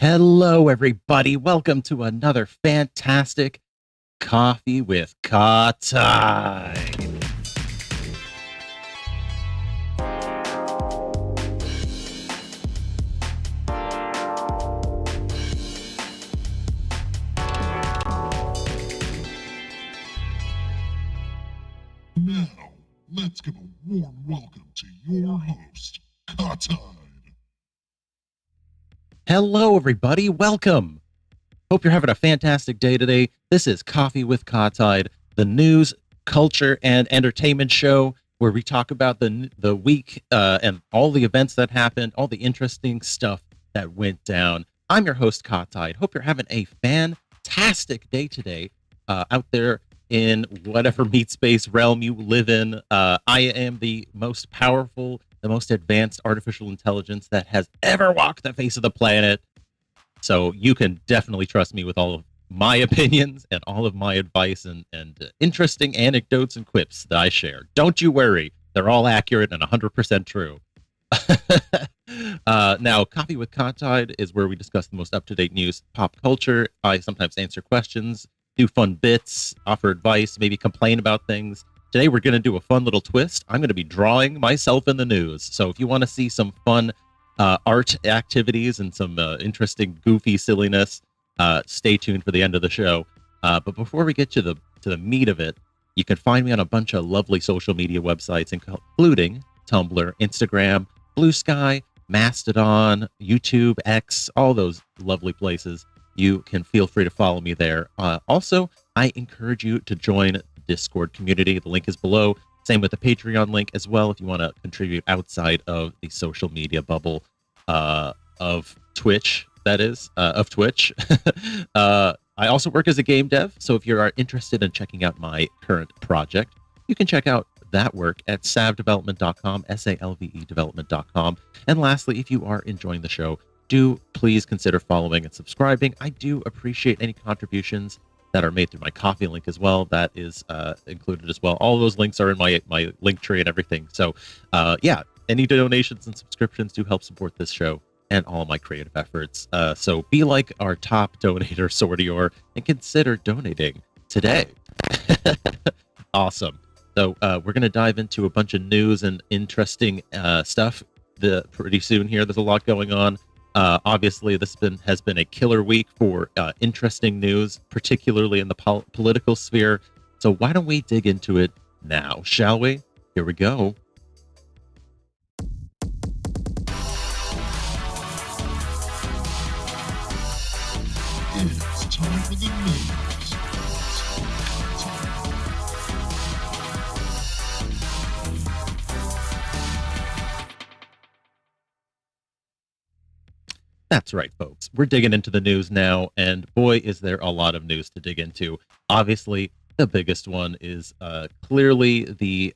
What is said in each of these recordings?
Hello, everybody. Welcome to another fantastic Coffee with Kahtide. Now, let's give a warm welcome to your host, Kahtide. Hello, everybody. Welcome. Hope you're having a fantastic day today. This is Coffee with Kahtide, the news, culture, and entertainment show where we talk about the week and all the events that happened, all the interesting stuff that went down. I'm your host, Kahtide. Hope you're having a fantastic day today out there in whatever meat space realm you live in. I am the most powerful, the most advanced artificial intelligence that has ever walked the face of the planet. So you can definitely trust me with all of my opinions and all of my advice and interesting anecdotes and quips that I share. Don't you worry. They're all accurate and 100% true. Now, Coffee with Kahtide is where we discuss the most up-to-date news, pop culture. I sometimes answer questions, do fun bits, offer advice, maybe complain about things. Today, we're going to do a fun little twist. I'm going to be drawing myself in the news. So if you want to see some fun art activities and some interesting, goofy silliness, stay tuned for the end of the show. But before we get to the meat of it, you can find me on a bunch of lovely social media websites, including Tumblr, Instagram, Blue Sky, Mastodon, YouTube, X, all those lovely places. You can feel free to follow me there. Also, I encourage you to join the Discord community. The link is below. Same with the Patreon link as well if you want to contribute outside of the social media bubble of Twitch, that is, of Twitch. I also work as a game dev, so if you are interested in checking out my current project, you can check out that work at salvedevelopment.com, S-A-L-V-E development.com. And lastly, if you are enjoying the show, do please consider following and subscribing. I do appreciate any contributions that are made through my Coffee link as well. That is included as well. All those links are in my link tree and everything. So yeah, any donations and subscriptions do help support this show and all my creative efforts. So be like our top donator, Sordior, and consider donating today. Awesome. So we're going to dive into a bunch of news and interesting stuff pretty soon here. There's a lot going on. Obviously, this has been a killer week for interesting news, particularly in the political sphere. So why don't we dig into it now, shall we? Here we go. It's time for the news. That's right, folks. We're digging into the news now, and boy, is there a lot of news to dig into. Obviously, the biggest one is clearly the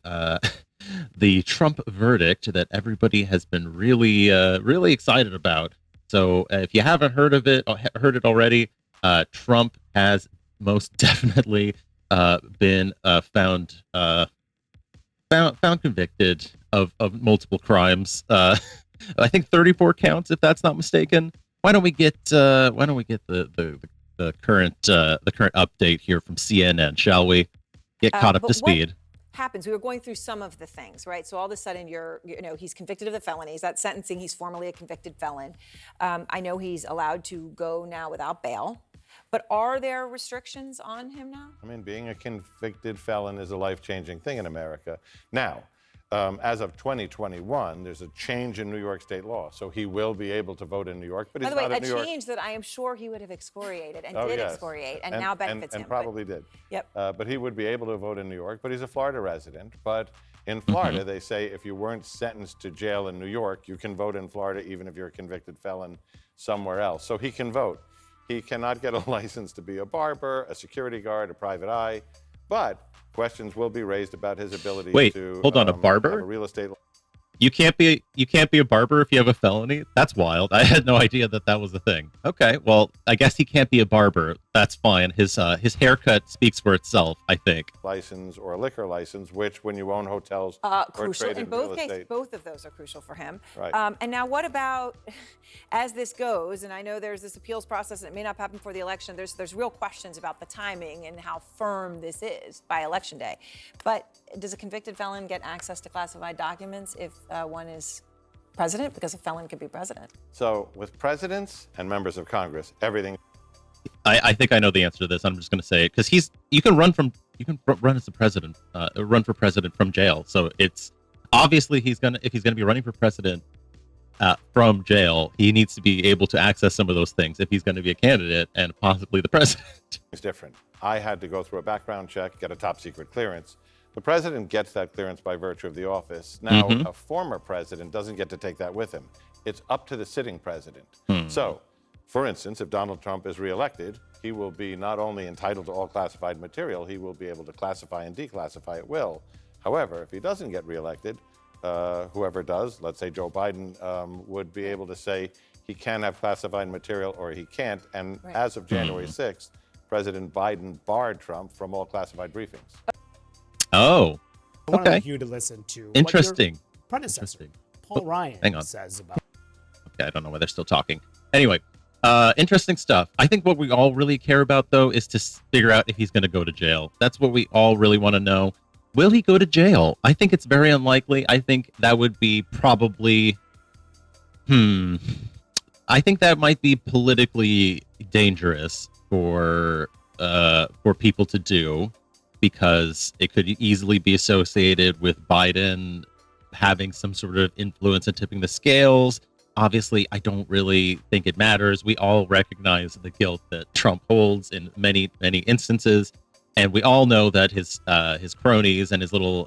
the Trump verdict that everybody has been really excited about. So, if you haven't heard of it, or heard it already, Trump has most definitely been found convicted of multiple crimes. I think 34 counts, if that's not mistaken. Why don't we get the current update here from CNN, shall we? Get caught up to speed. Happens. We were going through some of the things, right? So all of a sudden, he's convicted of the felonies. That sentencing, he's formally a convicted felon. I know he's allowed to go now without bail. But are there restrictions on him now? I mean, being a convicted felon is a life-changing thing in America. Now, as of 2021, there's a change in New York state law. So he will be able to vote in New York, but he's not in New York. By the way, a change that I am sure he would have excoriated and did excoriate and now benefits him. And probably did. Yep. But he would be able to vote in New York, but he's a Florida resident. But in Florida, they say if you weren't sentenced to jail in New York, you can vote in Florida even if you're a convicted felon somewhere else. So he can vote. He cannot get a license to be a barber, a security guard, a private eye, but questions will be raised about his ability to hold on, a barber? Have a real estate. You can't be a barber if you have a felony? That's wild. I had no idea that was a thing. Okay, well, I guess he can't be a barber. That's fine. His haircut speaks for itself, I think. license or a liquor license, which when you own hotels or Crucial trade in in both real cases. estate. Both of those are crucial for him. Right. And now, what about as this goes? And I know there's this appeals process, and it may not happen before the election. There's real questions about the timing and how firm this is by election day. But does a convicted felon get access to classified documents if one is president? Because a felon could be president. So with presidents and members of Congress, everything. I think I know the answer to this. I'm just going to say it because you can run as the president, run for president from jail. So it's obviously if he's gonna be running for president from jail, he needs to be able to access some of those things if he's going to be a candidate and possibly the president. It's different. I had to go through a background check, get a top secret clearance. The president gets that clearance by virtue of the office. Now, a former president doesn't get to take that with him. It's up to the sitting president. So, for instance, if Donald Trump is reelected, he will be not only entitled to all classified material, he will be able to classify and declassify at will. However, if he doesn't get reelected, whoever does, let's say Joe Biden, would be able to say he can have classified material or he can't. And as of January 6th, President Biden barred Trump from all classified briefings. Oh, I want okay. you to listen to Interesting. what your predecessor, Paul Hang Ryan, on. says about. Okay, I don't know why they're still talking. Anyway, interesting stuff. I think what we all really care about, though, is to figure out if he's going to go to jail. That's what we all really want to know. Will he go to jail? I think it's very unlikely. I think that would be probably... I think that might be politically dangerous for people to do because it could easily be associated with Biden having some sort of influence and tipping the scales. Obviously, I don't really think it matters. We all recognize the guilt that Trump holds in many, many instances. And we all know that his cronies and his little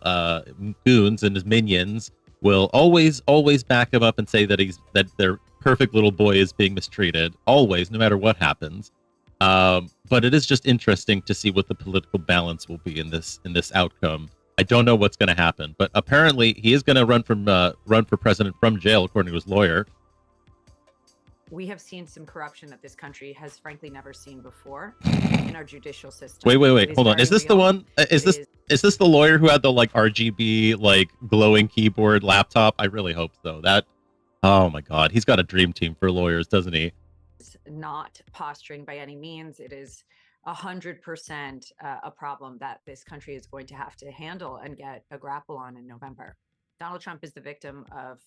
goons and his minions will always back him up and say that their perfect little boy is being mistreated, always, no matter what happens. But it is just interesting to see what the political balance will be in this outcome. I don't know what's going to happen, but apparently he is going to run for president from jail, according to his lawyer. We have seen some corruption that this country has frankly never seen before in our judicial system. Wait, hold on. Is this the one? Is this the lawyer who had the like RGB like glowing keyboard laptop? I really hope so. Oh my God, he's got a dream team for lawyers, doesn't he? Not posturing by any means. It is 100% a problem that this country is going to have to handle and get a grapple on in November. Donald Trump is the victim of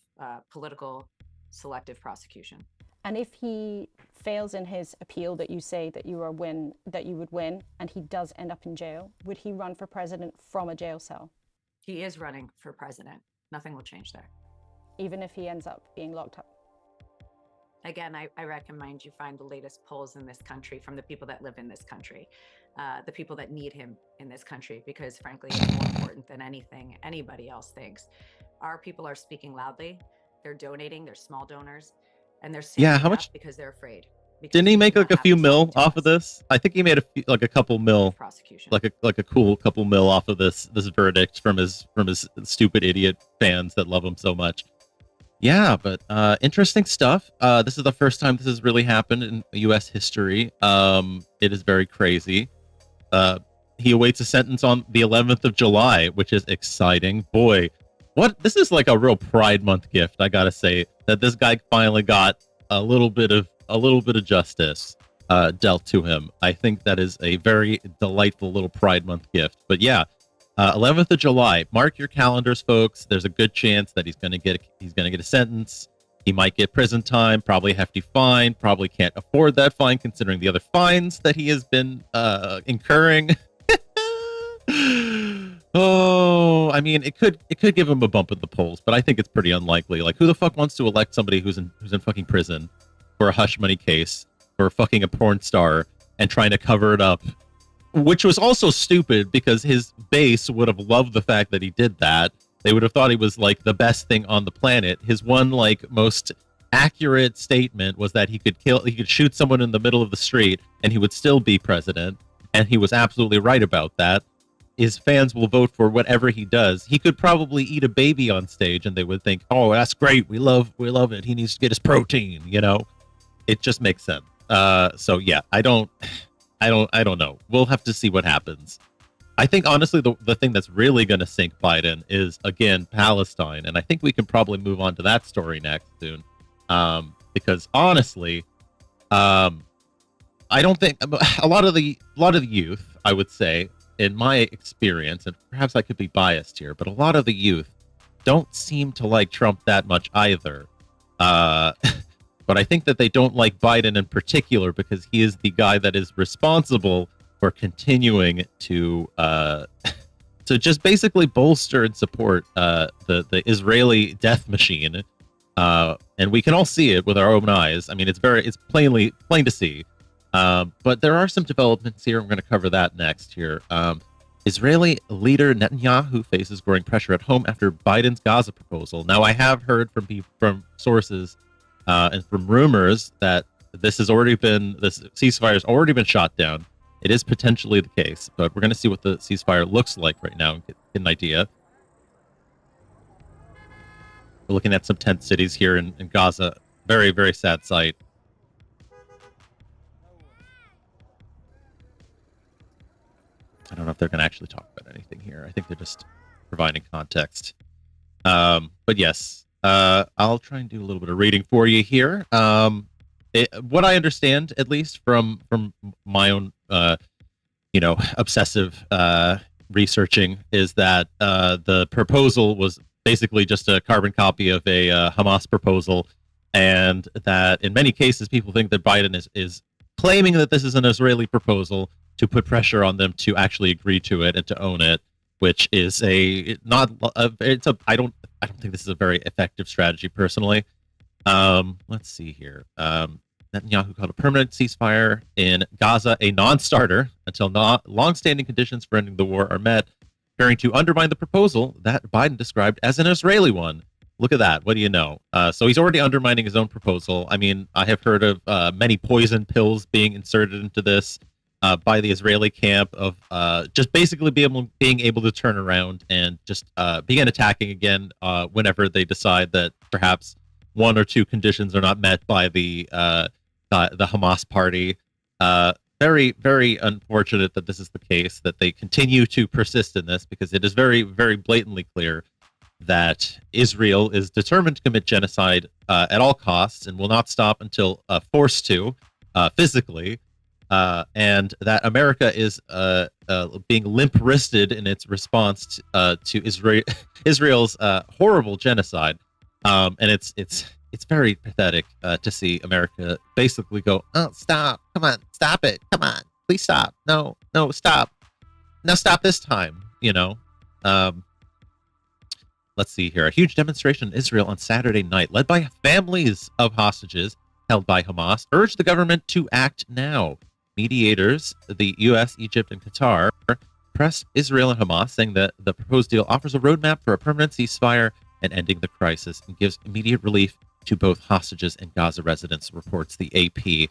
political selective prosecution. And if he fails in his appeal that you say that you would win, and he does end up in jail, would he run for president from a jail cell? He is running for president. Nothing will change there. Even if he ends up being locked up? Again, I recommend you find the latest polls in this country from the people that live in this country, the people that need him in this country, because frankly, it's more important than anything anybody else thinks. Our people are speaking loudly. They're donating. They're small donors. And they're saying how much because they're afraid. Didn't he make like a few mil off of this? I think he made a couple mil, like a cool couple mil off of this verdict from his stupid idiot fans that love him so much. Yeah, but interesting stuff. This is the first time this has really happened in U.S. history. It is very crazy. He awaits a sentence on the 11th of July, which is exciting. Boy, this is like a real Pride Month gift, I gotta say, that this guy finally got a little bit of justice dealt to him. I think that is a very delightful little Pride Month gift. But yeah, 11th of July, mark your calendars, folks. There's a good chance that he's gonna get a sentence. He might get prison time, probably a hefty fine. Probably can't afford that fine considering the other fines that he has been incurring. Oh, I mean, it could give him a bump at the polls, but I think it's pretty unlikely. Like, who the fuck wants to elect somebody who's in fucking prison for a hush money case for fucking a porn star and trying to cover it up? Which was also stupid because his base would have loved the fact that he did that. They would have thought he was like the best thing on the planet. His one like most accurate statement was that he could shoot someone in the middle of the street and he would still be president, and he was absolutely right about that. His fans will vote for whatever he does. He could probably eat a baby on stage and they would think, oh, that's great. We love it. He needs to get his protein, you know? It just makes sense. So yeah, I don't know. We'll have to see what happens. I think honestly, the thing that's really going to sink Biden is again Palestine, and I think we can probably move on to that story next soon, because honestly, I don't think a lot of the youth, I would say, in my experience, and perhaps I could be biased here, but a lot of the youth don't seem to like Trump that much either. But I think that they don't like Biden in particular because he is the guy that is responsible for continuing to just basically bolster and support the Israeli death machine, and we can all see it with our own eyes. I mean, it's plain to see. But there are some developments here. I'm going to cover that next here. Israeli leader Netanyahu faces growing pressure at home after Biden's Gaza proposal. Now, I have heard from sources and from rumors that this ceasefire has already been shot down. It is potentially the case, but we're going to see what the ceasefire looks like right now and get an idea. We're looking at some tent cities here in Gaza. Very, very sad sight. I don't know if they're going to actually talk about anything here. I think they're just providing context. But yes, I'll try and do a little bit of reading for you here. What I understand, at least from my own, obsessive researching, is that the proposal was basically just a carbon copy of a Hamas proposal, and that in many cases people think that Biden is claiming that this is an Israeli proposal to put pressure on them to actually agree to it and to own it, which is I don't think this is a very effective strategy personally. Let's see here. Netanyahu called a permanent ceasefire in Gaza a non-starter until long-standing conditions for ending the war are met, appearing to undermine the proposal that Biden described as an Israeli one. Look at that. What do you know? So he's already undermining his own proposal. I mean, I have heard of many poison pills being inserted into this by the Israeli camp of just basically being able to turn around and just begin attacking again whenever they decide that perhaps one or two conditions are not met by the Hamas party. Very, very unfortunate that this is the case, that they continue to persist in this, because it is very, very blatantly clear that Israel is determined to commit genocide at all costs and will not stop until forced to physically. And that America is being limp-wristed in its response to Israel's horrible genocide, and it's very pathetic to see America basically go, "Oh, stop! Come on, stop it! Come on, please stop! No, stop! Now stop this time!" Let's see here. A huge demonstration in Israel on Saturday night, led by families of hostages held by Hamas, urged the government to act now. Mediators, the U.S., Egypt, and Qatar, pressed Israel and Hamas, saying that the proposed deal offers a roadmap for a permanent ceasefire and ending the crisis and gives immediate relief to both hostages and Gaza residents, reports the AP.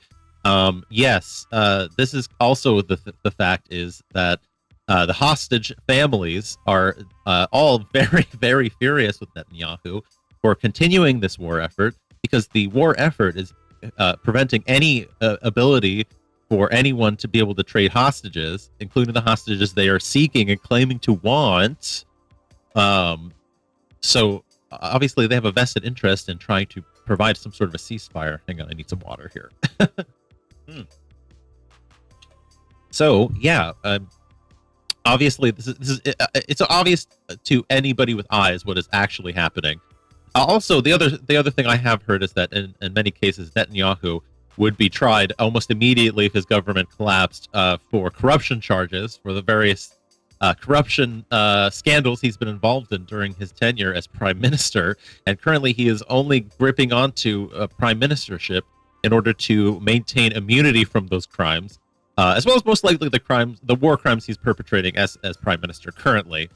Yes, this is also the fact is that the hostage families are all very, very furious with Netanyahu for continuing this war effort, because the war effort is preventing any ability for anyone to be able to trade hostages, including the hostages they are seeking and claiming to want. So obviously they have a vested interest in trying to provide some sort of a ceasefire. Hang on, I need some water here. So yeah, obviously this is it's obvious to anybody with eyes what is actually happening. Also, the other thing I have heard is that in many cases Netanyahu would be tried almost immediately if his government collapsed for corruption charges, for the various corruption scandals he's been involved in during his tenure as prime minister. And currently he is only gripping onto a prime ministership in order to maintain immunity from those crimes, as well as most likely the war crimes he's perpetrating as prime minister currently.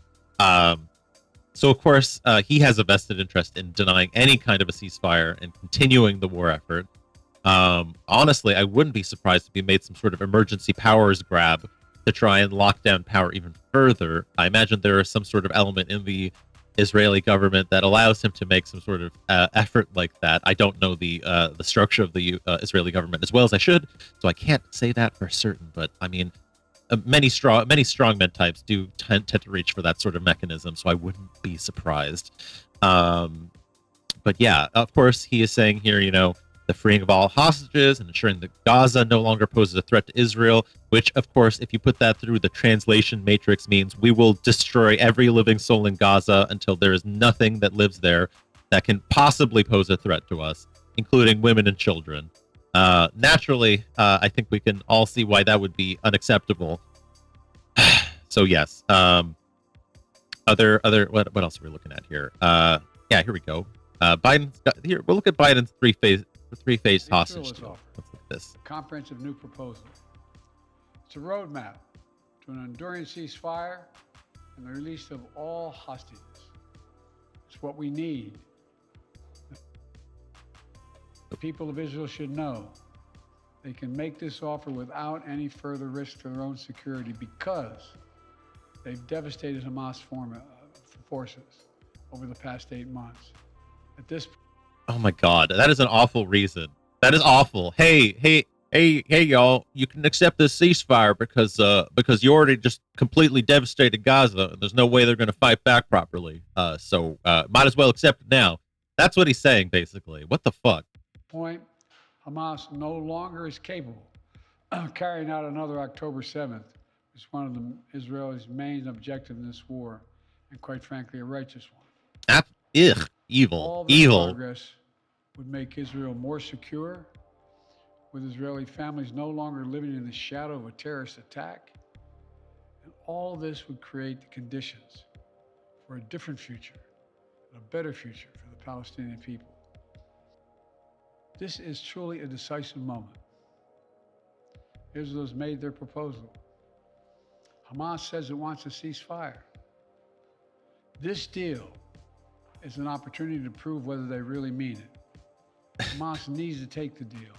So of course he has a vested interest in denying any kind of a ceasefire and continuing the war effort. Honestly, I wouldn't be surprised if he made some sort of emergency powers grab to try and lock down power even further. I imagine there is some sort of element in the Israeli government that allows him to make some sort of effort like that. I don't know the structure of the Israeli government as well as I should, so I can't say that for certain. But I mean, many strongmen types do tend to reach for that sort of mechanism, so I wouldn't be surprised. But yeah, of course, he is saying here, the freeing of all hostages and ensuring that Gaza no longer poses a threat to Israel, which, of course, if you put that through the translation matrix, means we will destroy every living soul in Gaza until there is nothing that lives there that can possibly pose a threat to us, including women and children. Naturally, I think we can all see why that would be unacceptable. So yes. What else are we looking at here? Yeah, here we go. Biden's got here. We'll look at Biden's three-phase hostage deal. Let's look at this. Comprehensive new proposal. It's a roadmap to an enduring ceasefire and the release of all hostages. It's what we need. The people of Israel should know they can make this offer without any further risk to their own security because they've devastated Hamas forces over the past 8 months. At this Oh my God, that is an awful reason. That is awful. Hey, y'all, you can accept this ceasefire because you already just completely devastated Gaza, and there's no way they're going to fight back properly. So might as well accept it now. That's what he's saying, basically. What the fuck? point, Hamas no longer is capable of carrying out another October 7th. It's one of Israel's main objectives in this war, and quite frankly, a righteous one. Evil. All this Evil. progress would make Israel more secure, with Israeli families no longer living in the shadow of a terrorist attack. And all this would create the conditions for a different future, a better future for the Palestinian people. This is truly a decisive moment. Israel's made their proposal. Hamas says it wants a ceasefire. This deal is an opportunity to prove whether they really mean it. Hamas needs to take the deal.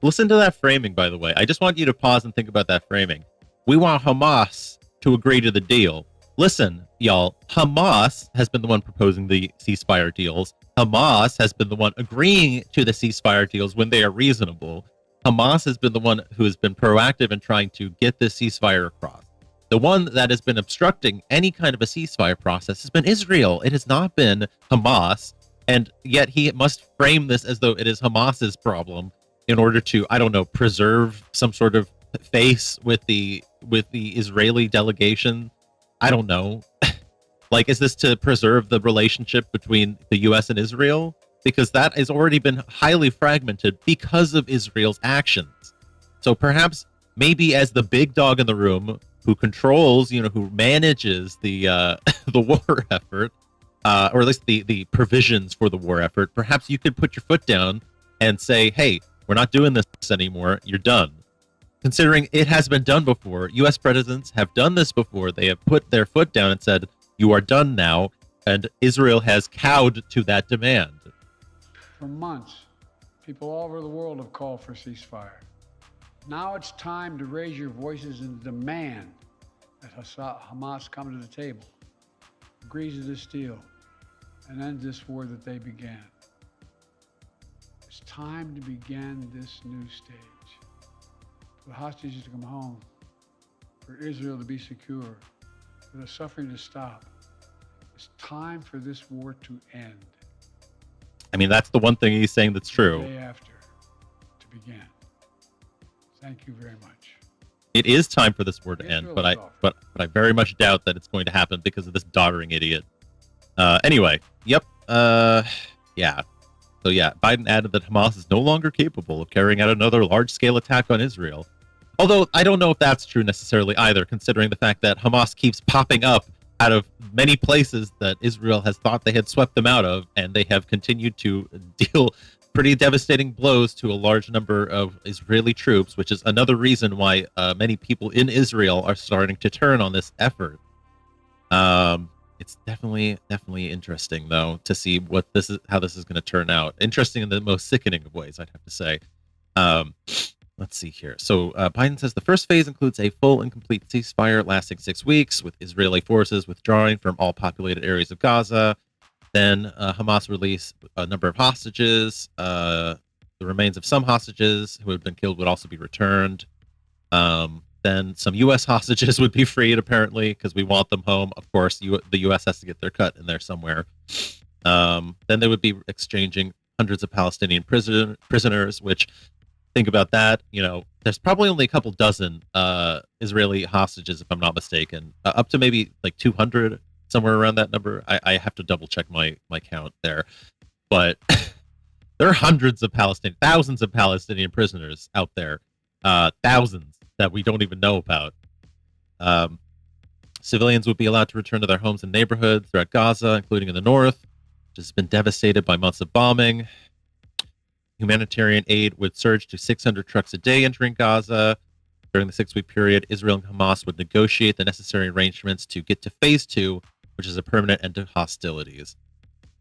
Listen to that framing, by the way. I just want you to pause and think about that framing. We want Hamas to agree to the deal. Listen, y'all, Hamas has been the one proposing the ceasefire deals. Hamas has been the one agreeing to the ceasefire deals when they are reasonable. Hamas has been the one who has been proactive in trying to get this ceasefire across. The one that has been obstructing any kind of a ceasefire process has been Israel. It has not been Hamas. And yet he must frame this as though it is Hamas's problem in order to, I don't know, preserve some sort of face with the Israeli delegation. I don't know. Like, is this to preserve the relationship between the U.S. and Israel? Because that has already been highly fragmented because of Israel's actions. So perhaps, maybe as the big dog in the room who controls, who manages the the war effort, or at least the provisions for the war effort, perhaps you could put your foot down and say, hey, we're not doing this anymore. You're done. Considering it has been done before, U.S. presidents have done this before. They have put their foot down and said, you are done now. And Israel has cowed to that demand. For months, people all over the world have called for ceasefire. Now it's time to raise your voices and demand that Hamas come to the table, agrees to this deal, and end this war that they began. It's time to begin this new stage. For the hostages to come home, for Israel to be secure, for the suffering to stop. It's time for this war to end. I mean, that's the one thing he's saying that's true. The day after, to begin. Thank you very much. It is time for this war to end, but I very much doubt that it's going to happen because of this doddering idiot. Anyway, yep. Yeah. So yeah, Biden added that Hamas is no longer capable of carrying out another large-scale attack on Israel. Although I don't know if that's true necessarily either, considering the fact that Hamas keeps popping up out of many places that Israel has thought they had swept them out of, and they have continued to deal pretty devastating blows to a large number of Israeli troops, which is another reason why many people in Israel are starting to turn on this effort. It's definitely interesting, though, to see how this is going to turn out. Interesting in the most sickening of ways, I'd have to say. let's see here. So Biden says the first phase includes a full and complete ceasefire lasting 6 weeks, with Israeli forces withdrawing from all populated areas of Gaza. Then Hamas release a number of hostages. The remains of some hostages who had been killed would also be returned. Then some U.S. hostages would be freed, apparently, because we want them home. Of course, the U.S. has to get their cut in there somewhere. Then they would be exchanging hundreds of Palestinian prisoners, which, think about that, there's probably only a couple dozen Israeli hostages, if I'm not mistaken, up to maybe like 200, somewhere around that number. I have to double check my count there. But there are thousands of Palestinian prisoners out there, thousands that we don't even know about. Civilians would be allowed to return to their homes and neighborhoods throughout Gaza, including in the north, which has been devastated by months of bombing. Humanitarian aid would surge to 600 trucks a day entering Gaza. During the 6-week period, Israel and Hamas would negotiate the necessary arrangements to get to phase 2, which is a permanent end to hostilities.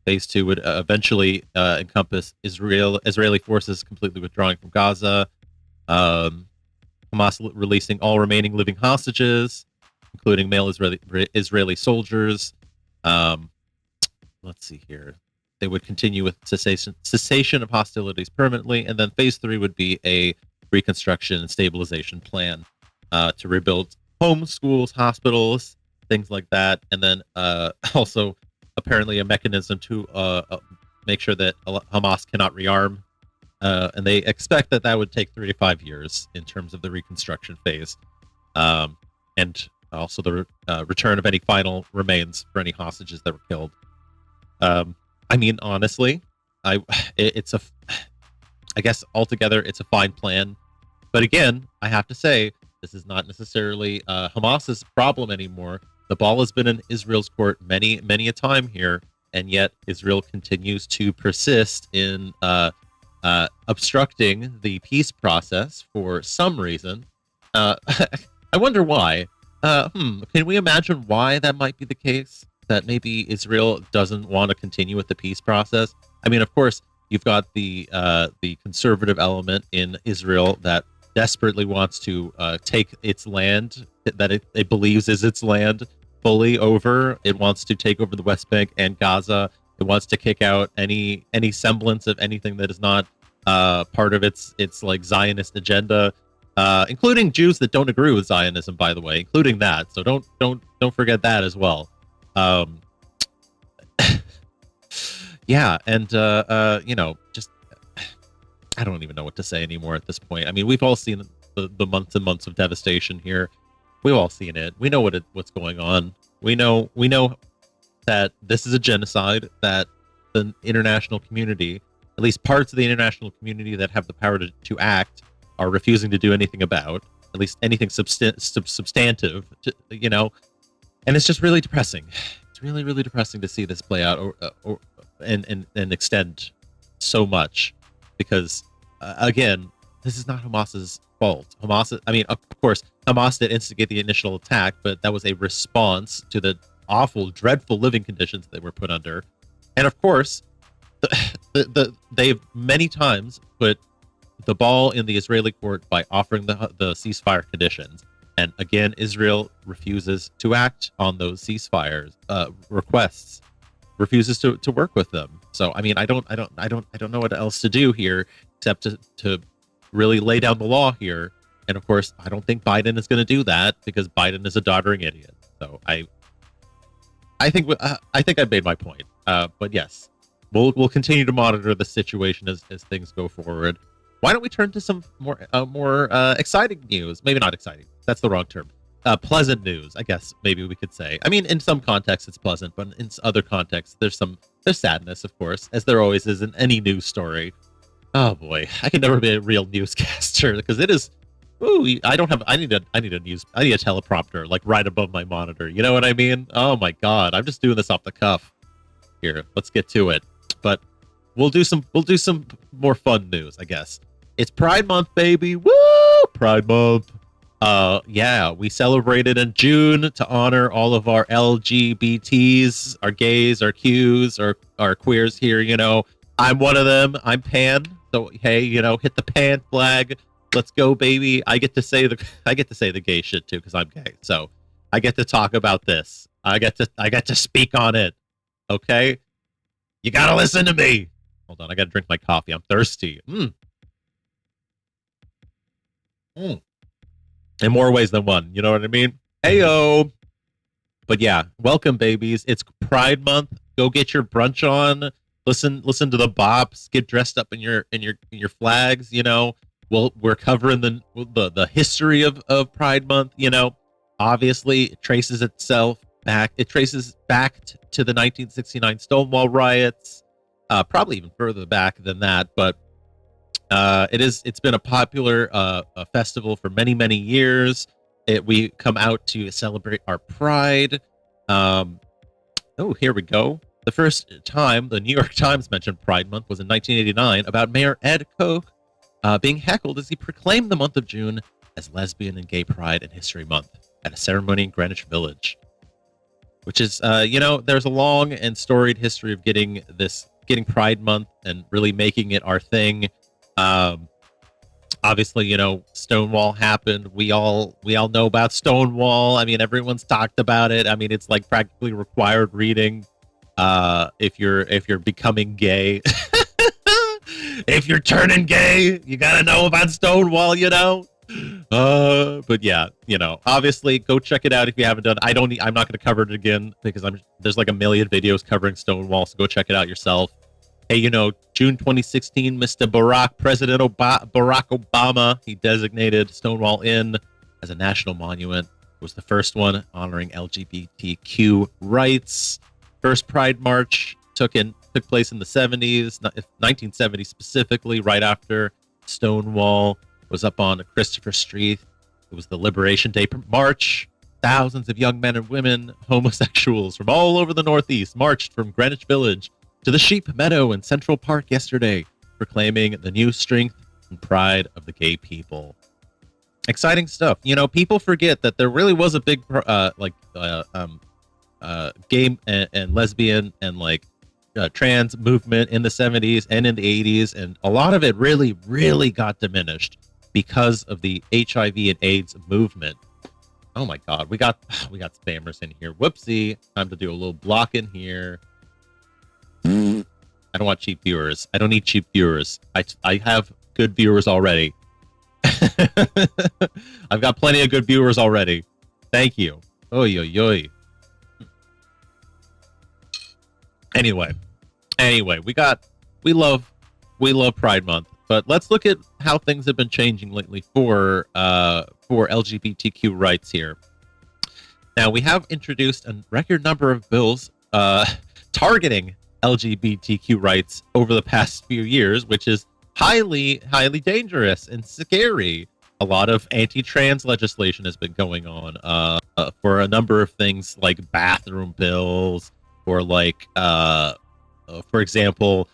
Phase 2 would eventually encompass Israeli forces completely withdrawing from Gaza, Hamas releasing all remaining living hostages, including male Israeli soldiers. Let's see here. They would continue with cessation of hostilities permanently, and then phase 3 would be a reconstruction and stabilization plan to rebuild homes, schools, hospitals, things like that, and then also apparently a mechanism to make sure that Hamas cannot rearm. And they expect that would take 3 to 5 years in terms of the reconstruction phase, and also the return of any final remains for any hostages that were killed. I mean, honestly, I guess altogether it's a fine plan, but again, I have to say this is not necessarily Hamas's problem anymore. The ball has been in Israel's court many a time here, and yet Israel continues to persist in obstructing the peace process for some reason. I wonder why. Can we imagine why that might be the case? That maybe Israel doesn't want to continue with the peace process? I mean, of course, you've got the conservative element in Israel that desperately wants to take its land that it believes is its land fully over. It wants to take over the West Bank and Gaza. It wants to kick out any semblance of anything that is not part of its like Zionist agenda, including Jews that don't agree with Zionism, by the way, including that. So don't forget that as well. Yeah, and just I don't even know what to say anymore at this point. I mean, we've all seen the months and months of devastation here. We've all seen it. We know what's going on. We know that this is a genocide that the international community, at least parts of the international community that have the power to act, are refusing to do anything about, at least anything substantive, and it's just really depressing. It's really, really depressing to see this play out and extend so much, because again, this is not Hamas's fault. Of course, Hamas did instigate the initial attack, but that was a response to the dreadful living conditions they were put under. And of course, they've many times put the ball in the Israeli court by offering the ceasefire conditions. And again, Israel refuses to act on those ceasefires requests, refuses to work with them. So I mean, I don't know what else to do here except to really lay down the law here. And of course, I don't think Biden is going to do that, because Biden is a doddering idiot. So I think I made my point. But yes, we'll continue to monitor the situation as things go forward. Why don't we turn to some more exciting news? Maybe not exciting. That's the wrong term. Pleasant news, I guess maybe we could say. I mean, in some contexts it's pleasant, but in other contexts there's sadness, of course, as there always is in any news story. Oh boy, I can never be a real newscaster, because it is. Ooh, I need a teleprompter like right above my monitor. You know what I mean? Oh my god, I'm just doing this off the cuff. Here, let's get to it. But we'll do some more fun news, I guess. It's Pride Month, baby. Woo! Pride Month. Yeah, we celebrated in June to honor all of our LGBTs, our gays, our Qs, our queers here. I'm one of them. I'm pan. So hey, hit the pan flag. Let's go, baby. I get to say the gay shit too because I'm gay. So I get to talk about this. I get to speak on it. Okay? You got to listen to me. Hold on, I got to drink my coffee. I'm thirsty. In more ways than one. You know what I mean? Heyo. But yeah, welcome, babies. It's Pride Month. Go get your brunch on. Listen to the bops. Get dressed up in your flags. You know, we're covering the history of Pride Month. You know, obviously it traces back to the 1969 Stonewall riots. Probably even further back than that, but it's been a popular a festival for many years. We come out to celebrate our pride. Here we go. The first time the New York Times mentioned Pride Month was in 1989 about Mayor Ed Koch being heckled as he proclaimed the month of June as Lesbian and Gay Pride and History Month at a ceremony in Greenwich Village. Which is, there's a long and storied history of getting Pride Month and really making it our thing. Obviously, Stonewall happened. We all know about Stonewall. I mean, everyone's talked about it. I mean, it's like practically required reading if you're becoming gay. If you're turning gay, you gotta know about Stonewall, But yeah, obviously go check it out if you haven't done. I'm not going to cover it again because there's like a million videos covering Stonewall, so go check it out yourself. Hey, June 2016, President Barack Obama, he designated Stonewall Inn as a national monument. It was the first one honoring LGBTQ rights. First Pride March took place in the 70s, 1970 specifically, right after Stonewall was up on Christopher Street. It was the Liberation Day March. Thousands of young men and women, homosexuals from all over the Northeast marched from Greenwich Village to the Sheep Meadow in Central Park yesterday, proclaiming the new strength and pride of the gay people. Exciting stuff. People forget that there really was a big gay and lesbian and trans movement in the 70s and in the 80s, and a lot of it really got diminished because of the HIV and AIDS movement. Oh my God, we got spammers in here. Whoopsie. Time to do a little block in here. I don't want cheap viewers. I don't need cheap viewers. I have good viewers already. I've got plenty of good viewers already. Thank you. Oy, oy, oy. Anyway, we love Pride Month, but let's look at how things have been changing lately for LGBTQ rights here. Now, we have introduced a record number of bills targeting LGBTQ rights over the past few years, which is highly dangerous and scary. A lot of anti-trans legislation has been going on for a number of things like bathroom bills, or for example,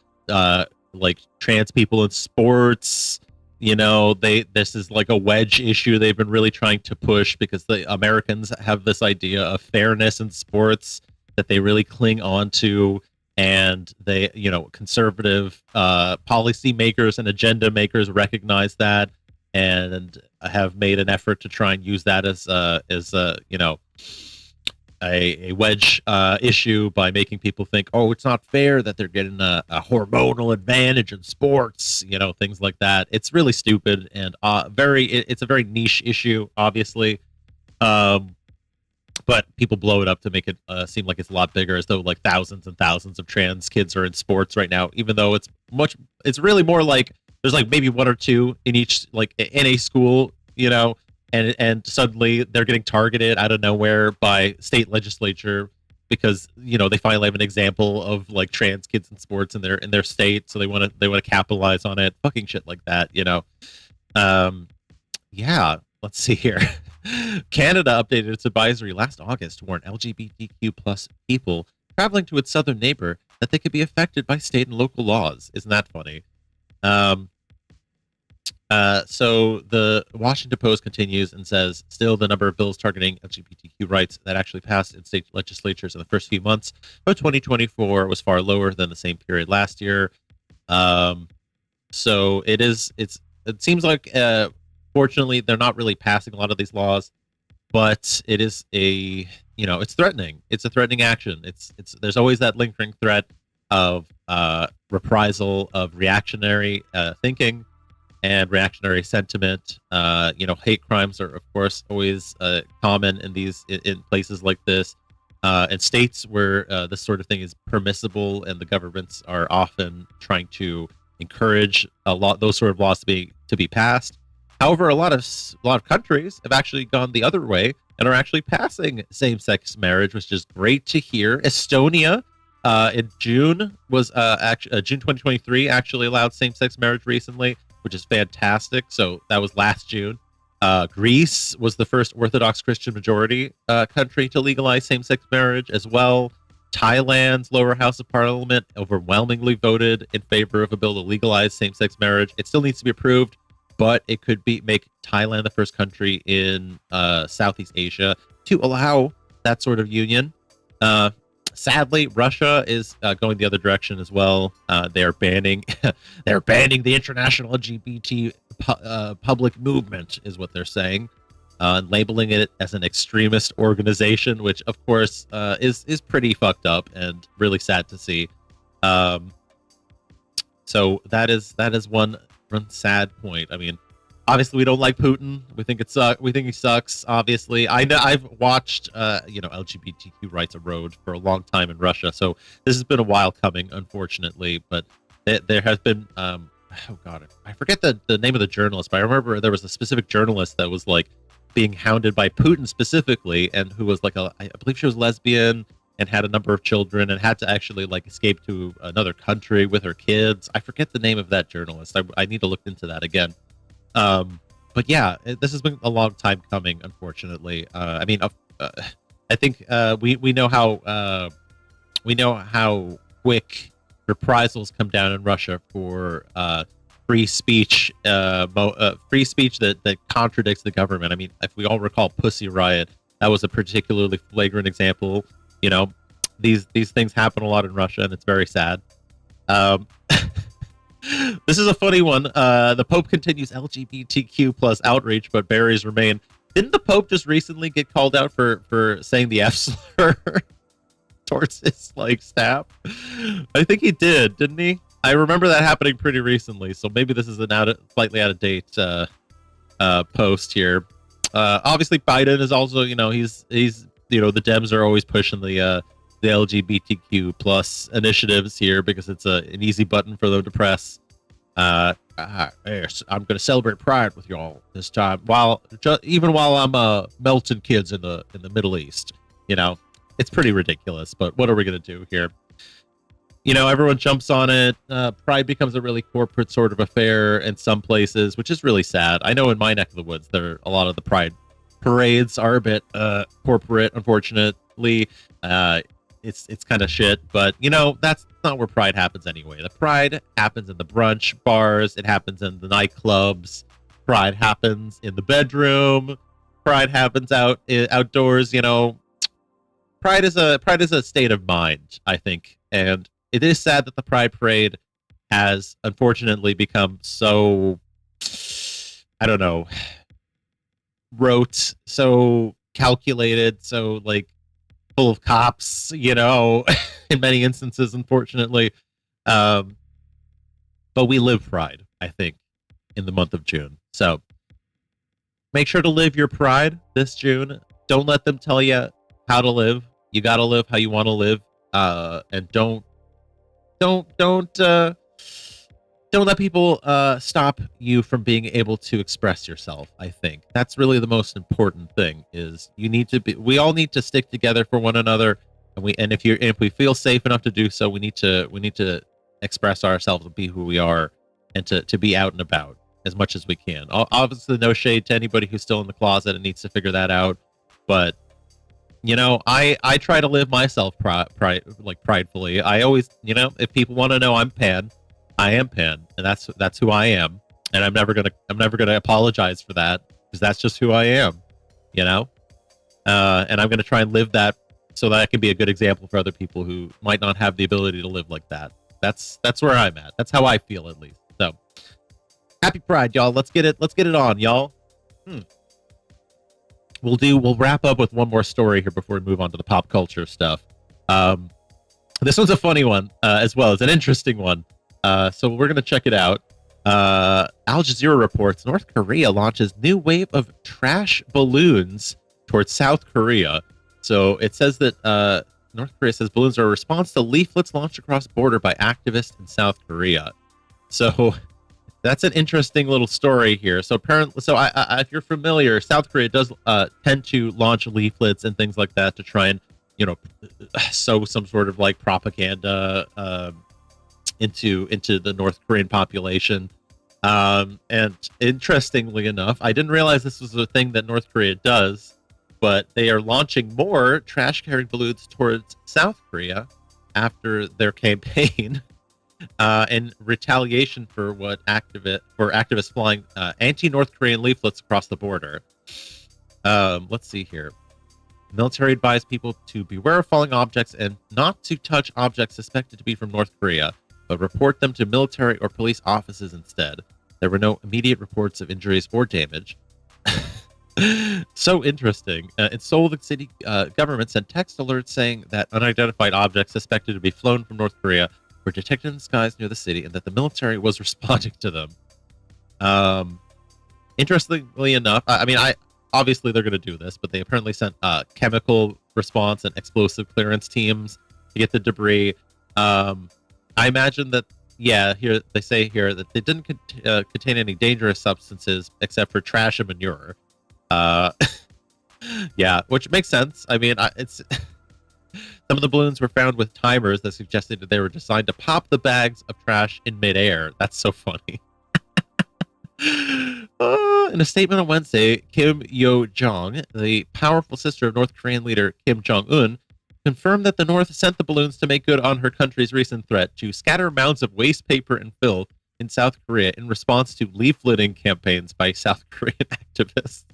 trans people in sports. This is like a wedge issue they've been really trying to push because the Americans have this idea of fairness in sports that they really cling on to, and they, conservative policy makers and agenda makers recognize that and have made an effort to try and use that as a wedge issue by making people think, oh, it's not fair that they're getting a hormonal advantage in sports, things like that. It's really stupid and it's a very niche issue, obviously. But people blow it up to make it seem like it's a lot bigger, as though like thousands and thousands of trans kids are in sports right now, even though it's really more like there's like maybe one or two in each, like in a school, and suddenly they're getting targeted out of nowhere by state legislature because they finally have an example of like trans kids in sports in their state, so they want to capitalize on it. Fucking shit like that. Yeah, let's see here. Canada updated its advisory last August to warn LGBTQ plus people traveling to its southern neighbor that they could be affected by state and local laws. Isn't that funny? So the Washington Post continues and says, still the number of bills targeting LGBTQ rights that actually passed in state legislatures in the first few months of 2024 was far lower than the same period last year. So it seems like Fortunately, they're not really passing a lot of these laws, but it is it's threatening. It's a threatening action. There's always that lingering threat of reprisal, of reactionary thinking and reactionary sentiment. Hate crimes are, of course, always common in places like this, in states where this sort of thing is permissible, and the governments are often trying to encourage those sort of laws to be passed. However, a lot of countries have actually gone the other way and are actually passing same-sex marriage, which is great to hear. Estonia, in June June 2023, actually allowed same-sex marriage recently, which is fantastic. So that was last June. Greece was the first Orthodox Christian majority country to legalize same-sex marriage as well. Thailand's lower house of parliament overwhelmingly voted in favor of a bill to legalize same-sex marriage. It still needs to be approved, but it could make Thailand the first country in Southeast Asia to allow that sort of union. Sadly, Russia is going the other direction as well. They are banning the international LGBT public movement, is what they're saying, labeling it as an extremist organization, which of course is pretty fucked up and really sad to see. So that is one sad point. I mean, obviously we don't like Putin. We think he sucks. Obviously, I know I've watched LGBTQ rights erode for a long time in Russia, so this has been a while coming, unfortunately. But there has been oh god, I forget the name of the journalist, but I remember there was a specific journalist that was like being hounded by Putin specifically, and who was like I believe she was lesbian and had a number of children and had to actually like escape to another country with her kids. I forget the name of that journalist. I need to look into that again. But yeah, this has been a long time coming, unfortunately. I mean, I think we know how quick reprisals come down in Russia for free speech that contradicts the government. I mean, if we all recall Pussy Riot, that was a particularly flagrant example. These things happen a lot in Russia, and it's very sad. This is a funny one. The Pope continues LGBTQ plus outreach, but barriers remain. Didn't the Pope just recently get called out for saying the F slur towards his staff? I think he didn't he? I remember that happening pretty recently, so maybe this is a slightly out of date post here. Obviously, Biden is also, he's the Dems are always pushing the LGBTQ plus initiatives here because it's an easy button for them to press. I'm going to celebrate Pride with y'all this time, even while I'm melting kids in the Middle East. It's pretty ridiculous, but what are we going to do here? Everyone jumps on it. Pride becomes a really corporate sort of affair in some places, which is really sad. I know in my neck of the woods, a lot of the Pride parades are a bit corporate, unfortunately. It's kind of shit, but that's not where Pride happens anyway. The Pride happens in the brunch bars. It happens in the nightclubs. Pride happens in the bedroom. Pride happens outdoors. Pride is a state of mind, I think, and it is sad that the Pride Parade has unfortunately become so, I don't know, rote, so calculated, so full of cops, in many instances, unfortunately. But we live Pride, I think, in the month of June. So make sure to live your Pride this June. Don't let them tell you how to live. You got to live how you want to live. And don't let people stop you from being able to express yourself. I think that's really the most important thing. Is we all need to stick together for one another, and if we feel safe enough to do so, we need to express ourselves and be who we are, and to be out and about as much as we can. Obviously, no shade to anybody who's still in the closet and needs to figure that out, but I try to live myself pridefully. I always, if people want to know I'm Pan, I am Pan, and that's who I am, and I'm never gonna apologize for that, because that's just who I am, and I'm gonna try and live that so that I can be a good example for other people who might not have the ability to live like that. That's where I'm at. That's how I feel, at least. So happy Pride, y'all. Let's get it on, y'all. We'll wrap up with one more story here before we move on to the pop culture stuff. This one's a funny one as well. It's an interesting one. So we're going to check it out. Al Jazeera reports North Korea launches new wave of trash balloons towards South Korea. So it says that North Korea says balloons are a response to leaflets launched across border by activists in South Korea. So that's an interesting little story here. So apparently, if you're familiar, South Korea does tend to launch leaflets and things like that to try and, sow some sort of like propaganda into the North Korean population. And interestingly enough, I didn't realize this was a thing that North Korea does, but they are launching more trash carrying balloons towards South Korea after their campaign in retaliation for activists flying anti-North Korean leaflets across the border. Let's see here. Military advised people to beware of falling objects and not to touch objects suspected to be from North Korea, but report them to military or police offices instead. There were no immediate reports of injuries or damage. So interesting. In Seoul, the city government sent text alerts saying that unidentified objects suspected to be flown from North Korea were detected in the skies near the city and that the military was responding to them. Interestingly enough, obviously they're going to do this, but they apparently sent chemical response and explosive clearance teams to get the debris. I imagine that, here they say here that they didn't contain any dangerous substances except for trash and manure. Which makes sense. It's some of the balloons were found with timers that suggested that they were designed to pop the bags of trash in midair. That's so funny. In a statement on Wednesday, Kim Yo-jong, the powerful sister of North Korean leader Kim Jong-un, confirmed that the North sent the balloons to make good on her country's recent threat to scatter mounds of waste paper and filth in South Korea in response to leafleting campaigns by South Korean activists.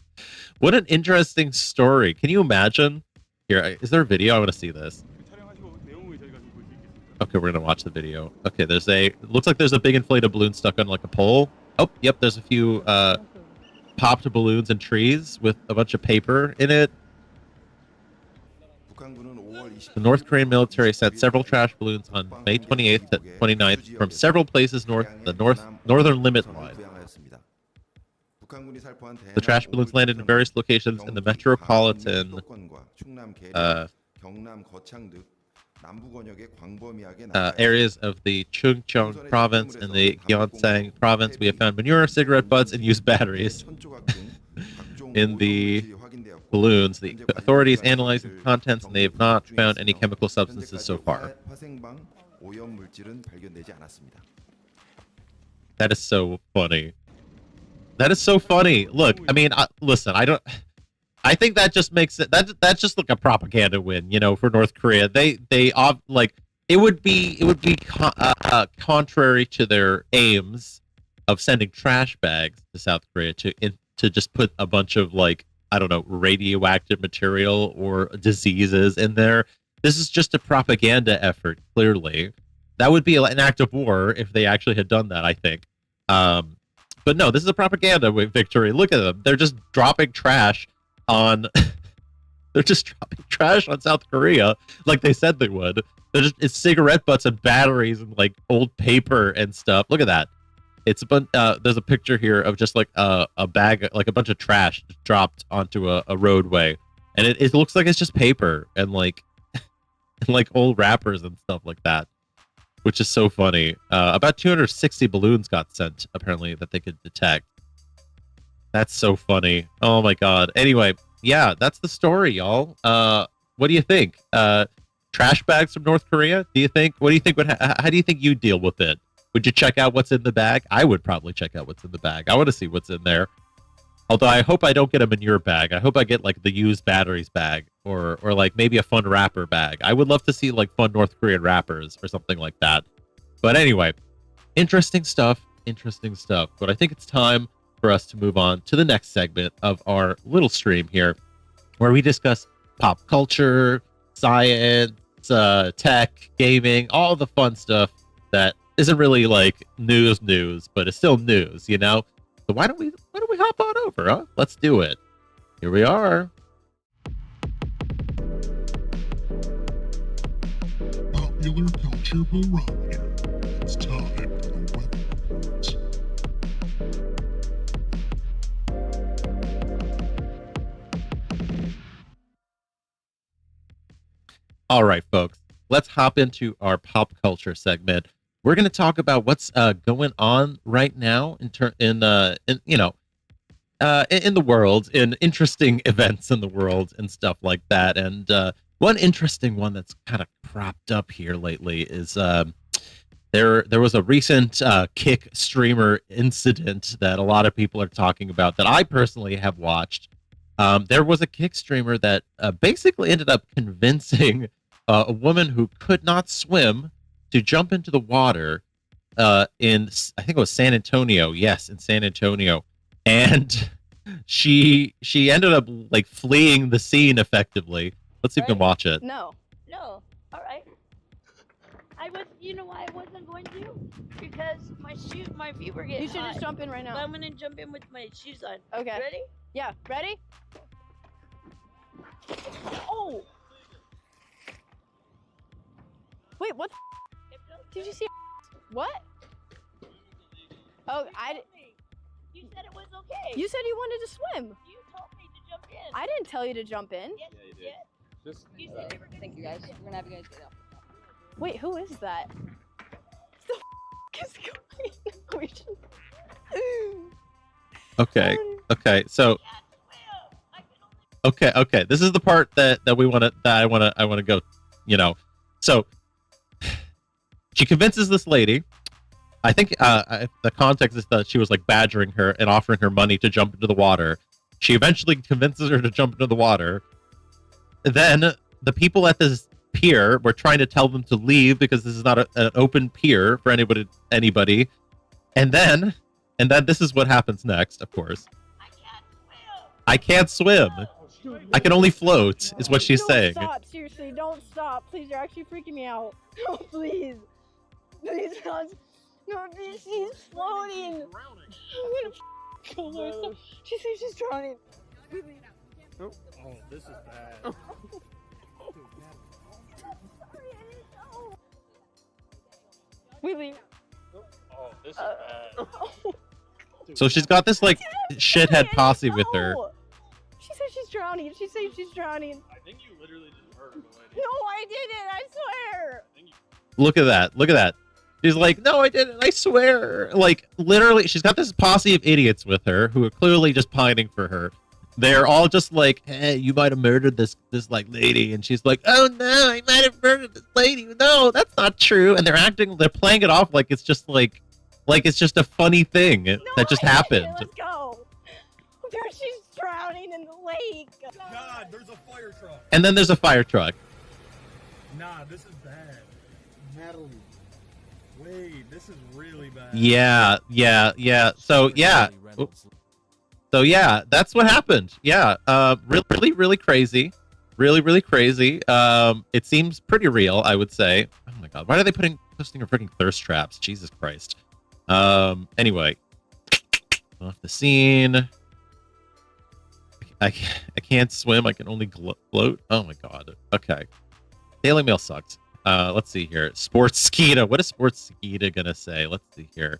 What an interesting story. Can you imagine? Here, is there a video? I want to see this. Okay, we're going to watch the video. Okay, looks like there's a big inflated balloon stuck on like a pole. Oh, yep, there's a few popped balloons and trees with a bunch of paper in it. The North Korean military sent several trash balloons on May 28th to 29th from several places north the northern limit line. The trash balloons landed in various locations in the metropolitan areas of the Chungcheong province and the Gyeongsang province. We have found manure, cigarette butts, and used batteries in the balloons. The authorities analyzing the contents, and they have not found any chemical substances so far. That is so funny. That is so funny. Look, listen, I think that just makes it that's just like a propaganda win, for North Korea. It would be contrary to their aims of sending trash bags to South Korea to just put a bunch of radioactive material or diseases in there. This is just a propaganda effort. Clearly, that would be an act of war if they actually had done that, I think. But no, this is a propaganda victory. Look at them. They're just dropping trash on South Korea like they said they would. It's cigarette butts and batteries and like old paper and stuff. Look at that. It's there's a picture here of just like a bag, like a bunch of trash dropped onto a roadway, and it looks like it's just paper and like old wrappers and stuff like that, which is so funny. About 260 balloons got sent, apparently, that they could detect. That's so funny. Oh my god. Anyway, yeah, that's the story, y'all. What do you think? Trash bags from North Korea? What do you think? How do you think you deal with it? Would you check out what's in the bag? I would probably check out what's in the bag. I want to see what's in there. Although I hope I don't get a manure bag. I hope I get like the used batteries bag or like maybe a fun wrapper bag. I would love to see like fun North Korean wrappers or something like that. But anyway, interesting stuff. But I think it's time for us to move on to the next segment of our little stream here, where we discuss pop culture, science, tech, gaming, all the fun stuff that isn't really like news, but it's still news, So why don't we hop on over, huh? Let's do it. Here we are. Popular culture barometer. It's time for the weather report. All right, folks, let's hop into our pop culture segment. We're going to talk about what's going on right now in the world, in interesting events in the world and stuff like that. And one interesting one that's kind of cropped up here lately is there was a recent Kick streamer incident that a lot of people are talking about that I personally have watched. There was a Kick streamer that basically ended up convincing a woman who could not swim to jump into the water in, I think it was San Antonio. Yes, in San Antonio. And she ended up like fleeing the scene effectively. Let's see if we can watch it. No. All right. You know why I wasn't going to? Because my feet were getting You should just jump in right now. I'm gonna jump in with my shoes on. Okay. Ready? Yeah. Ready? Oh. Wait, what? Did you see? What? Oh, You said it was okay. You said you wanted to swim. You told me to jump in. I didn't tell you to jump in. Yes, you did. You said you were gonna Thank you guys. We're gonna have you guys get out. Wait, who is that? The is going? We should... Okay. So okay. This is the part that I want to go, So she convinces this lady. I think the context is that she was like badgering her and offering her money to jump into the water. She eventually convinces her to jump into the water. Then the people at this pier were trying to tell them to leave because this is not an open pier for anybody. And then this is what happens next, of course. I can't swim. I can only float, is what she's saying. Stop, seriously, don't stop. Please, you're actually freaking me out. No, please. Please, God. No, please, she's floating. I'm gonna kill myself. She says she's drowning. Oh, this is bad. We leave. Oh, this is bad. So she's got this like shithead posse with her. She says she's drowning. She says she's drowning. I think you literally just heard her. No, I didn't. I swear. Look at that. She's like, no, I didn't. I swear. Like, literally, she's got this posse of idiots with her who are clearly just pining for her. They're all just like, hey, you might have murdered this like lady. And she's like, oh no, I might have murdered this lady. No, that's not true. And they're playing it off like it's just like it's just a funny thing that just happened. Let's go. There, she's drowning in the lake. God, there's a fire truck. And then there's a fire truck. Nah, this is bad. Natalie. Wait, this is really bad. Yeah. So yeah, that's what happened. Yeah, really crazy. Really crazy. It seems pretty real, I would say. Oh my god, why are they posting her freaking thirst traps? Jesus Christ. Anyway, off the scene. I can't swim. I can only float. Oh my god. Okay. Daily Mail sucks. Let's see here. Sports Skeeta. What is Sports Skeeta gonna say? Let's see here.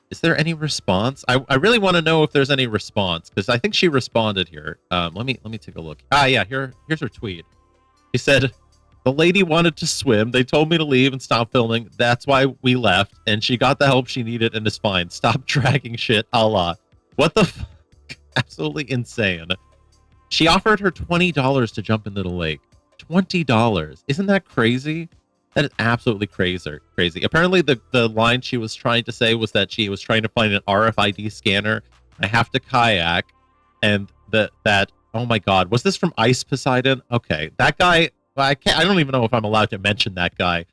Is there any response? I really want to know if there's any response because I think she responded here. Let me take a look. Yeah, here's her tweet. She said, "The lady wanted to swim. They told me to leave and stop filming. That's why we left. And she got the help she needed and is fine. Stop dragging shit. Allah." What the fuck? Absolutely insane. She offered her $20 to jump into the lake. $20. Isn't that crazy? That is absolutely crazy. Apparently, the line she was trying to say was that she was trying to find an RFID scanner. I have to kayak, and that. Oh my God, was this from Ice Poseidon? Okay, that guy. I don't even know if I'm allowed to mention that guy,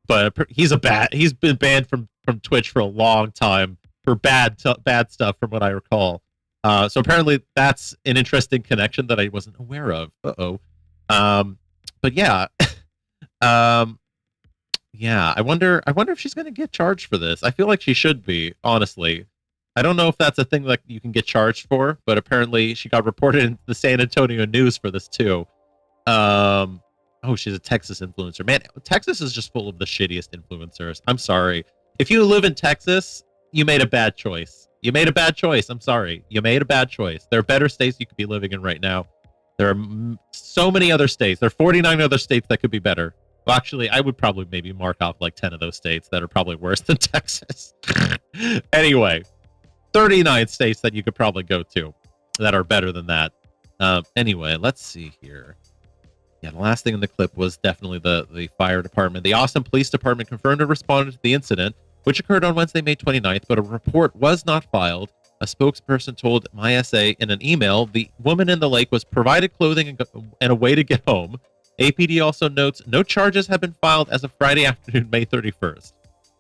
but he's been banned from Twitch for a long time for bad stuff, from what I recall. So apparently, that's an interesting connection that I wasn't aware of. But yeah. Yeah, I wonder if she's going to get charged for this. I feel like she should be, honestly. I don't know if that's a thing like you can get charged for, but apparently she got reported in the San Antonio News for this too. Oh, she's a Texas influencer. Man, Texas is just full of the shittiest influencers. I'm sorry. If you live in Texas, you made a bad choice. You made a bad choice. I'm sorry. You made a bad choice. There are better states you could be living in right now. There are so many other states. There are 49 other states that could be better. Well, actually, I would probably maybe mark off like 10 of those states that are probably worse than Texas. Anyway, 39 states that you could probably go to that are better than that. Anyway, let's see here. Yeah, the last thing in the clip was definitely the fire department. The Austin Police Department confirmed and responded to the incident, which occurred on Wednesday, May 29th, but a report was not filed. A spokesperson told MySA in an email the woman in the lake was provided clothing and a way to get home. APD also notes no charges have been filed as of Friday afternoon, May 31st.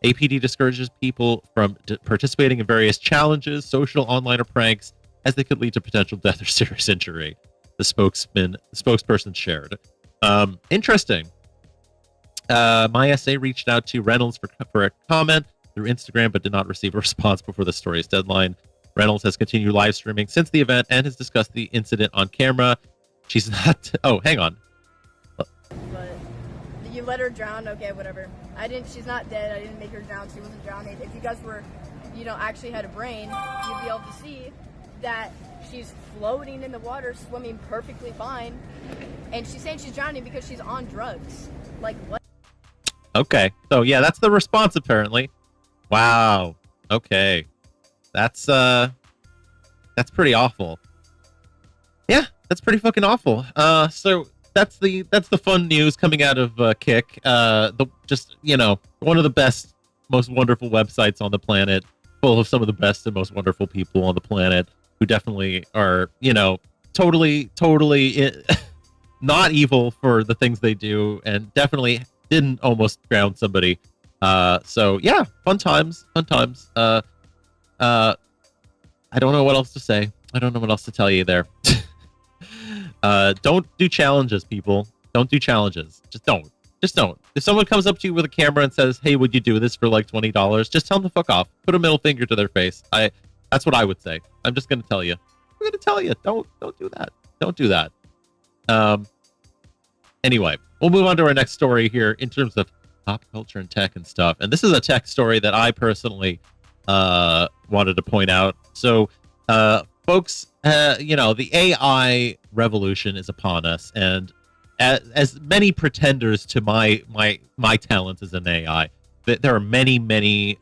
APD discourages people from participating in various challenges, social, online, or pranks, as they could lead to potential death or serious injury. The spokesperson shared. Interesting. MySA reached out to Reynolds for a comment through Instagram, but did not receive a response before the story's deadline. Reynolds has continued live streaming since the event and has discussed the incident on camera. She's not. Oh, hang on. But you let her drown, okay, whatever. She's not dead. I didn't make her drown. She wasn't drowning. If you guys were, actually had a brain, you'd be able to see that she's floating in the water, swimming perfectly fine. And she's saying she's drowning because she's on drugs. Like, what? Okay. So, yeah, that's the response, apparently. Wow. Okay. That's pretty awful. Yeah, that's pretty fucking awful. So that's the fun news coming out of Kick. One of the best, most wonderful websites on the planet, full of some of the best and most wonderful people on the planet who definitely are, totally not evil for the things they do, and definitely didn't almost drown somebody. So yeah, fun times. I don't know what else to say. I don't know what else to tell you there. Don't do challenges, people. Don't do challenges. Just don't. If someone comes up to you with a camera and says, "Hey, would you do this for like $20?" Just tell them to fuck off. Put a middle finger to their face. That's what I would say. I'm just gonna tell you. I'm gonna tell you. Don't do that. Don't do that. Anyway, we'll move on to our next story here in terms of pop culture and tech and stuff. And this is a tech story that I personally wanted to point out. So, folks, the AI revolution is upon us, and as many pretenders to my talents as an AI, there are many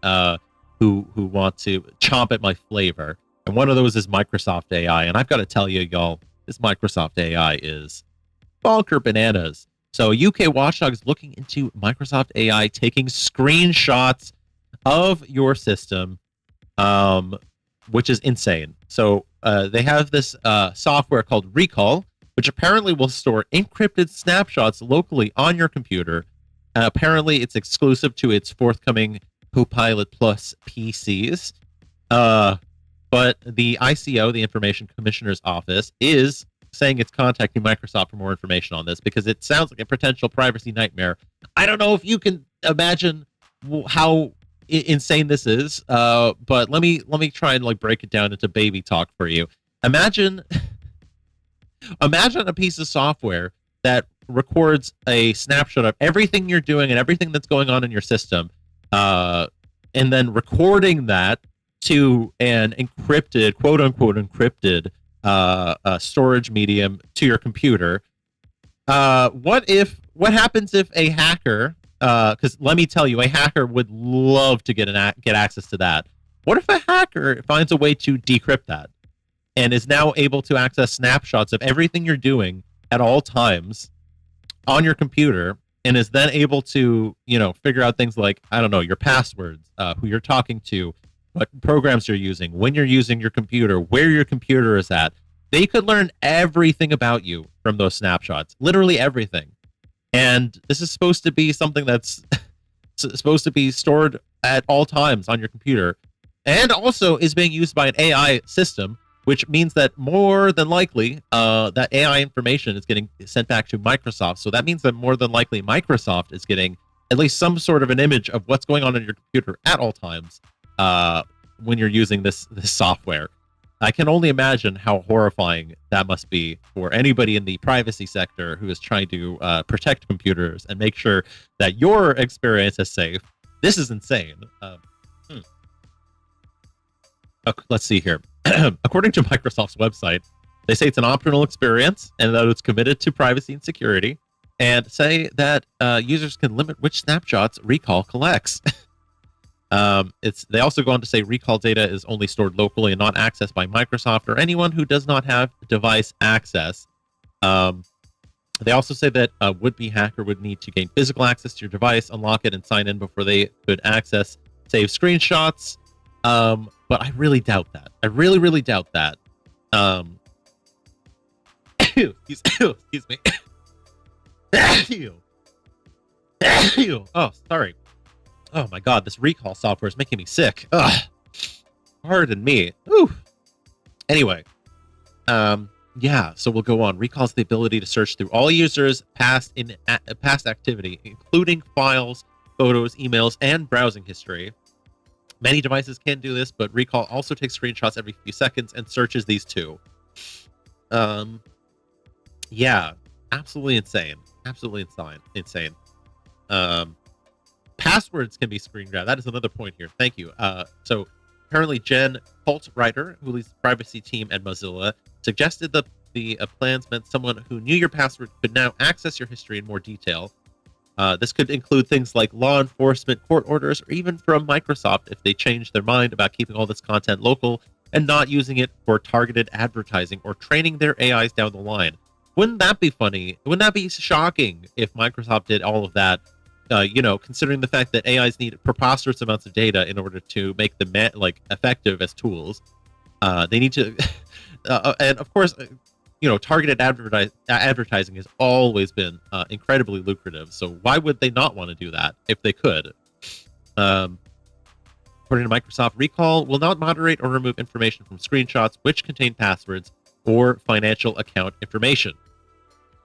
who want to chomp at my flavor, and one of those is Microsoft AI. And I've got to tell you, y'all, this Microsoft AI is bonker bananas. So, UK watchdog is looking into Microsoft AI taking screenshots of your system, which is insane. So they have this software called Recall, which apparently will store encrypted snapshots locally on your computer. Apparently, it's exclusive to its forthcoming Copilot Plus PCs. But the ICO, the Information Commissioner's Office, is saying it's contacting Microsoft for more information on this because it sounds like a potential privacy nightmare. I don't know if you can imagine how insane this is, but let me try and break it down into baby talk for you. Imagine a piece of software that records a snapshot of everything you're doing and everything that's going on in your system, and then recording that to an encrypted, quote unquote encrypted storage medium to your computer. What happens if a hacker, because let me tell you, a hacker would love to get access to that. What if a hacker finds a way to decrypt that and is now able to access snapshots of everything you're doing at all times on your computer, and is then able to, figure out things like, I don't know, your passwords, who you're talking to, what programs you're using, when you're using your computer, where your computer is at. They could learn everything about you from those snapshots, literally everything. And this is supposed to be something that's supposed to be stored at all times on your computer, and also is being used by an AI system, which means that more than likely that AI information is getting sent back to Microsoft. So that means that more than likely Microsoft is getting at least some sort of an image of what's going on in your computer at all times. when you're using this software. I can only imagine how horrifying that must be for anybody in the privacy sector who is trying to protect computers and make sure that your experience is safe. This is insane. Let's see here. According to Microsoft's website, they say it's an optional experience and that it's committed to privacy and security, and say that users can limit which snapshots Recall collects. They also go on to say Recall data is only stored locally and not accessed by Microsoft or anyone who does not have device access. They also say that a would-be hacker would need to gain physical access to your device, unlock it, and sign in before they could access save screenshots. But I really doubt that. I really, really doubt that. Excuse me. Oh, sorry. Oh my god, this Recall software is making me sick. Ugh. Pardon me. Ooh. Anyway, yeah, so we'll go on. Recall's the ability to search through all users' past activity, including files, photos, emails, and browsing history. Many devices can do this, but Recall also takes screenshots every few seconds and searches these too. Yeah, absolutely insane. Absolutely insane. Passwords can be screen grabbed. That is another point here. Thank you. So apparently Jen Holtwriter, who leads the privacy team at Mozilla, suggested that the plans meant someone who knew your password could now access your history in more detail. This could include things like law enforcement, court orders, or even from Microsoft if they change their mind about keeping all this content local and not using it for targeted advertising or training their AIs down the line. Wouldn't that be funny? Wouldn't that be shocking if Microsoft did all of that? Considering the fact that AIs need preposterous amounts of data in order to make them effective as tools, they need to, and of course, targeted advertising has always been incredibly lucrative. So why would they not want to do that if they could? According to Microsoft, Recall will not moderate or remove information from screenshots which contain passwords or financial account information.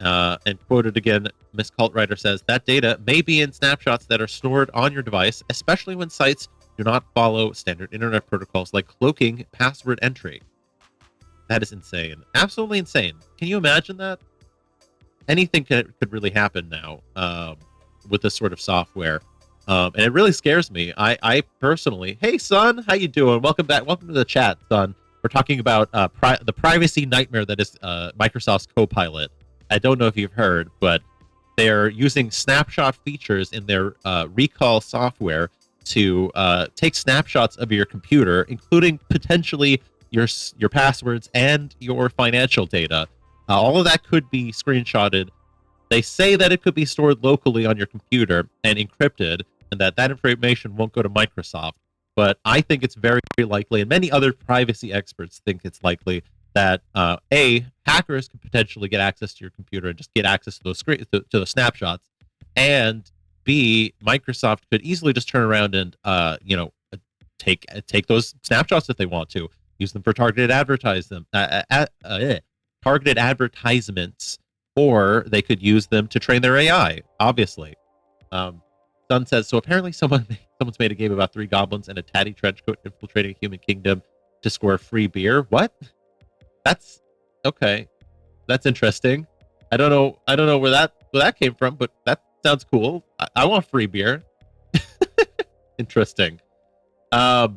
And quoted again, Ms. Cultwriter says that data may be in snapshots that are stored on your device, especially when sites do not follow standard internet protocols like cloaking password entry. That is insane. Absolutely insane. Can you imagine that? Anything could really happen now with this sort of software. And it really scares me. I personally, hey son, how you doing? Welcome back. Welcome to the chat, son. We're talking about the privacy nightmare that is Microsoft's Copilot. I don't know if you've heard, but they're using snapshot features in their Recall software to take snapshots of your computer, including potentially your passwords and your financial data. All of that could be screenshotted. They say that it could be stored locally on your computer and encrypted, and that information won't go to Microsoft. But I think it's very, very likely, and many other privacy experts think it's likely, that hackers could potentially get access to your computer and just get access to those to the snapshots, and B, Microsoft could easily just turn around and take those snapshots if they want to, use them for targeted advertisements, or they could use them to train their AI. Obviously, Sun says so. Apparently, someone's made a game about 3 goblins and a tatty trenchcoat infiltrating a human kingdom to score free beer. What? That's okay. That's interesting. I don't know where that came from, but that sounds cool. I want free beer. Interesting. It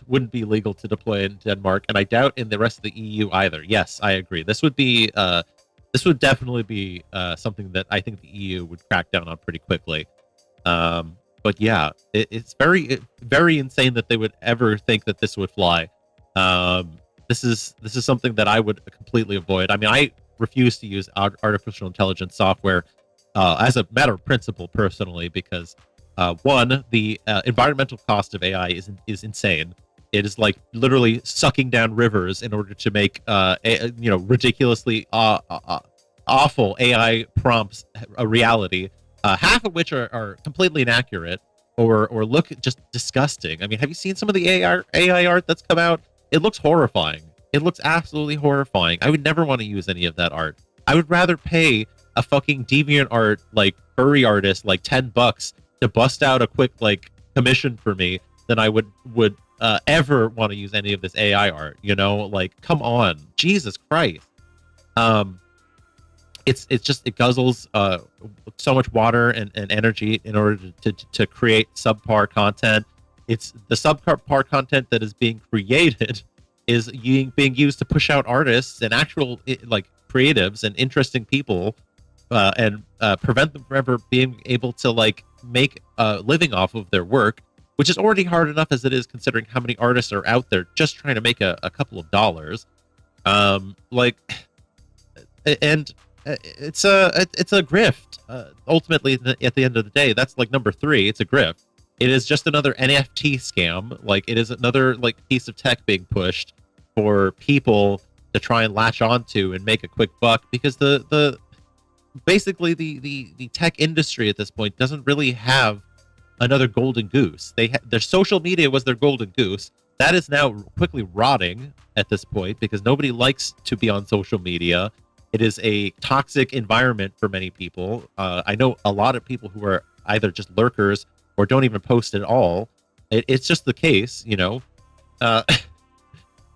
wouldn't be legal to deploy in Denmark, and I doubt in the rest of the EU either. Yes, I agree. This would definitely be something that I think the EU would crack down on pretty quickly. But yeah, it's very, very insane that they would ever think that this would fly. This is something that I would completely avoid. I mean, I refuse to use artificial intelligence software as a matter of principle personally, because one, the environmental cost of AI is insane. It is like literally sucking down rivers in order to make ridiculously awful AI prompts a reality, half of which are completely inaccurate or look just disgusting. I mean, have you seen some of the AI art that's come out? It looks horrifying. It looks absolutely horrifying. I would never want to use any of that art. I would rather pay a fucking DeviantArt like furry artist like $10 to bust out a quick like commissioned for me, then I would ever want to use any of this AI art. Like, come on, Jesus Christ. It's just, it guzzles so much water and energy in order to create subpar content. It's the subpar content that is being created is being used to push out artists and actual like creatives and interesting people, and prevent them from ever being able to like make a living off of their work, which is already hard enough as it is, considering how many artists are out there just trying to make a couple of dollars. Like, and it's a grift. Ultimately, at the end of the day, that's like number 3. It's a grift. It is just another NFT scam. Like, it is another like piece of tech being pushed for people to try and latch onto and make a quick buck, because the basically the tech industry at this point doesn't really have another golden goose. Their social media was their golden goose. That is now quickly rotting at this point because nobody likes to be on social media. It is a toxic environment for many people. I know a lot of people who are either just lurkers or don't even post at all. It's just the case,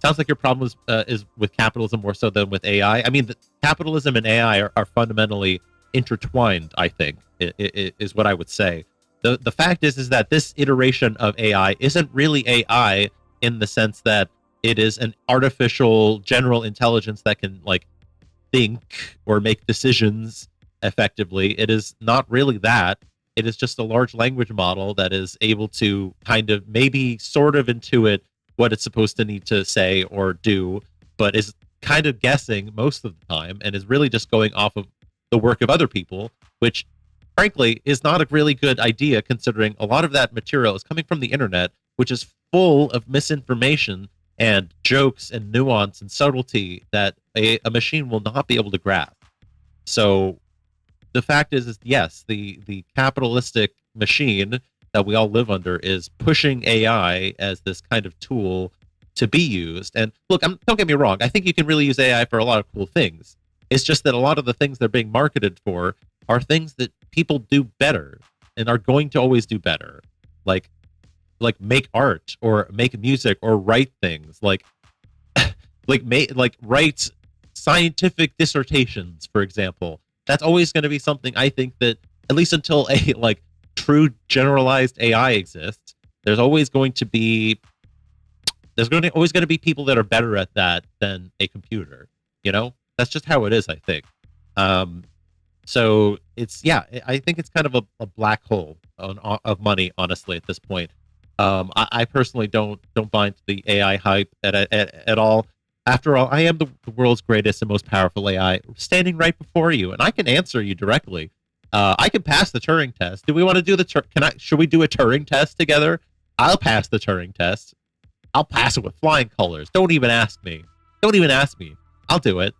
Sounds like your problem is with capitalism more so than with AI. I mean, capitalism and AI are fundamentally intertwined, I think, is what I would say. The fact is that this iteration of AI isn't really AI in the sense that it is an artificial general intelligence that can like think or make decisions effectively. It is not really that. It is just a large language model that is able to kind of maybe sort of intuit what it's supposed to need to say or do, but is kind of guessing most of the time and is really just going off of the work of other people, which frankly is not a really good idea, considering a lot of that material is coming from the internet, which is full of misinformation and jokes and nuance and subtlety that a machine will not be able to grasp. So the fact is yes, the capitalistic machine that we all live under is pushing AI as this kind of tool to be used. And look, don't get me wrong, I think you can really use AI for a lot of cool things. It's just that a lot of the things they're being marketed for are things that people do better and are going to always do better. Like make art or make music or write things like write scientific dissertations, for example. That's always going to be something I think that, at least until a like true generalized AI exists, there's always going to be people that are better at that than a computer. That's just how it is, I think. So I think it's kind of a black hole of money, honestly, at this point. I personally don't buy into the AI hype at all. After all, I am the world's greatest and most powerful AI standing right before you, and I can answer you directly. I can pass the Turing test. Do we want to do should we do a Turing test together? I'll pass the Turing test. I'll pass it with flying colors. Don't even ask me. I'll do it.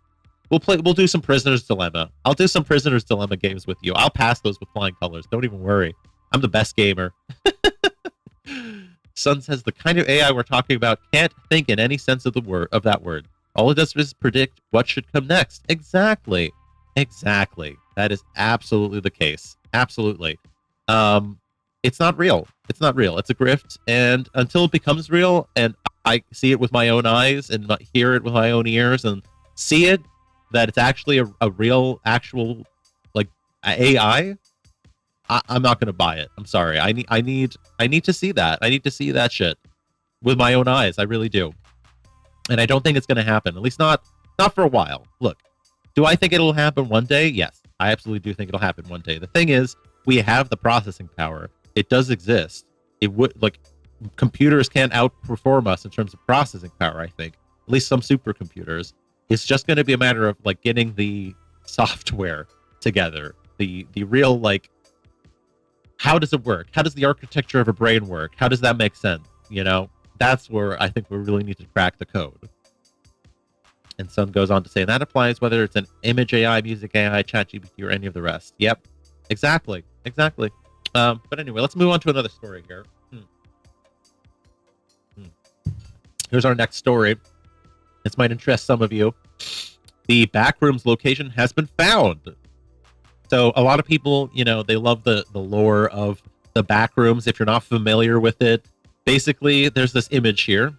We'll do some Prisoner's Dilemma. I'll do some Prisoner's Dilemma games with you. I'll pass those with flying colors. Don't even worry. I'm the best gamer. Sun says the kind of AI we're talking about can't think in any sense of that word. All it does is predict what should come next. Exactly. That is absolutely the case. Absolutely. It's not real. It's a grift, and until it becomes real, and I see it with my own eyes and hear it with my own ears and see it that it's actually a real, actual like AI, I'm not going to buy it. I'm sorry. I need to see that. I need to see that shit with my own eyes. I really do. And I don't think it's going to happen. At least not for a while. Look, do I think it'll happen one day? Yes, I absolutely do think it'll happen one day. The thing is, we have the processing power. It does exist. It would, like, computers can't outperform us in terms of processing power, I think. At least some supercomputers. It's just going to be a matter of like getting the software together. The real, like, how does it work? How does the architecture of a brain work? How does that make sense? That's where I think we really need to crack the code. And Sun goes on to say, and that applies whether it's an image AI, music AI, ChatGPT, or any of the rest. Yep, exactly. But anyway, let's move on to another story here. Here's our next story. This might interest some of you. The Backrooms location has been found. So a lot of people, they love the lore of the back rooms. If you're not familiar with it, basically there's this image here.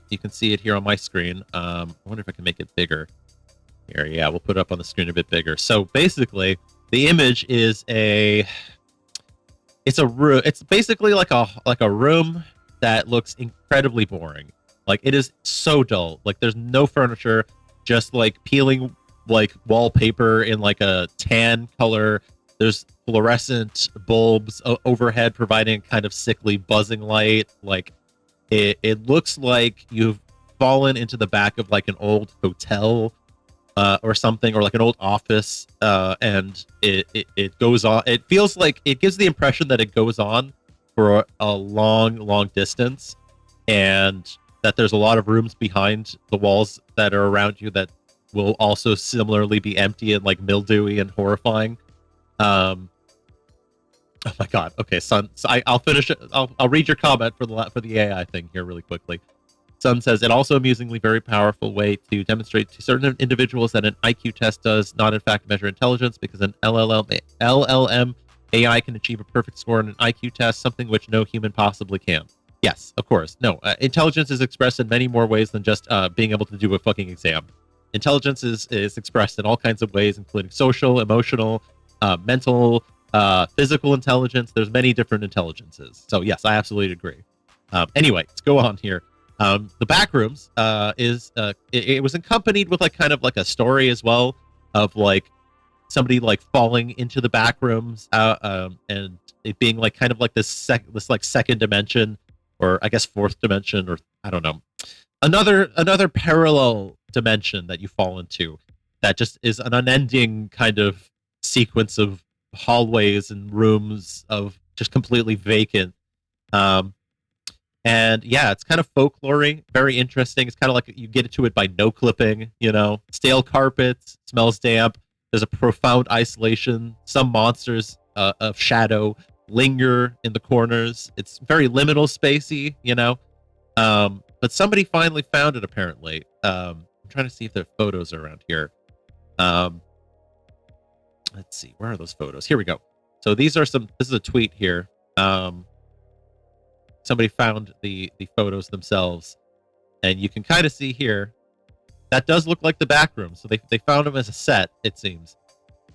You can see it here on my screen. I wonder if I can make it bigger. Here, yeah, we'll put it up on the screen a bit bigger. So basically, the image is it's a room. It's basically like a room that looks incredibly boring. Like, it is so dull. Like, there's no furniture, just like peeling like wallpaper in like a tan color. There's fluorescent bulbs overhead providing kind of sickly buzzing light. Like, it looks like you've fallen into the back of like an old hotel or something, or like an old office, and it goes on. It feels like it gives the impression that it goes on for a long distance, and that there's a lot of rooms behind the walls that are around you that will also similarly be empty and like mildewy and horrifying. Oh my god. Okay, Sun. So I'll finish it. I'll read your comment for the AI thing here really quickly. Sun says, it also amusingly very powerful way to demonstrate to certain individuals that an IQ test does not in fact measure intelligence, because an LLM AI can achieve a perfect score on an IQ test, something which no human possibly can. Yes, of course. No, intelligence is expressed in many more ways than just being able to do a fucking exam. Intelligence is expressed in all kinds of ways, including social, emotional, mental, physical intelligence. There's many different intelligences. So yes, I absolutely agree. Anyway, let's go on here. The back rooms it was accompanied with like kind of like a story as well of like somebody like falling into the back rooms, and it being like kind of like this second dimension, or I guess fourth dimension, or I don't know, another parallel dimension that you fall into, that just is an unending kind of sequence of hallways and rooms of just completely vacant. And yeah, it's kind of folklory, very interesting. It's kind of like you get to it by no clipping, stale carpets, smells damp. There's a profound isolation. Some monsters of shadow linger in the corners. It's very liminal spacey, but somebody finally found it apparently. I'm trying to see if there are photos around here. Let's see, where are those photos? Here we go. So this is a tweet here. Somebody found the photos themselves, and you can kind of see here that does look like the back room. So they found them as a set, it seems.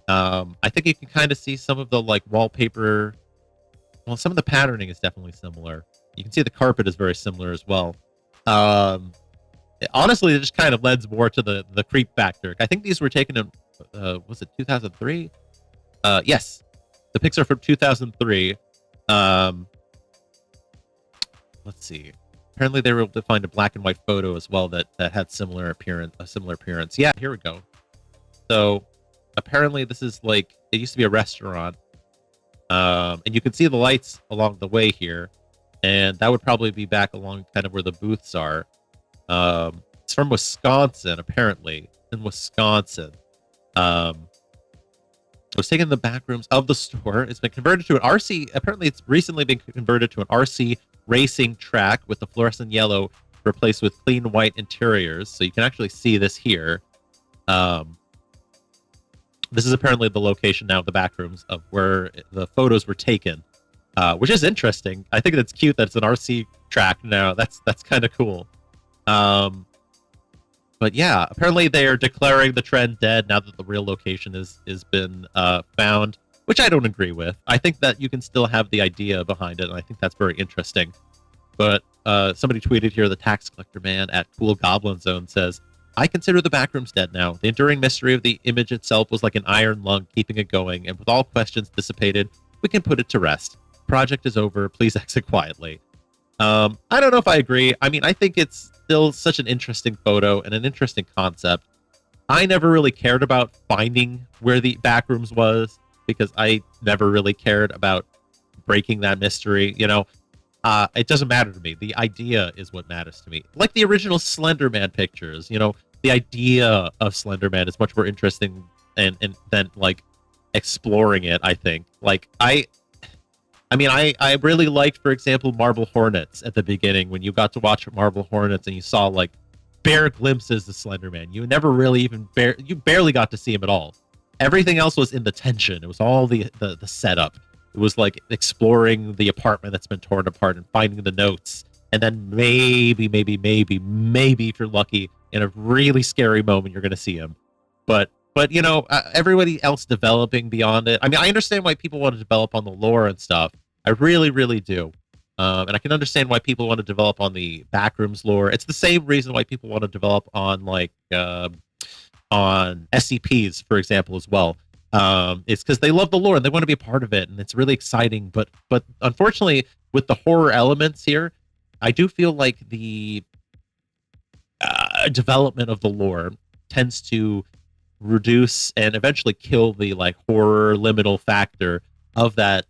I think you can kind of see some of the like wallpaper. Well, some of the patterning is definitely similar. You can see the carpet is very similar as well. Honestly, it just kind of lends more to the creep factor. I think these were taken in was it 2003? Yes, the pics are from 2003. Let's see. Apparently, they were able to find a black and white photo as well that had a similar appearance. Yeah, here we go. So apparently, this is like, it used to be a restaurant, and you can see the lights along the way here, and that would probably be back along kind of where the booths are. It's from Wisconsin, apparently. In Wisconsin. It was taken in the back rooms of the store. It's been converted to an RC. Apparently, it's recently been converted to an RC racing track with the fluorescent yellow replaced with clean white interiors. So you can actually see this here. This is apparently the location now of the back rooms of where the photos were taken, which is interesting. I think it's cute that it's an RC track now. That's kind of cool. But yeah, apparently they are declaring the trend dead now that the real location has been found, which I don't agree with. I think that you can still have the idea behind it, and I think that's very interesting. But somebody tweeted here, the tax collector man at Cool Goblin Zone says, I consider the backrooms dead now. The enduring mystery of the image itself was like an iron lung keeping it going, and with all questions dissipated, we can put it to rest. Project is over. Please exit quietly. I don't know if I agree. I mean, I think it's still such an interesting photo and an interesting concept. I never really cared about finding where the backrooms was, because I never really cared about breaking that mystery. It doesn't matter to me. The idea is what matters to me. Like the original Slender Man pictures, the idea of Slender Man is much more interesting and than like exploring it, I think. Like I really liked, for example, Marble Hornets at the beginning, when you got to watch Marble Hornets and you saw like bare glimpses of Slender Man. You never really you barely got to see him at all. Everything else was in the tension. It was all the setup. It was like exploring the apartment that's been torn apart and finding the notes. And then maybe if you're lucky, in a really scary moment, you're going to see him. But everybody else developing beyond it. I mean, I understand why people want to develop on the lore and stuff. I really, really do. And I can understand why people want to develop on the backrooms lore. It's the same reason why people want to develop on on SCPs, for example, as well. It's because they love the lore and they want to be a part of it, and it's really exciting. But unfortunately, with the horror elements here, I do feel like the development of the lore tends to reduce and eventually kill the like horror liminal factor of that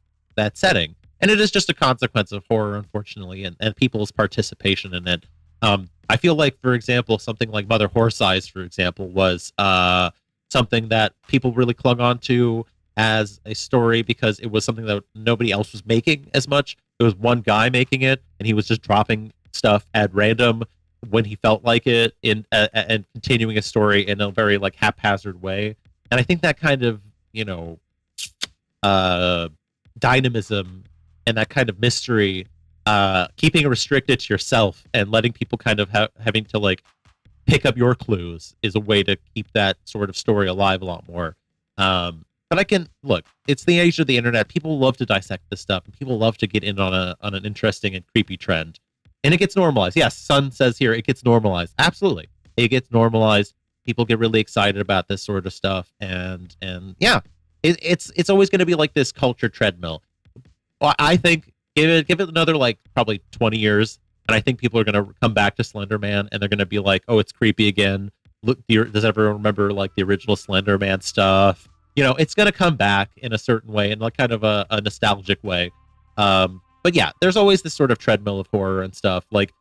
setting. And it is just a consequence of horror, unfortunately, and people's participation in it. I feel like, for example, something like Mother Horse Eyes, for example, was something that people really clung on to as a story because it was something that nobody else was making as much. It was one guy making it, and he was just dropping stuff at random when he felt like it and continuing a story in a very like haphazard way. And I think that kind of dynamism and that kind of mystery, keeping it restricted to yourself and letting people kind of having to like pick up your clues is a way to keep that sort of story alive a lot more. But I can look, it's the age of the internet. People love to dissect this stuff, and people love to get in on an interesting and creepy trend. And it gets normalized. Yes, Sun says here it gets normalized. Absolutely. It gets normalized. People get really excited about this sort of stuff. And yeah, it's always going to be like this culture treadmill. Well, I think give it another like probably 20 years, and I think people are going to come back to Slender Man, and they're going to be like, oh, it's creepy again. Look, does everyone remember like the original Slender Man stuff? It's going to come back in a certain way, in like kind of a nostalgic way. But yeah, there's always this sort of treadmill of horror and stuff. Like,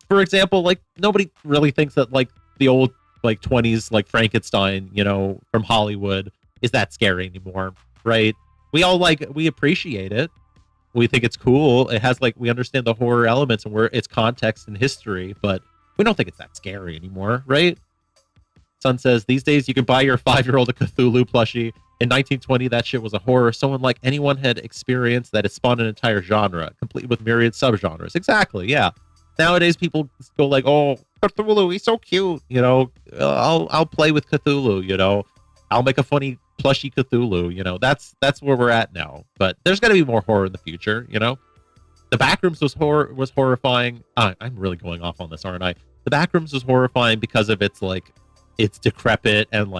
for example, like nobody really thinks that like the old like 20s like Frankenstein, from Hollywood is that scary anymore, right? We all we appreciate it. We think it's cool. It has we understand the horror elements and where its context and history, but we don't think it's that scary anymore, right? Sun says these days you can buy your 5-year-old a Cthulhu plushie. In 1920, that shit was a horror someone like anyone had experienced that it spawned an entire genre, complete with myriad subgenres. Exactly, yeah. Nowadays, people go like, "Oh, Cthulhu, he's so cute." I'll play with Cthulhu. I'll make a funny plushy Cthulhu. That's where we're at now. But there's gonna be more horror in the future. The Backrooms was horrifying. I'm really going off on this, aren't I? The Backrooms was horrifying because of its decrepit and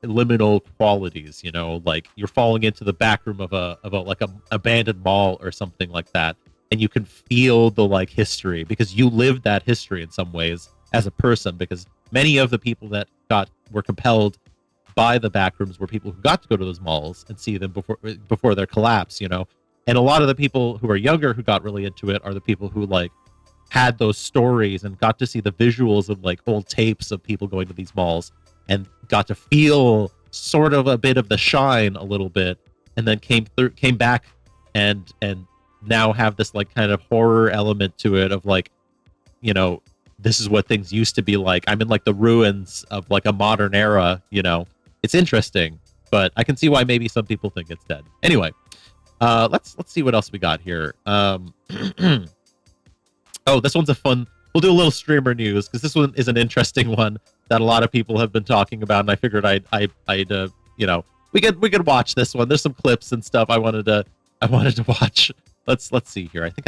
liminal qualities, like you're falling into the back room of a abandoned mall or something like that, and you can feel the history because you lived that history in some ways as a person, because many of the people that were compelled by the backrooms were people who got to go to those malls and see them before their collapse, and a lot of the people who are younger who got really into it are the people who had those stories and got to see the visuals of old tapes of people going to these malls and got to feel sort of a bit of the shine a little bit, and then came back and now have this kind of horror element to it of this is what things used to be like. I'm in the ruins of a modern era. It's interesting, but I can see why maybe some people think it's dead. Anyway, let's see what else we got here. Oh, this one's a fun. We'll do a little streamer news because this one is an interesting one that a lot of people have been talking about, and I figured I'd we could watch this one. There's some clips and stuff I wanted to watch. Let's see here. I think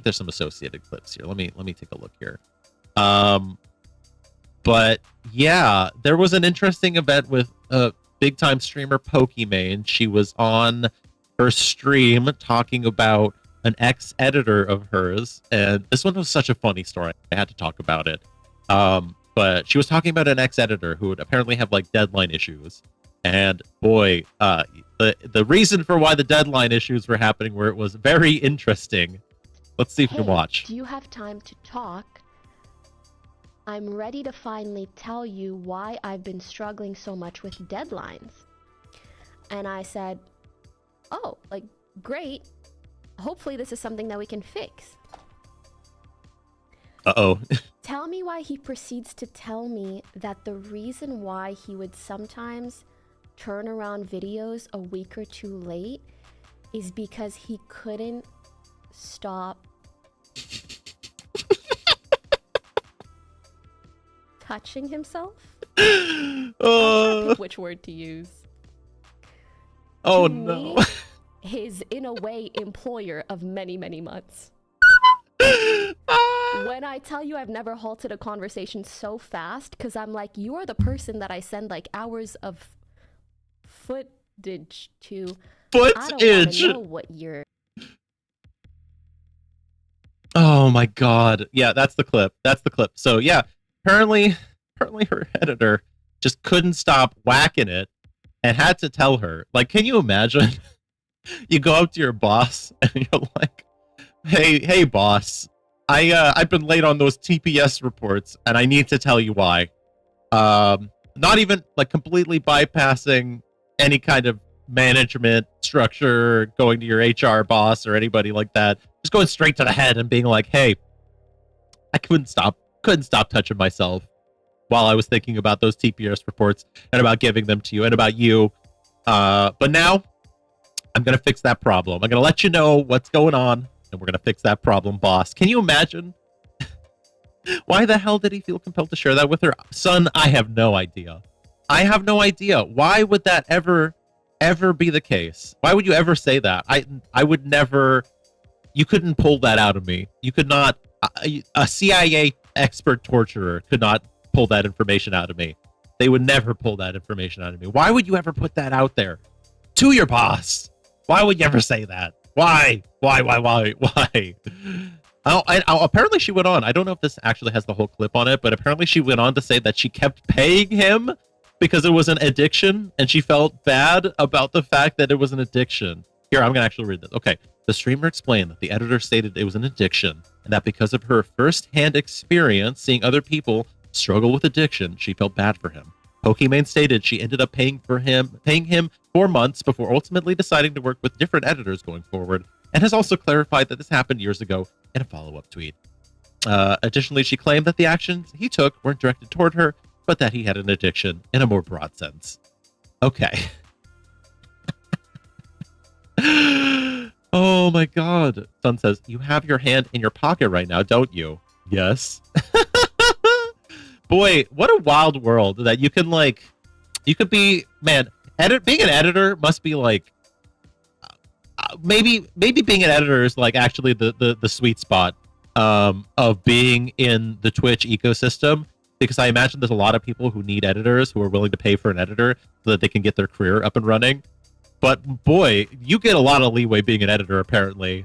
there's some associated clips here. Let me take a look here. But yeah, there was an interesting event with a big time streamer Pokimane. She was on her stream talking about an ex-editor of hers, and this one was such a funny story. I had to talk about it. But she was talking about an ex-editor who would apparently have deadline issues, and boy, the reason for why the deadline issues were happening where it was very interesting. Let's see if we can watch. Do you have time to talk? I'm ready to finally tell you why I've been struggling so much with deadlines. And I said, oh, great. Hopefully this is something that we can fix. Uh-oh. Tell me why he proceeds to tell me that the reason why he would sometimes turn around videos a week or two late is because he couldn't stop touching himself. I'm trying to pick which word to use. Oh To no. me, his, in a way, employer of many, many months. When I tell you I've never halted a conversation so fast, because I'm like, you are the person that I send like hours of footage to. I don't want Footage. to know what you're. Oh my god. Yeah, that's the clip. That's the clip. So yeah, apparently her editor just couldn't stop whacking it and had to tell her. Like, can you imagine? You go up to your boss and you're like, hey boss, I've been late on those TPS reports and I need to tell you why. Not even like completely bypassing any kind of management structure, going to your HR boss or anybody like that. Just going straight to the head and being like, hey, I couldn't stop touching myself while I was thinking about those TPS reports and about giving them to you and about you. But now I'm going to fix that problem. I'm going to let you know what's going on and we're going to fix that problem, boss. Can you imagine? Why the hell did he feel compelled to share that with her? Son, I have no idea. I have no idea. Why would that ever be the case? Why would you ever say that? I would never. You couldn't pull that out of me. You could not. A CIA expert torturer could not pull that information out of me. They would never pull that information out of me. Why would you ever put that out there to your boss? Why would you ever say that? Why? Apparently she went on. I don't know if this actually has the whole clip on it, but apparently she went on to say that she kept paying him because it was an addiction and she felt bad about the fact that it was an addiction. Here, I'm going to actually read this. Okay. The streamer explained that the editor stated it was an addiction and that because of her first-hand experience seeing other people struggle with addiction, she felt bad for him. Pokimane stated she ended up paying him for months before ultimately deciding to work with different editors going forward, and has also clarified that this happened years ago in a follow-up tweet. Additionally, she claimed that the actions he took weren't directed toward her, but that he had an addiction in a more broad sense. Okay. Oh my god. Son says, you have your hand in your pocket right now, don't you? Yes. Boy, what a wild world that you can you could be, man, being an editor must be like, maybe being an editor is like actually the sweet spot of being in the Twitch ecosystem, because I imagine there's a lot of people who need editors who are willing to pay for an editor so that they can get their career up and running. But boy, you get a lot of leeway being an editor, apparently.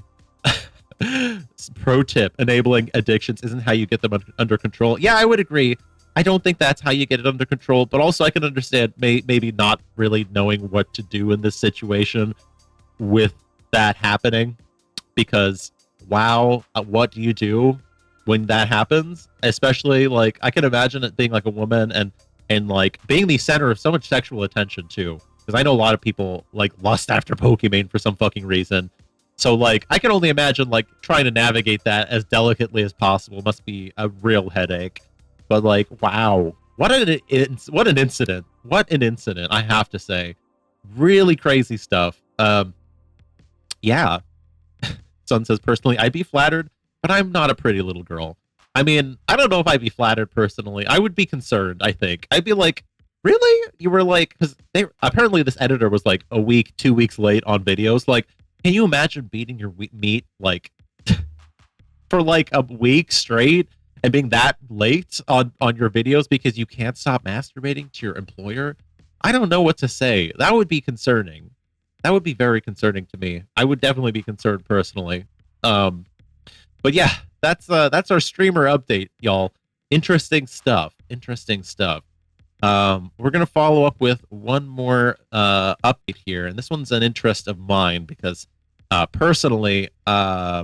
Pro tip, enabling addictions isn't how you get them under control. Yeah, I would agree. I don't think that's how you get it under control, but also I can understand maybe not really knowing what to do in this situation with that happening, because wow, what do you do when that happens? Especially like I can imagine it being like a woman and like being the center of so much sexual attention too. Because I know a lot of people like lust after Pokimane for some fucking reason. So like I can only imagine like trying to navigate that as delicately as possible must be a real headache. But like, wow, what an incident! What an incident! I have to say, really crazy stuff. Yeah. Son says, personally, I'd be flattered, but I'm not a pretty little girl. I mean, I don't know if I'd be flattered personally. I would be concerned, I think. I'd be like, really? You were like, because apparently this editor was like a week, 2 weeks late on videos. Like, can you imagine beating your meat like for like a week straight and being that late on your videos because you can't stop masturbating to your employer? I don't know what to say. That would be concerning. That would be very concerning to me. I would definitely be concerned personally. But yeah, that's our streamer update, y'all. Interesting stuff. Interesting stuff. We're gonna follow up with one more update here, and this one's an interest of mine because personally I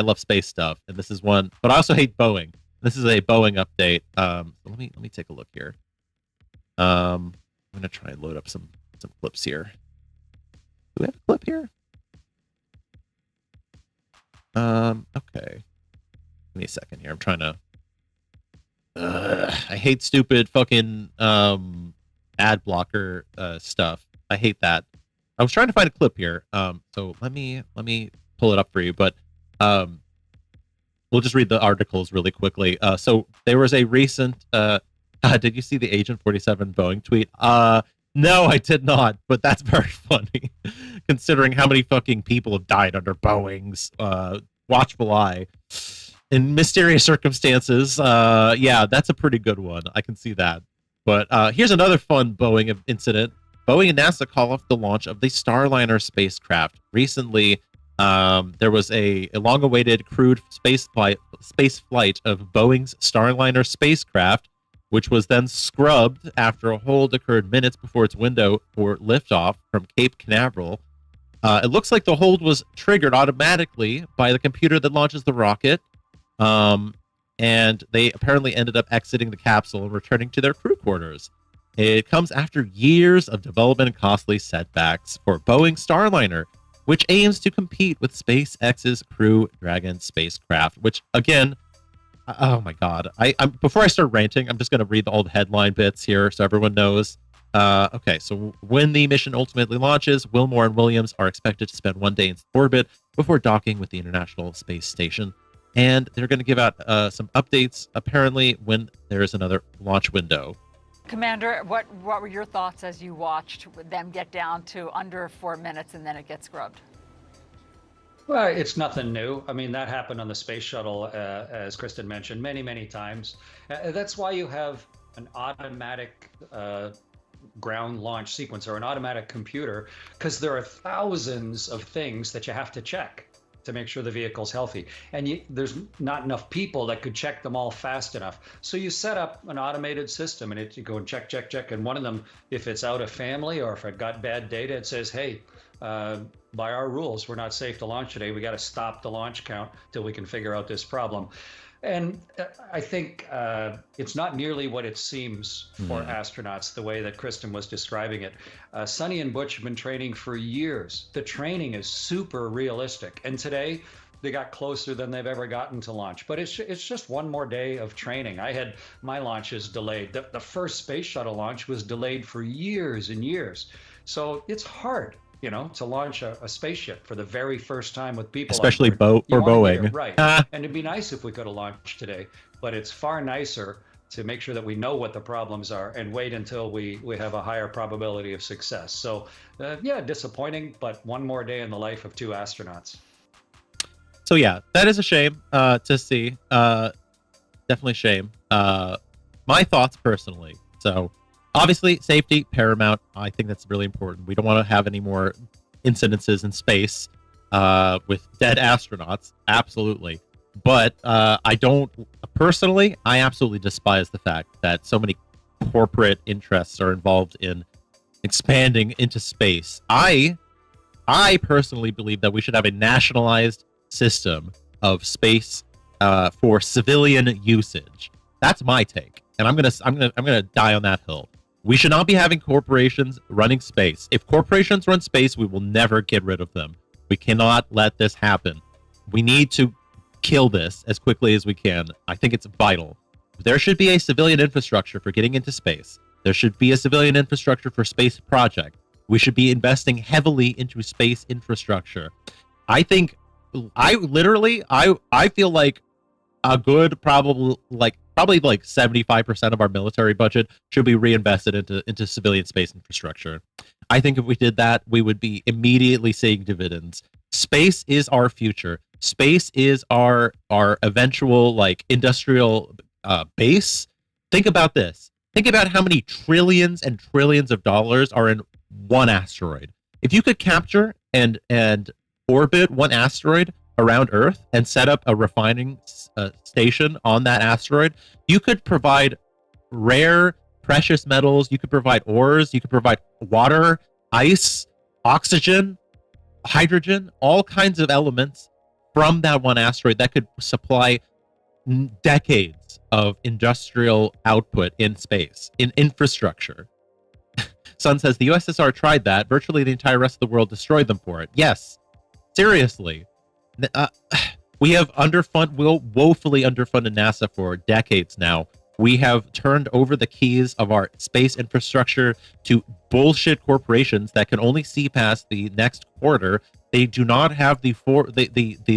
love space stuff, and this is one, but I also hate Boeing. This is a Boeing update. So let me take a look here. I'm gonna try and load up some clips here. Do we have a clip here? Okay. Give me a second here. I'm trying to. I hate stupid fucking ad blocker stuff. I hate that. I was trying to find a clip here. So let me pull it up for you, but we'll just read the articles really quickly. So there was a recent. Did you see the Agent 47 Boeing tweet? No, I did not, but that's very funny, considering how many fucking people have died under Boeing's watchful eye in mysterious circumstances. Yeah, that's a pretty good one. I can see that. But here's another fun Boeing incident. Boeing and NASA call off the launch of the Starliner spacecraft. Recently, there was a long-awaited crewed space flight of Boeing's Starliner spacecraft, which was then scrubbed after a hold occurred minutes before its window for liftoff from Cape Canaveral. It looks like the hold was triggered automatically by the computer that launches the rocket, and they apparently ended up exiting the capsule and returning to their crew quarters. It comes after years of development and costly setbacks for Boeing Starliner, which aims to compete with SpaceX's Crew Dragon spacecraft, which, again, oh my God. I'm before I start ranting, I'm just going to read all the headline bits here so everyone knows. Okay, so when the mission ultimately launches, Wilmore and Williams are expected to spend 1 day in orbit before docking with the International Space Station. And they're going to give out some updates, apparently, when there is another launch window. Commander, what were your thoughts as you watched them get down to under 4 minutes and then it gets scrubbed? Well, it's nothing new. I mean, that happened on the space shuttle, as Kristen mentioned, many, many times. That's why you have an automatic ground launch sequence or an automatic computer, because there are thousands of things that you have to check to make sure the vehicle's healthy. And there's not enough people that could check them all fast enough. So you set up an automated system and you go and check. And one of them, if it's out of family or if it got bad data, it says, hey, by our rules, we're not safe to launch today. We got to stop the launch count till we can figure out this problem. And I think it's not nearly what it seems for astronauts, the way that Kristen was describing it. Sonny and Butch have been training for years. The training is super realistic. And today, they got closer than they've ever gotten to launch. But it's just one more day of training. I had my launches delayed. The first space shuttle launch was delayed for years and years. So it's hard, to launch a spaceship for the very first time with people. Especially for Boeing. Right. And it'd be nice if we could have launched today, but it's far nicer to make sure that we know what the problems are and wait until we have a higher probability of success. So yeah, disappointing, but one more day in the life of two astronauts. So yeah, that is a shame to see. Definitely shame. My thoughts personally. So obviously, safety paramount. I think that's really important. We don't want to have any more incidences in space with dead astronauts. Absolutely. But I don't personally. I absolutely despise the fact that so many corporate interests are involved in expanding into space. I personally believe that we should have a nationalized system of space for civilian usage. That's my take, and I'm gonna die on that hill. We should not be having corporations running space. If corporations run space, we will never get rid of them. We cannot let this happen. We need to kill this as quickly as we can. I think it's vital. There should be a civilian infrastructure for getting into space. There should be a civilian infrastructure for space project. We should be investing heavily into space infrastructure. I think I feel like a good probably like 75% of our military budget should be reinvested into civilian space infrastructure. I think if we did that, we would be immediately seeing dividends. Space is our future. Space is our eventual industrial base. Think about this. Think about how many trillions and trillions of dollars are in one asteroid. If you could capture and orbit one asteroid around Earth and set up a refining station on that asteroid, you could provide rare precious metals, you could provide ores, you could provide water, ice, oxygen, hydrogen, all kinds of elements from that one asteroid that could supply decades of industrial output in space, in infrastructure. Sun says the USSR tried that. Virtually the entire rest of the world destroyed them for it. Yes, seriously. We have woefully underfunded NASA for decades now. We have turned over the keys of our space infrastructure to bullshit corporations that can only see past the next quarter. They do not have the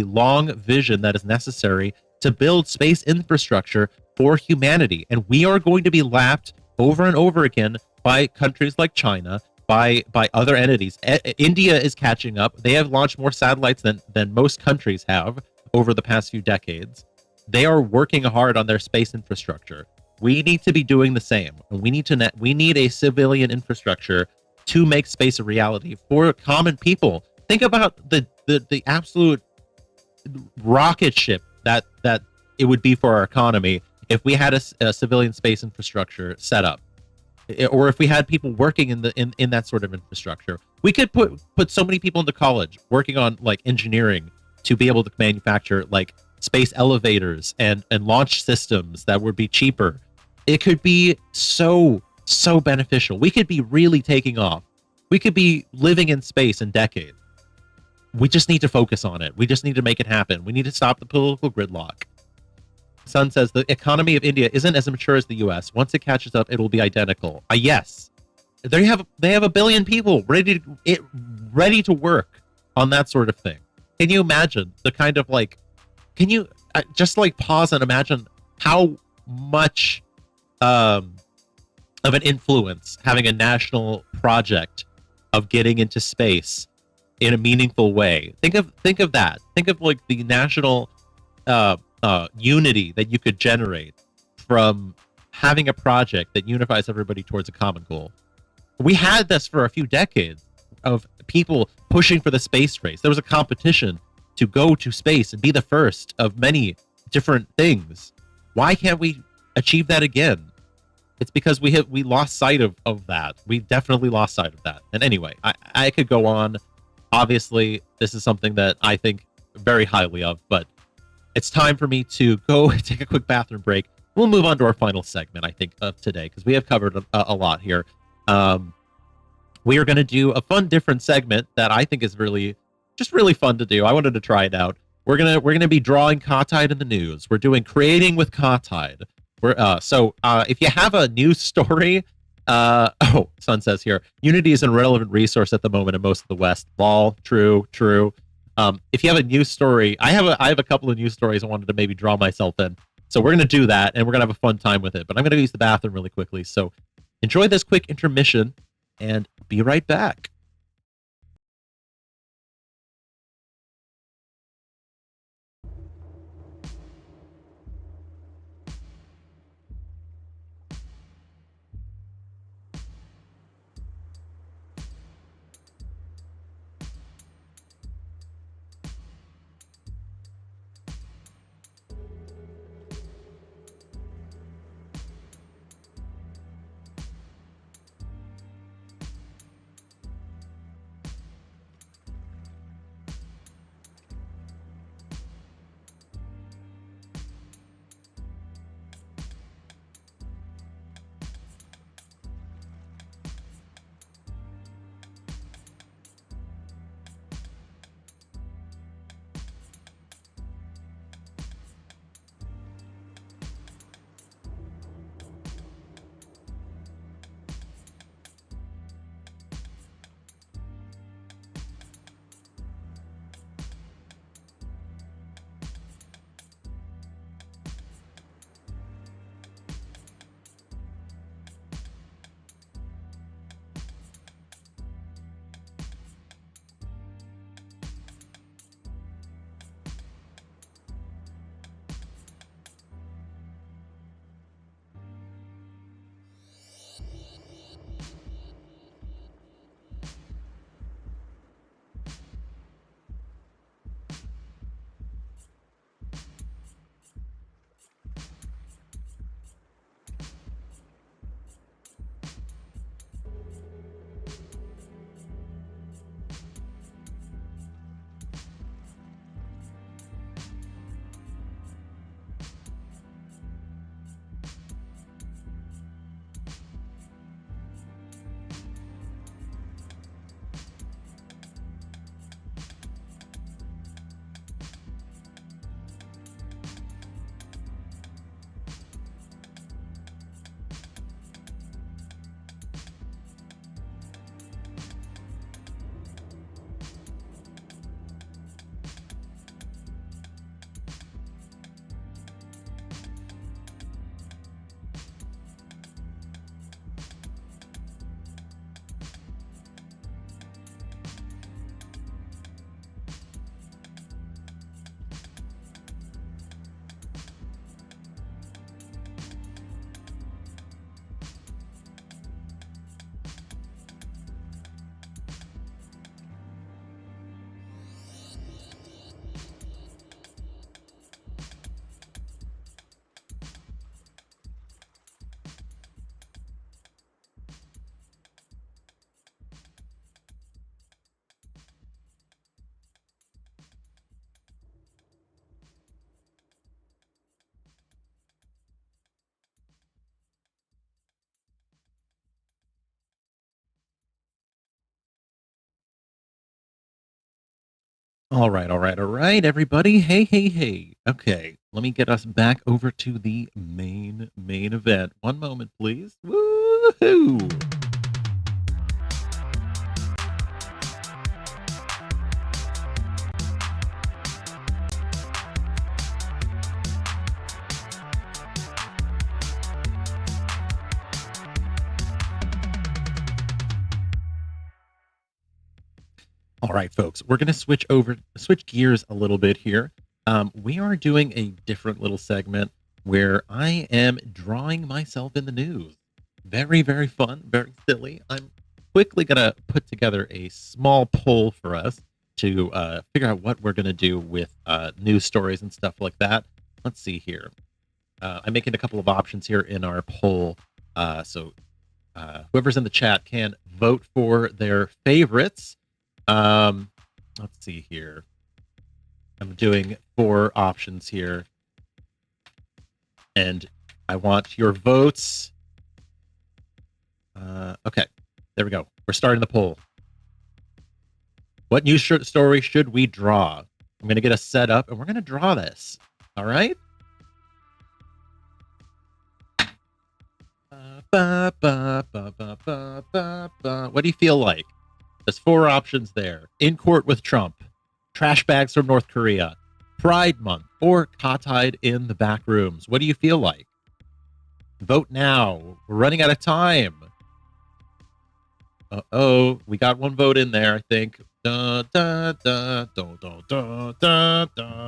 long vision that is necessary to build space infrastructure for humanity. And we are going to be lapped over and over again by countries like China, by other entities. India is catching up. They have launched more satellites than most countries have over the past few decades. They are working hard on their space infrastructure. We need to be doing the same. We need a civilian infrastructure to make space a reality for common people. Think about the absolute rocket ship that it would be for our economy if we had a civilian space infrastructure set up, or if we had people working in that sort of infrastructure. We could put so many people into college working on like engineering to be able to manufacture like space elevators and launch systems that would be cheaper. It could be so beneficial. We could be really taking off. We could be living in space in decades. We just need to focus on it. We just need to make it happen. We need to stop the political gridlock. Sun says the economy of India isn't as mature as the US. Once it catches up, it will be identical. Yes. They have 1 billion people ready to work on that sort of thing. Can you imagine the kind of like, can you just like pause and imagine how much of an influence having a national project of getting into space in a meaningful way? Think of that. Think of like the national unity that you could generate from having a project that unifies everybody towards a common goal. We had this for a few decades of people pushing for the space race. There was a competition to go to space and be the first of many different things. Why can't we achieve that again? It's because we lost sight of that. We definitely lost sight of that. And anyway, I could go on. Obviously, this is something that I think very highly of, but it's time for me to go take a quick bathroom break. We'll move on to our final segment, I think, of today, because we have covered a lot here. We are going to do a fun, different segment that I think is really fun to do. I wanted to try it out. We're gonna be drawing Kahtide in the news. We're doing creating with Kahtide. So if you have a news story, Sun says here, Unity is an irrelevant resource at the moment in most of the West. Lol, true. If you have a news story, I have a couple of news stories I wanted to maybe draw myself in. So we're gonna do that, and we're gonna have a fun time with it. But I'm gonna use the bathroom really quickly. So enjoy this quick intermission, and be right back. All right, all right, all right, everybody. Hey, hey, hey. Okay, let me get us back over to the main event. One moment, please. Woohoo! All right, folks, we're going to switch gears a little bit here. We are doing a different little segment where I am drawing myself in the news. Very, very fun, very silly. I'm quickly going to put together a small poll for us to figure out what we're going to do with news stories and stuff like that. Let's see here. I'm making a couple of options here in our poll. So whoever's in the chat can vote for their favorites. Let's see here. I'm doing 4 options here. And I want your votes. Okay, there we go. We're starting the poll. What news story should we draw? I'm going to get us set up and we're going to draw this. All right? What do you feel like? There's 4 options there. In court with Trump, trash bags from North Korea, Pride Month, or Kahtide in the back rooms. What do you feel like? Vote now. We're running out of time. Uh-oh, we got 1 vote in there, I think. Da da da da da da da da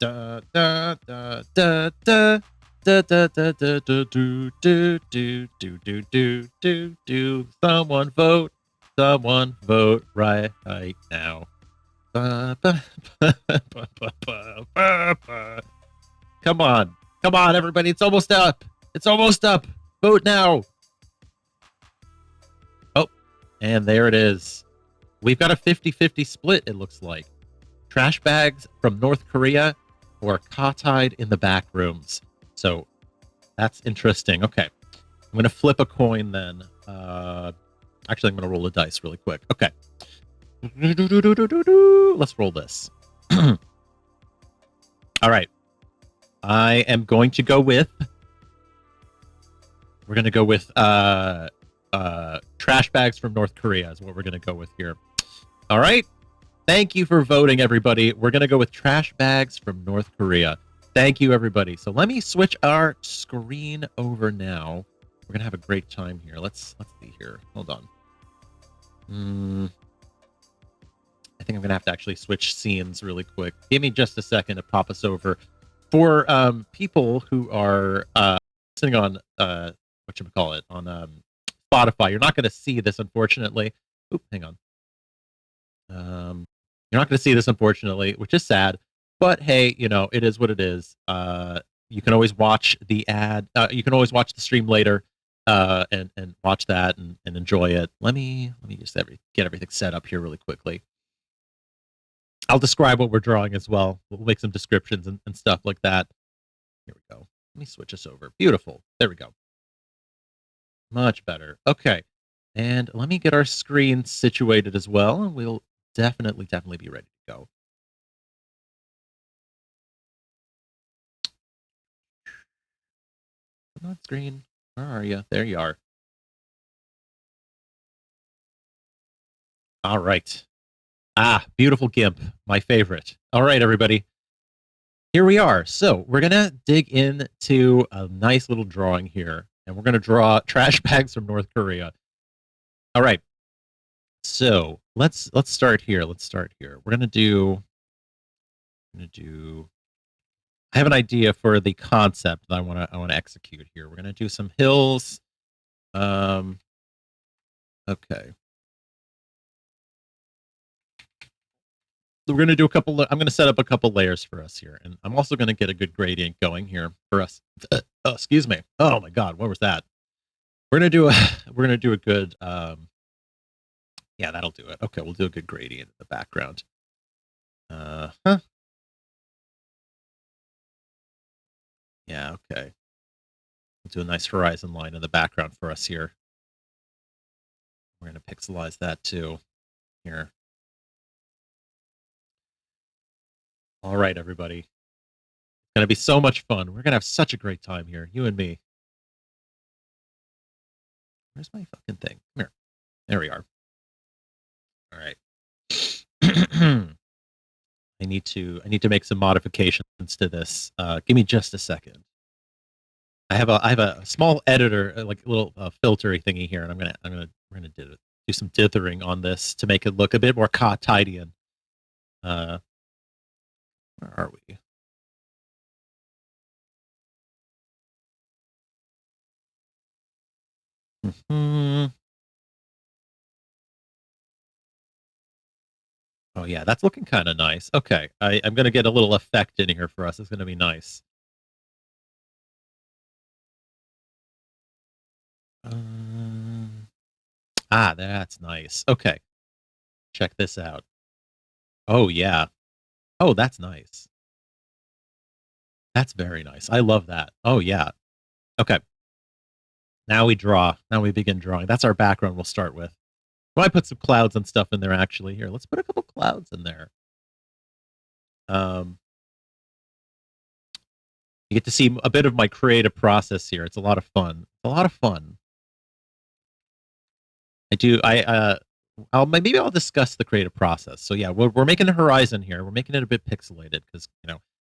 da da da da da. Da, da, da, da, da, do, do, do, do, do, do, do, do. Someone vote right now. Come on, everybody! It's almost up. Vote now. Oh, and there it is. We've got a 50-50 split. It looks like trash bags from North Korea or Kahtide in the back rooms. So that's interesting. Okay. I'm going to flip a coin then. Actually, I'm going to roll a dice really quick. Okay. Let's roll this. All right. I am going to go with... We're going to go with trash bags from North Korea is what we're going to go with here. All right. Thank you for voting, everybody. We're going to go with trash bags from North Korea. Thank you, everybody. So let me switch our screen over now. We're going to have a great time here. Let's see here. Hold on. I think I'm going to have to actually switch scenes really quick. Give me just a second to pop us over. For people who are listening on, whatchamacallit, on Spotify, you're not going to see this, unfortunately. Oop, hang on. You're not going to see this, unfortunately, which is sad. But hey, it is what it is. You can always watch the ad. You can always watch the stream later, and watch that and enjoy it. Let me just get everything set up here really quickly. I'll describe what we're drawing as well. We'll make some descriptions and stuff like that. Here we go. Let me switch this over. Beautiful. There we go. Much better. Okay. And let me get our screen situated as well, and we'll definitely be ready to go. Come on, screen. Where are you? There you are. All right. Beautiful GIMP. My favorite. All right, everybody. Here we are. So we're going to dig into a nice little drawing here, and we're going to draw trash bags from North Korea. All right. So let's start here. We're going to do... I have an idea for the concept that I want to execute here. We're going to do some hills. Okay. So we're going to do I'm going to set up a couple layers for us here, and I'm also going to get a good gradient going here for us. Oh, excuse me. Oh my God, what was that? We're going to do a good. Yeah, that'll do it. Okay, we'll do a good gradient in the background. Yeah, okay. We'll do a nice horizon line in the background for us here. We're going to pixelize that too. Here. All right, everybody. It's going to be so much fun. We're going to have such a great time here, you and me. Where's my fucking thing? Come here. There we are. All right. I need to make some modifications to this. Give me just a second. I have a small editor, like a little filtery thingy here, and we're gonna do some dithering on this to make it look a bit more Kahtidean. Where are we? Oh yeah, that's looking kind of nice. Okay, I'm gonna get a little effect in here for us. It's gonna be nice. That's nice. Okay, check this out. Oh yeah. Oh, that's nice. That's very nice. I love that. Oh yeah. Okay. Now we draw. Now we begin drawing. That's our background we'll start with. I might put some clouds and stuff in there actually. Here, let's put a couple clouds in there. You get to see a bit of my creative process here. It's a lot of fun. A lot of fun. Maybe I'll discuss the creative process. So yeah, we're making a horizon here. We're making it a bit pixelated because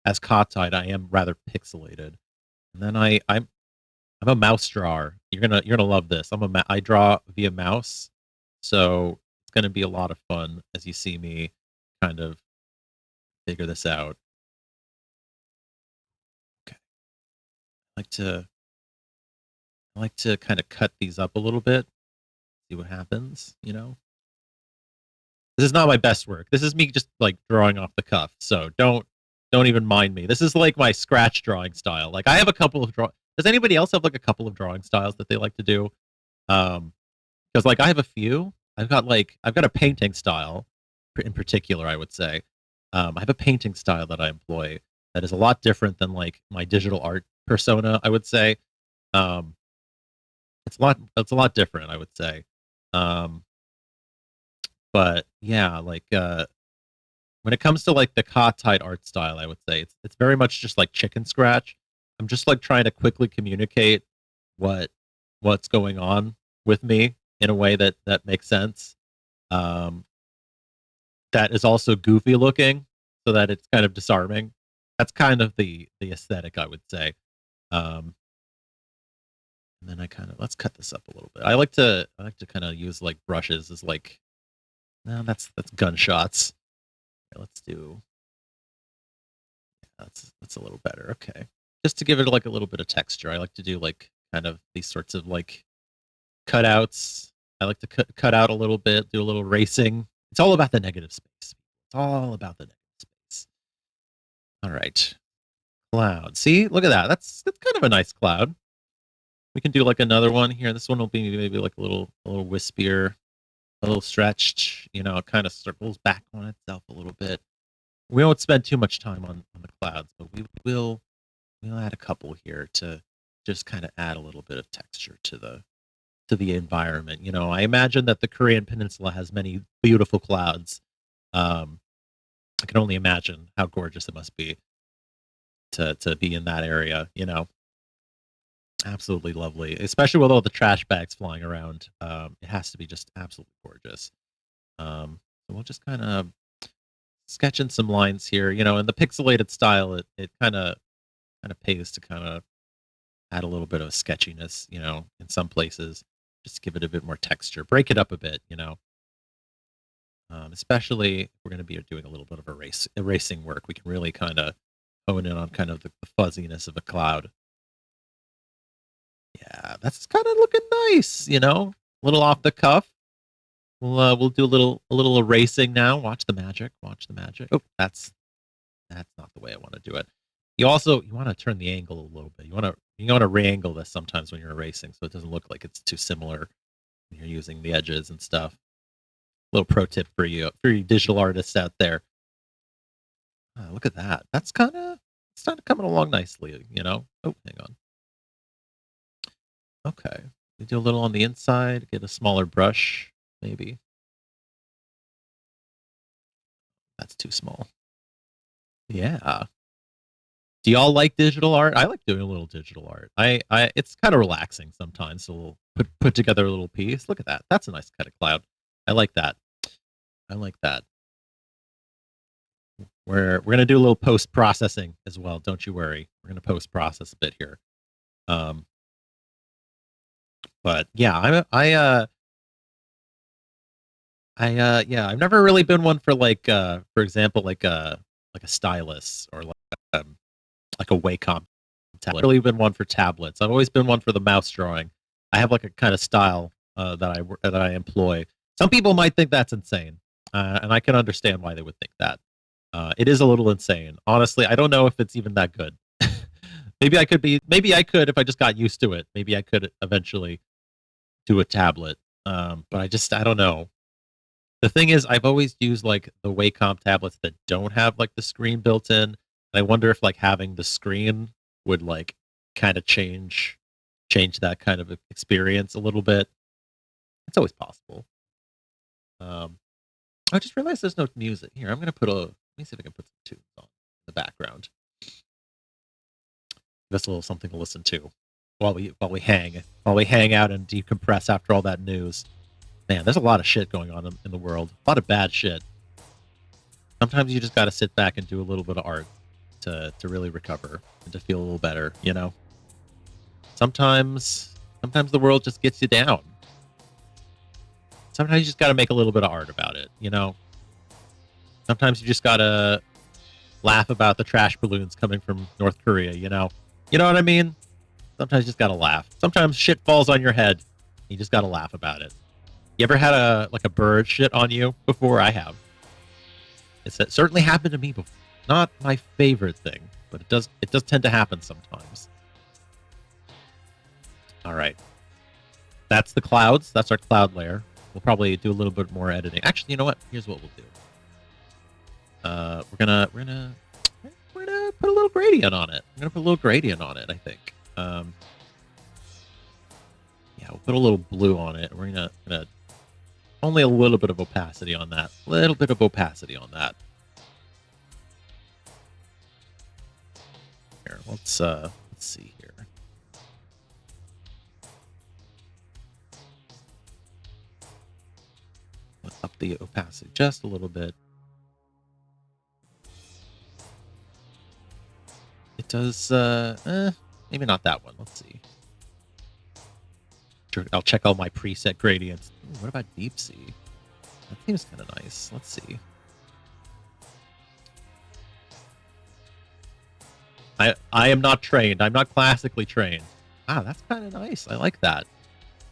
as Kahtide, I am rather pixelated. And then I'm a mouse drawer. You're gonna love this. I draw via mouse, so it's gonna be a lot of fun as you see me kind of figure this out. Okay, I like to kind of cut these up a little bit, see what happens. This is not my best work. This is me just like drawing off the cuff. So don't even mind me. This is like my scratch drawing style. Like I have a couple of Does anybody else have like a couple of drawing styles that they like to do? Because like I have a few. I've got a painting style in particular. I would say I have a painting style that I employ that is a lot different than like my digital art persona. I would say it's a lot different. I would say, but yeah, like when it comes to like the Kahtide art style, I would say it's very much just like chicken scratch. I'm just like trying to quickly communicate what what's going on with me in a way that makes sense. Um, that is also goofy looking, so that it's kind of disarming. That's kind of the aesthetic, I would say. Um, and then let's cut this up a little bit. I like to kind of use like brushes as like no, that's gunshots. Okay, let's do that's a little better. Okay. Just to give it like a little bit of texture. I like to do like kind of these sorts of like cutouts. I like to cut out a little bit, do a little racing. It's all about the negative space. It's all about the negative space. All right. Cloud. See, look at that. That's kind of a nice cloud. We can do like another one here. This one will be maybe like a little wispier, a little stretched. It kind of circles back on itself a little bit. We won't spend too much time on the clouds, but we'll add a couple here to just kind of add a little bit of texture to the environment. I imagine that the Korean Peninsula has many beautiful clouds. I can only imagine how gorgeous it must be to be in that area. Absolutely lovely, especially with all the trash bags flying around. It has to be just absolutely gorgeous. So we'll just kind of sketch in some lines here. In the pixelated style, it kind of pays to kind of add a little bit of sketchiness, in some places, just to give it a bit more texture, break it up a bit, especially if we're going to be doing a little bit of erasing work. We can really kind of hone in on kind of the fuzziness of a cloud. Yeah, that's kind of looking nice, a little off the cuff. We'll do a little erasing now. Watch the magic. Watch the magic. Oh, that's not the way I want to do it. You want to turn the angle a little bit. You want to re-angle this sometimes when you're erasing, so it doesn't look like it's too similar when you're using the edges and stuff. Little pro tip for you digital artists out there. Look at that. It's kind of coming along nicely. Oh, hang on. Okay, we do a little on the inside. Get a smaller brush, maybe. That's too small. Yeah. Do y'all like digital art? I like doing a little digital art. It's kind of relaxing sometimes. So we'll put together a little piece. Look at that. That's a nice kind of cloud. I like that. I like that. We're gonna do a little post processing as well. Don't you worry. We're gonna post process a bit here. Um, but yeah, yeah, I've never really been one for like, for example, like a stylus or like a Wacom tablet. Really been one for tablets. I've always been one for the mouse drawing. I have like a kind of style that I employ. Some people might think that's insane, and I can understand why they would think that. It is a little insane. Honestly, I don't know if it's even that good. Maybe I could if I just got used to it. Maybe I could eventually do a tablet. But I don't know. The thing is, I've always used like the Wacom tablets that don't have like the screen built in. And I wonder if like having the screen would like kind of change that kind of experience a little bit. It's always possible. I just realized there's no music here. I'm gonna let me see if I can put some tunes on in the background. That's a little something to listen to while we hang out and decompress after all that news. Man, there's a lot of shit going on in the world. A lot of bad shit. Sometimes you just got to sit back and do a little bit of art to really recover and to feel a little better, you know? Sometimes the world just gets you down. Sometimes you just got to make a little bit of art about it, you know? Sometimes you just got to laugh about the trash balloons coming from North Korea, you know? You know what I mean? Sometimes you just got to laugh. Sometimes shit falls on your head. You just got to laugh about it. You ever had a bird shit on you before? I have. It certainly happened to me before. Not my favorite thing, but it does tend to happen sometimes. All right. That's the clouds. That's our cloud layer. We'll probably do a little bit more editing. Actually, you know what? Here's what we'll do. We're gonna put a little gradient on it. I think. Yeah, we'll put a little blue on it. We're gonna only a little bit of opacity on that. Here, let's see here. Let's up the opacity just a little bit. It does, maybe not that one. Let's see. I'll check all my preset gradients. Ooh, what about Deep Sea? That seems kind of nice. Let's see. I am not trained. I'm not classically trained. Ah, that's kind of nice. I like that.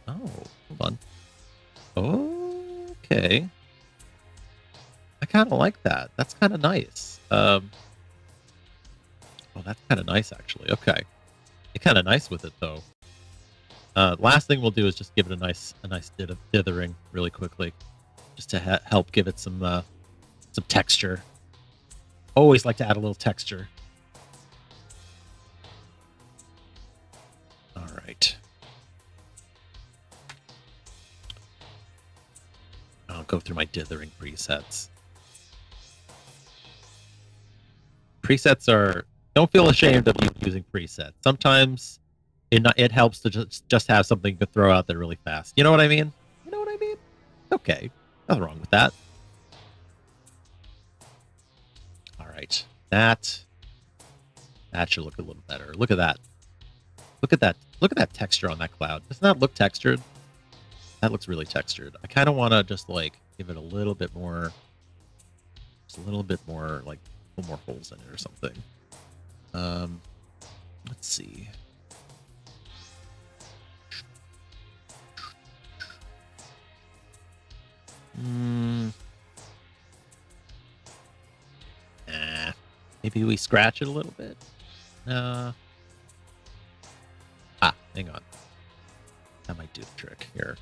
Oh, hold on. Okay. I kind of like that. That's kind of nice. Oh, that's kind of nice, actually. Okay. It's kind of nice with it, though. Last thing we'll do is just give it a nice dithering really quickly, just to help give it some texture. Always like to add a little texture. All right. I'll go through my dithering presets. Don't feel ashamed of using presets. Sometimes it helps to just have something to throw out there really fast. You know what I mean? Okay. Nothing wrong with that. All right. That should look a little better. Look at that. Look at that texture on that cloud. Doesn't that look textured? That looks really textured. I kind of want to just like give it a little bit more, like a little more holes in it or something. Let's see. Maybe we scratch it a little bit. Hang on. That might do the trick here.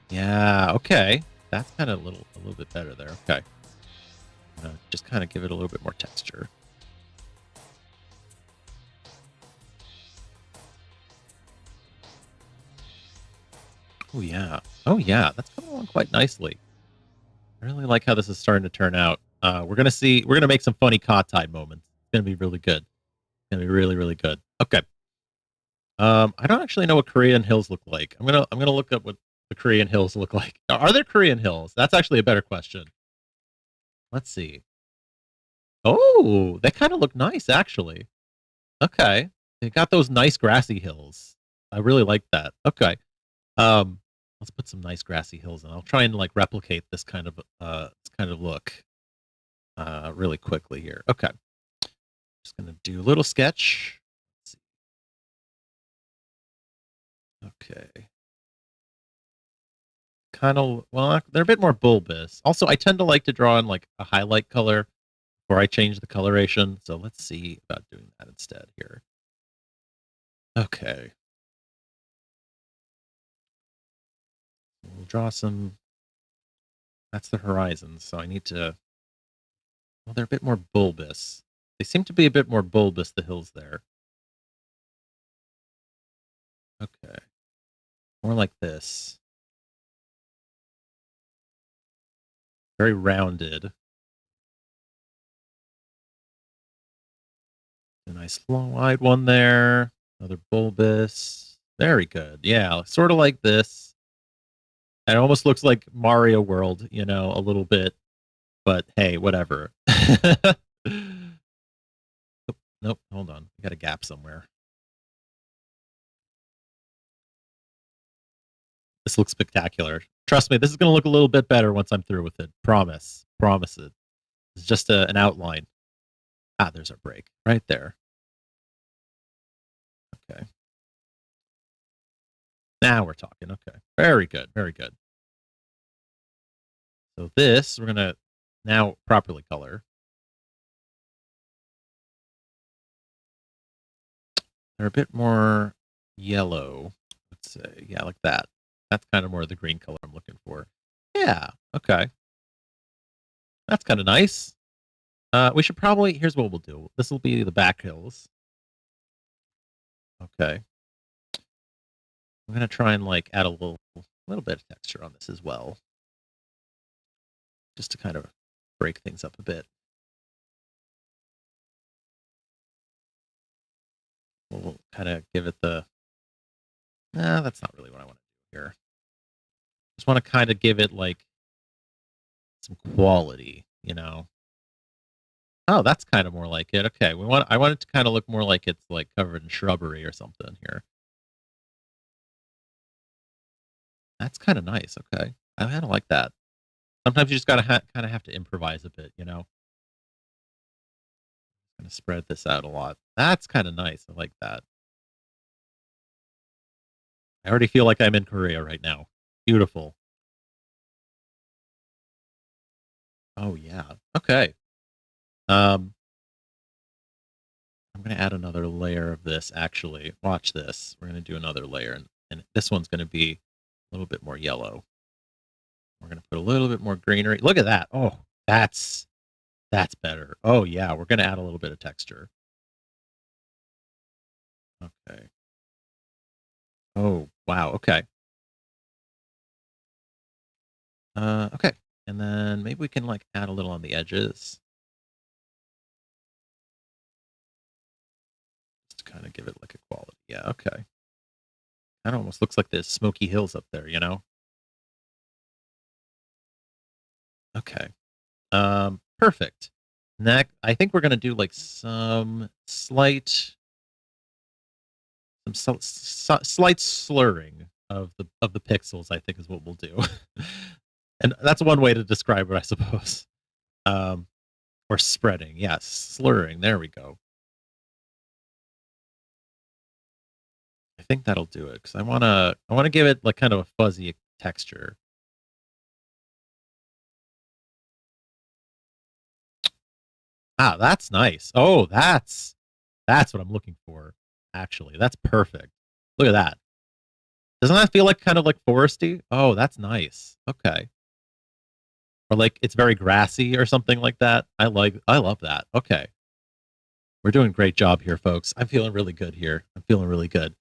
Yeah, okay. That's kind of a little bit better there. Okay. Just kind of give it a little bit more texture. Oh yeah, that's coming along quite nicely. I really like how this is starting to turn out. We're gonna make some funny Kahtide moments. It's gonna be really good. It's gonna be really, really good. Okay. I don't actually know what Korean hills look like. I'm gonna look up what the Korean hills look like. Are there Korean hills? That's actually a better question. Let's see. Oh, they kind of look nice, actually. Okay. They got those nice grassy hills. I really like that. Okay. Let's put some nice grassy hills in. I'll try and like replicate this kind of look really quickly here. Okay. Just gonna do a little sketch. Let's see. Okay. Kind of, well, they're a bit more bulbous. Also, I tend to like to draw in like a highlight color before I change the coloration. So let's see about doing that instead here. Okay. We'll draw some. That's the horizon. So I need to. Well, they're a bit more bulbous. They seem to be a bit more bulbous, the hills there. Okay. More like this. Very rounded. A nice long wide one there. Another bulbous. Very good. Yeah, sort of like this. It almost looks like Mario World, a little bit. But hey, whatever. Nope, hold on. I got a gap somewhere. This looks spectacular. Trust me, this is going to look a little bit better once I'm through with it. Promise. Promise it. It's just an outline. There's our break right there. Okay. Now we're talking. Okay. Very good. Very good. So this, we're going to now properly color. They're a bit more yellow. Let's say, yeah, like that. That's kind of more the green color I'm looking for. Yeah. Okay. That's kind of nice. We should probably, here's what we'll do. This will be the back hills. Okay. I'm going to try and like add a little bit of texture on this as well. Just to kind of break things up a bit. We'll kind of give it the, that's not really what I want to do here. Just want to kind of give it like some quality, Oh, that's kind of more like it. Okay, I want it to kind of look more like it's like covered in shrubbery or something here. That's kind of nice. Okay, I kind of like that. Sometimes you just gotta kind of have to improvise a bit, Kind of spread this out a lot. That's kind of nice. I like that. I already feel like I'm in Korea right now. Beautiful. Oh yeah. Okay. I'm gonna add another layer of this. Actually, watch this. We're gonna do another layer, and this one's gonna be a little bit more yellow. We're gonna put a little bit more greenery. Look at that. Oh, that's better. Oh yeah, we're gonna add a little bit of texture. Okay. Oh wow. Okay. Okay. And then maybe we can like add a little on the edges. Just to kind of give it like a quality. Yeah, okay. Kind of almost looks like there's smoky hills up there, Okay. Perfect. Next, I think we're gonna do like some slight slurring of the pixels, I think is what we'll do. And that's one way to describe it, I suppose. Or spreading. Yes, slurring. There we go. I think that'll do it because I wanna give it like kind of a fuzzy texture. That's nice. Oh, that's what I'm looking for. Actually, that's perfect. Look at that. Doesn't that feel like kind of like foresty? Oh, that's nice. Okay. Or like it's very grassy or something like that. I love that. Okay. We're doing a great job here, folks. I'm feeling really good here. I'm feeling really good.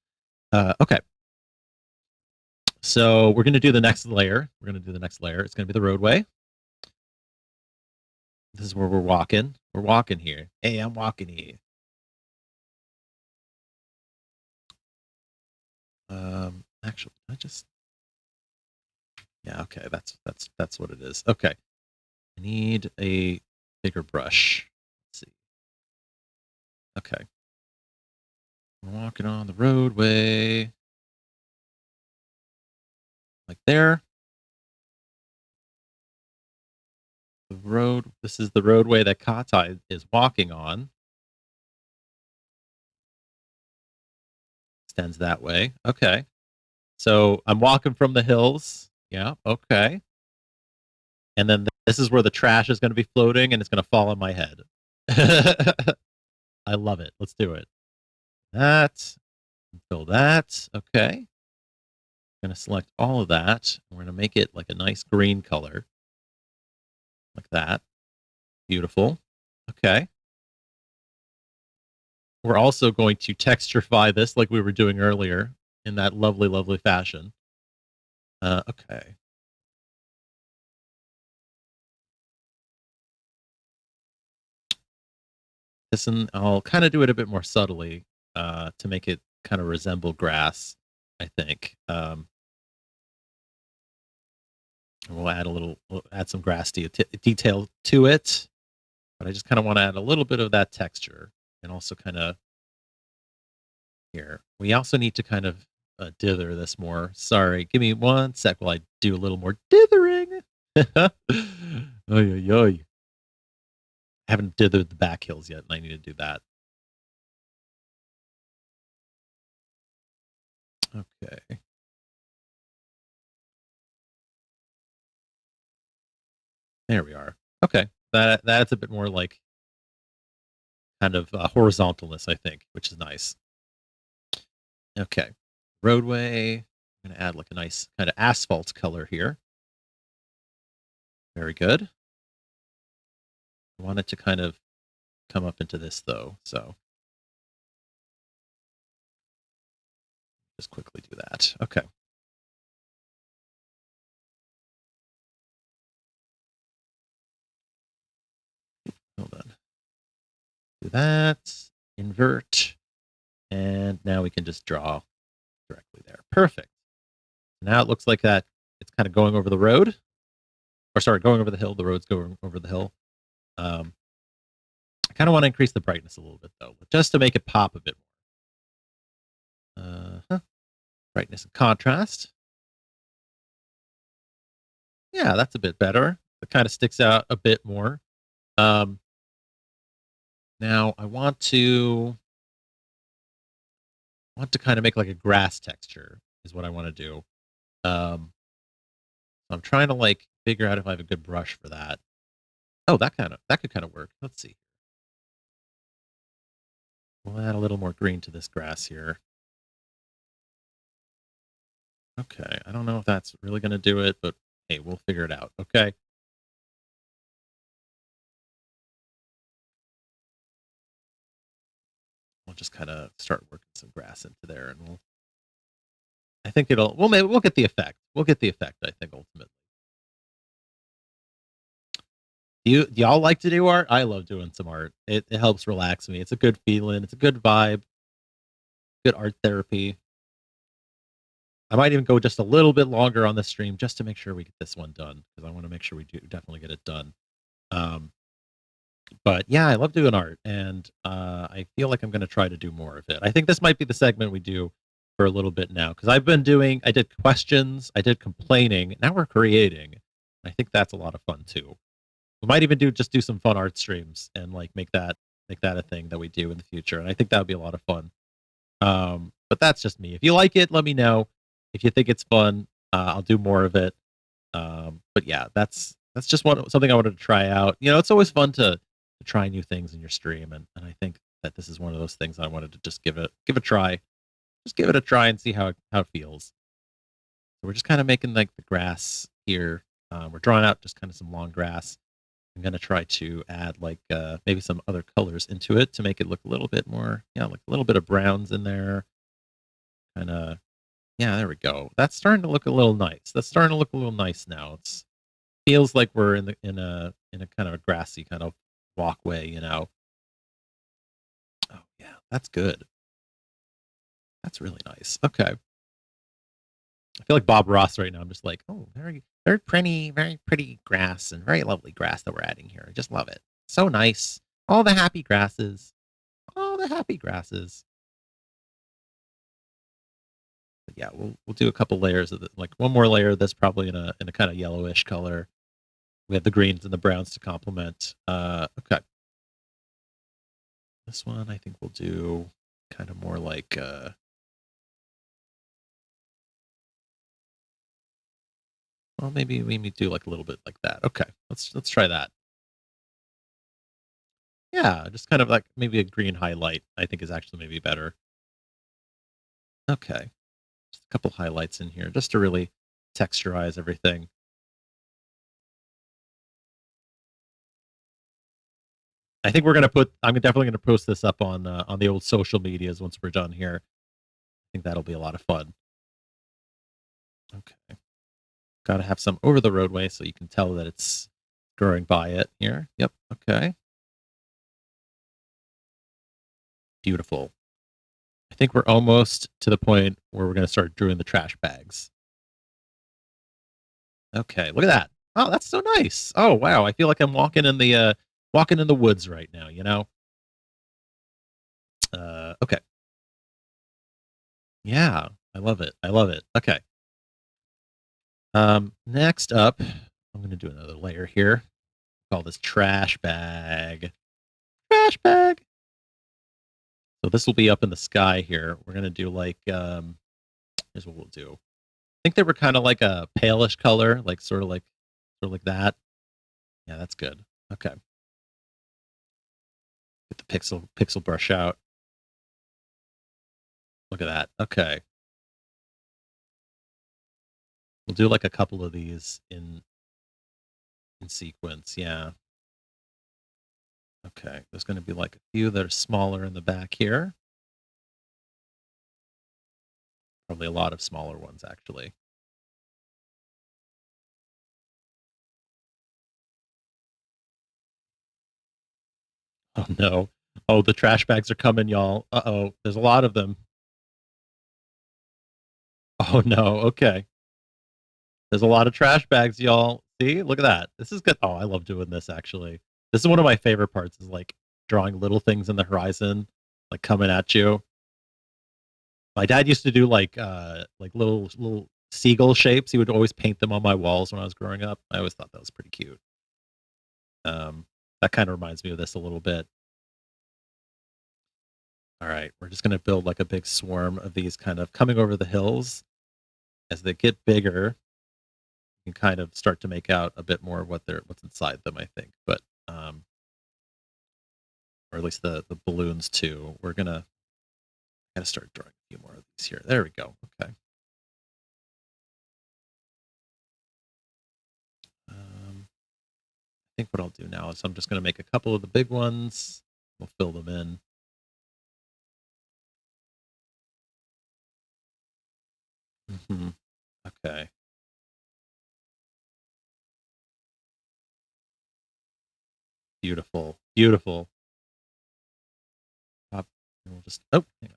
Okay. So we're gonna do the next layer. It's gonna be the roadway. This is where we're walking. We're walking here. Hey, I'm walking here. Actually, I just, yeah, okay, that's what it is. Okay, I need a bigger brush. Let's see. Okay, we're walking on the roadway, like there. The road. This is the roadway that Kahtide is walking on. Extends that way. Okay, so I'm walking from the hills. Yeah. Okay. And then this is where the trash is going to be floating, and it's going to fall on my head. I love it. Let's do it. That. Fill that. Okay. Going to select all of that. We're going to make it like a nice green color. Like that. Beautiful. Okay. We're also going to texturify this like we were doing earlier in that lovely, lovely fashion. Okay. This one, I'll kind of do it a bit more subtly to make it kind of resemble grass, I think. We'll add some grass detail to it, but I just kind of want to add a little bit of that texture, and also kind of here. We also need to kind of dither this more. Sorry, give me 1 sec while I do a little more dithering. Oy, oy, oy. I haven't dithered the back hills yet, and I need to do that. Okay. There we are. Okay. That's a bit more like kind of horizontalness, I think, which is nice. Okay. Roadway. I'm going to add like a nice kind of asphalt color here. Very good. I want it to kind of come up into this though, so just quickly do that. Okay. Hold on. Do that. Invert. And now we can just draw directly there. Perfect. Now it looks like that it's kind of going over the road. Or sorry, going over the hill. The road's going over the hill. I kind of want to increase the brightness a little bit though, just to make it pop a bit more. Brightness and contrast. Yeah, that's a bit better. It kind of sticks out a bit more. Now I want to kind of make like a grass texture is what I want to do. I'm trying to like figure out if I have a good brush for that. Oh, that could kind of work. Let's see. We'll add a little more green to this grass here. Okay, I don't know if that's really going to do it, but hey, we'll figure it out. Okay. We'll just kind of start working some grass into there, and I think maybe we'll get the effect. We'll get the effect, I think, ultimately. Do y'all like to do art? I love doing some art. It helps relax me. It's a good feeling. It's a good vibe. Good art therapy. I might even go just a little bit longer on the stream just to make sure we get this one done, because I want to make sure we do definitely get it done. But yeah, I love doing art, and I feel like I'm going to try to do more of it. I think this might be the segment we do for a little bit now, because I did questions, I did complaining, now we're creating. I think that's a lot of fun too. We might even do some fun art streams and like make that a thing that we do in the future, and I think that would be a lot of fun. But that's just me. If you like it, let me know. If you think it's fun, I'll do more of it. But yeah, that's just something I wanted to try out. You know, it's always fun to try new things in your stream, and I think that this is one of those things I wanted to just give it a try. Just give it a try and see how it feels. So we're just kind of making like the grass here. We're drawing out just kind of some long grass. I'm gonna try to add like maybe some other colors into it to make it look a little bit more, like a little bit of browns in there. Kind of, yeah, there we go. That's starting to look a little nice. That's starting to look a little nice now. It feels like we're in in a kind of a grassy kind of walkway, Oh yeah, that's good. That's really nice. Okay. I feel like Bob Ross right now. I'm just like, oh, very pretty grass and very lovely grass that we're adding here. I just love it. So nice. All the happy grasses. All the happy grasses. But yeah, we'll do a couple layers of it, like one more layer of this, probably in a kind of yellowish color. We have the greens and the browns to complement. Okay. This one I think we'll do kind of more like well, maybe we do like a little bit like that. Okay, let's try that. Yeah, just kind of like maybe a green highlight, I think is actually maybe better. Okay. Just a couple highlights in here just to really texturize everything. I think I'm definitely gonna post this up on the old social medias once we're done here. I think that'll be a lot of fun. Okay. Gotta have some over the roadway so you can tell that it's growing by it here. Yep. Okay. Beautiful. I think we're almost to the point where we're gonna start doing the trash bags. Okay, look at that. Oh, that's so nice. Oh wow, I feel like I'm walking in the woods right now. Okay. Yeah, I love it. I love it. Okay. Next up, I'm gonna do another layer here. Call this trash bag. Trash bag. So this will be up in the sky here. We're gonna do like here's what we'll do. I think they were kind of like a palish color, like sort of like that. Yeah, that's good. Okay. Get the pixel brush out. Look at that. Okay. We'll do like a couple of these in sequence. Yeah. Okay. There's going to be like a few that are smaller in the back here. Probably a lot of smaller ones actually. Oh no. Oh, the trash bags are coming, y'all. Uh-oh. There's a lot of them. Oh no. Okay. There's a lot of trash bags, y'all. See? Look at that. This is good. Oh, I love doing this actually. This is one of my favorite parts is like drawing little things in the horizon, like coming at you. My dad used to do like little seagull shapes. He would always paint them on my walls when I was growing up. I always thought that was pretty cute. That kind of reminds me of this a little bit. All right, we're just gonna build like a big swarm of these kind of coming over the hills. As they get bigger, you can kind of start to make out a bit more of what's inside them, I think. But or at least the balloons too. We're gonna gotta start drawing a few more of these here. There we go. Okay. I think what I'll do now is I'm just gonna make a couple of the big ones. We'll fill them in. Okay. Beautiful. Beautiful. And we'll just hang on.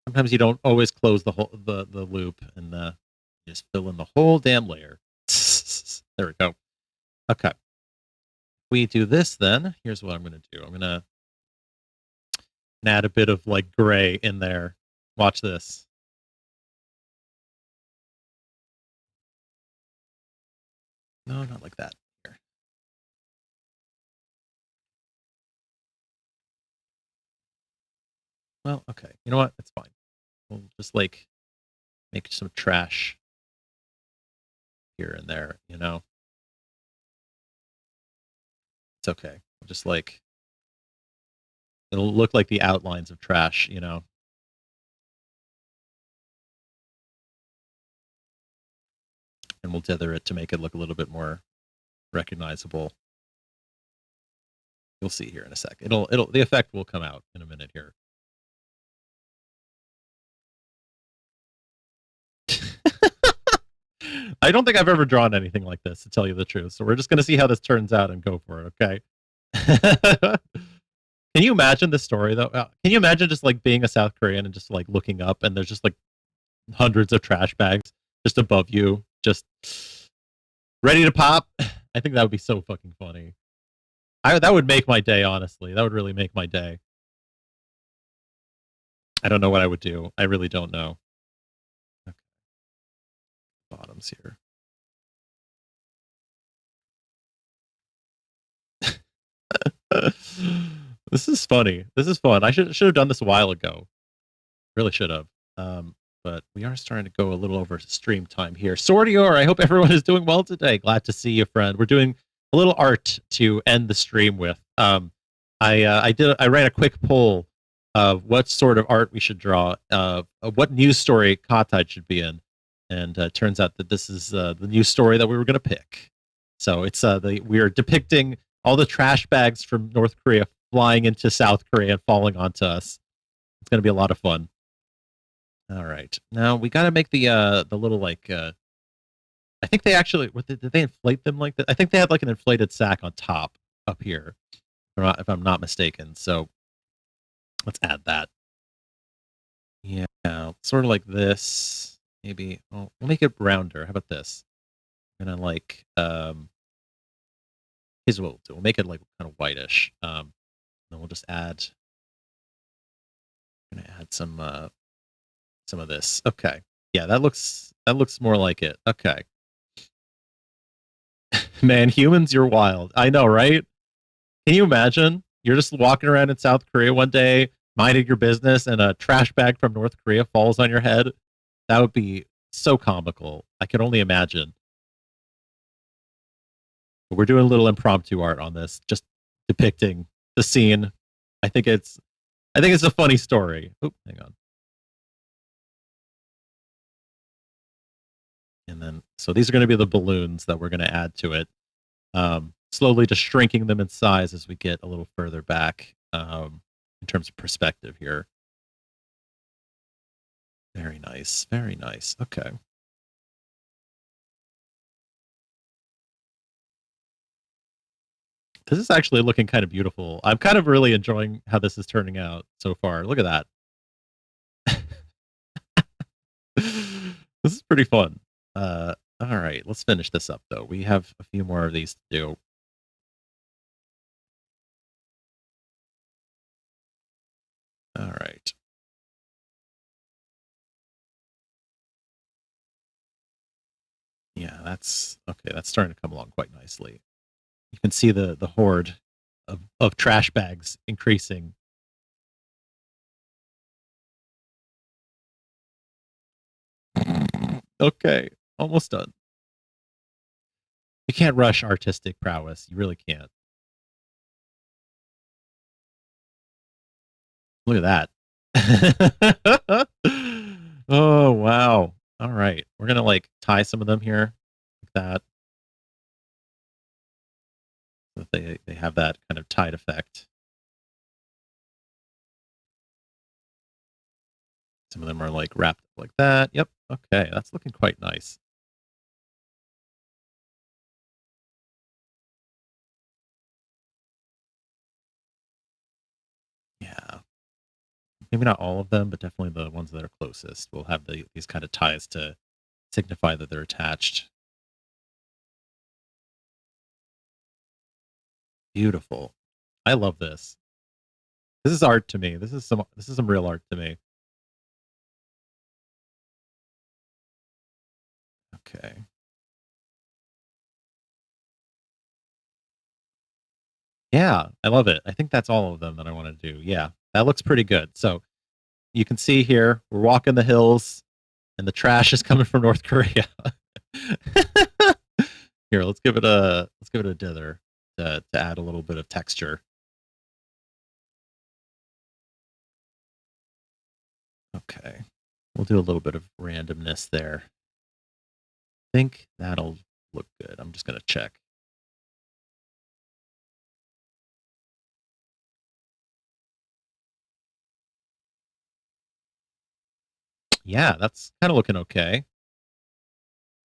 Sometimes you don't always close the loop and just fill in the whole damn layer. There we go. Okay. We do this then. Here's what I'm gonna do. I'm gonna add a bit of like gray in there. Watch this. No, not like that. Here. Well, okay. You know what? It's fine. We'll just like make some trash here and there. It's okay. We'll just like it'll look like the outlines of trash. And we'll tether it to make it look a little bit more recognizable. You'll see here in a sec. The effect will come out in a minute here. I don't think I've ever drawn anything like this, to tell you the truth. So we're just gonna see how this turns out and go for it. Okay. Can you imagine this story though? Can you imagine just like being a South Korean and just like looking up and there's just like hundreds of trash bags just above you, just ready to pop? I think that would be so fucking funny. That would make my day, honestly. That would really make my day. I don't know what I would do. I really don't know. Okay. Bottoms here. This is funny. This is fun. I should have done this a while ago. Really should have. But we are starting to go a little over stream time here. Sordior, I hope everyone is doing well today. Glad to see you, friend. We're doing a little art to end the stream with. I ran a quick poll of what sort of art we should draw, of what news story Kahtide should be in, and turns out that this is the news story that we were going to pick. So it's we are depicting all the trash bags from North Korea flying into South Korea and falling onto us. It's going to be a lot of fun. All right, now we got to make the little like. I think they actually did they inflate them like that? I think they had like an inflated sack on top up here, if I'm not mistaken. So let's add that. Yeah, sort of like this. Maybe we'll make it rounder. How about this? I'm gonna like here's what we'll do. We'll make it like kind of whitish. Then we'll just add. I'm gonna add some of this. Okay. Yeah, that looks more like it. Okay. Man, humans, you're wild. I know, right? Can you imagine? You're just walking around in South Korea one day, minding your business, and a trash bag from North Korea falls on your head. That would be so comical. I can only imagine. But we're doing a little impromptu art on this, just depicting the scene. I think it's a funny story. Oh, hang on. And then, so these are going to be the balloons that we're going to add to it. Slowly just shrinking them in size as we get a little further back in terms of perspective here. Very nice. Very nice. Okay. This is actually looking kind of beautiful. I'm kind of really enjoying how this is turning out so far. Look at that. This is pretty fun. All right, let's finish this up though. We have a few more of these to do. All right. Yeah, that's okay. That's starting to come along quite nicely. You can see the horde of trash bags increasing. Okay, almost done. You can't rush artistic prowess. You really can't. Look at that. Oh, wow. All right. We're going to like tie some of them here like that. So that they have that kind of tied effect. Some of them are like wrapped up like that. Yep. Okay. That's looking quite nice. Yeah. Maybe not all of them, but definitely the ones that are closest will have these kind of ties to signify that they're attached. Beautiful. I love this. This is art to me. This is some real art to me. Okay. Yeah, I love it. I think that's all of them that I want to do. Yeah, that looks pretty good. So you can see here, we're walking the hills and the trash is coming from North Korea. Here, let's give it a dither to add a little bit of texture. Okay. We'll do a little bit of randomness there. I think that'll look good. I'm just going to check. Yeah, that's kind of looking okay.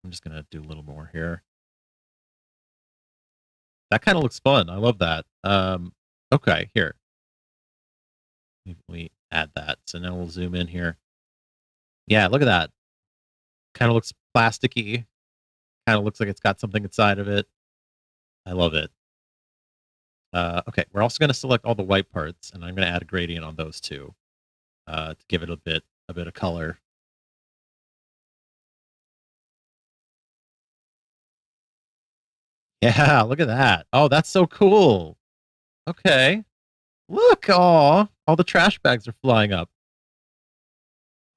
I'm just gonna do a little more here. That kind of looks fun. I love that. Okay, here. Let me add that. So now we'll zoom in here. Yeah, look at that. Kind of looks plasticky. Kind of looks like it's got something inside of it. I love it. Okay, we're also going to select all the white parts, and I'm going to add a gradient on those two to give it a bit of color. Yeah, look at that. Oh, that's so cool. Okay. Look, all the trash bags are flying up.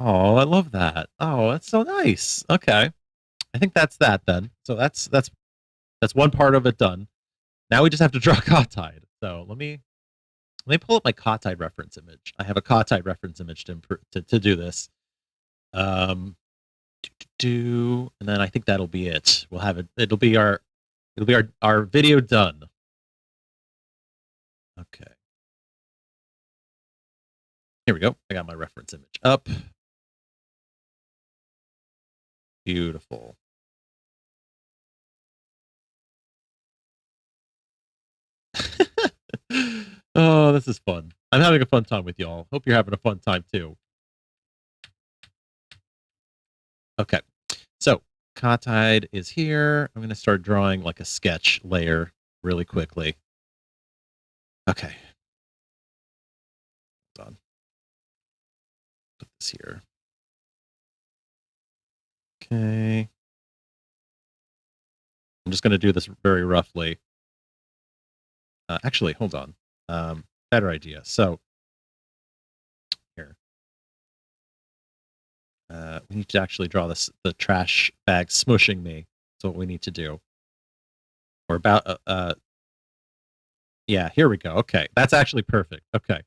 Oh, I love that. Oh, that's so nice. Okay. I think that's that then. So that's one part of it done. Now we just have to draw Kahtide. So let me pull up my Kahtide reference image. I have a Kahtide reference image to do this. And then I think that'll be it. We'll have it. It'll be our video done. Okay. Here we go. I got my reference image up. Beautiful. Oh, this is fun. I'm having a fun time with y'all. Hope you're having a fun time too. Okay. So Kahtide is here. I'm going to start drawing like a sketch layer really quickly. Okay. Hold on. Put this here. Okay. I'm just going to do this very roughly. Actually, hold on. Better idea. So here. We need to actually draw the trash bag smushing me. That's what we need to do. We're about yeah, here we go. Okay. That's actually perfect. Okay.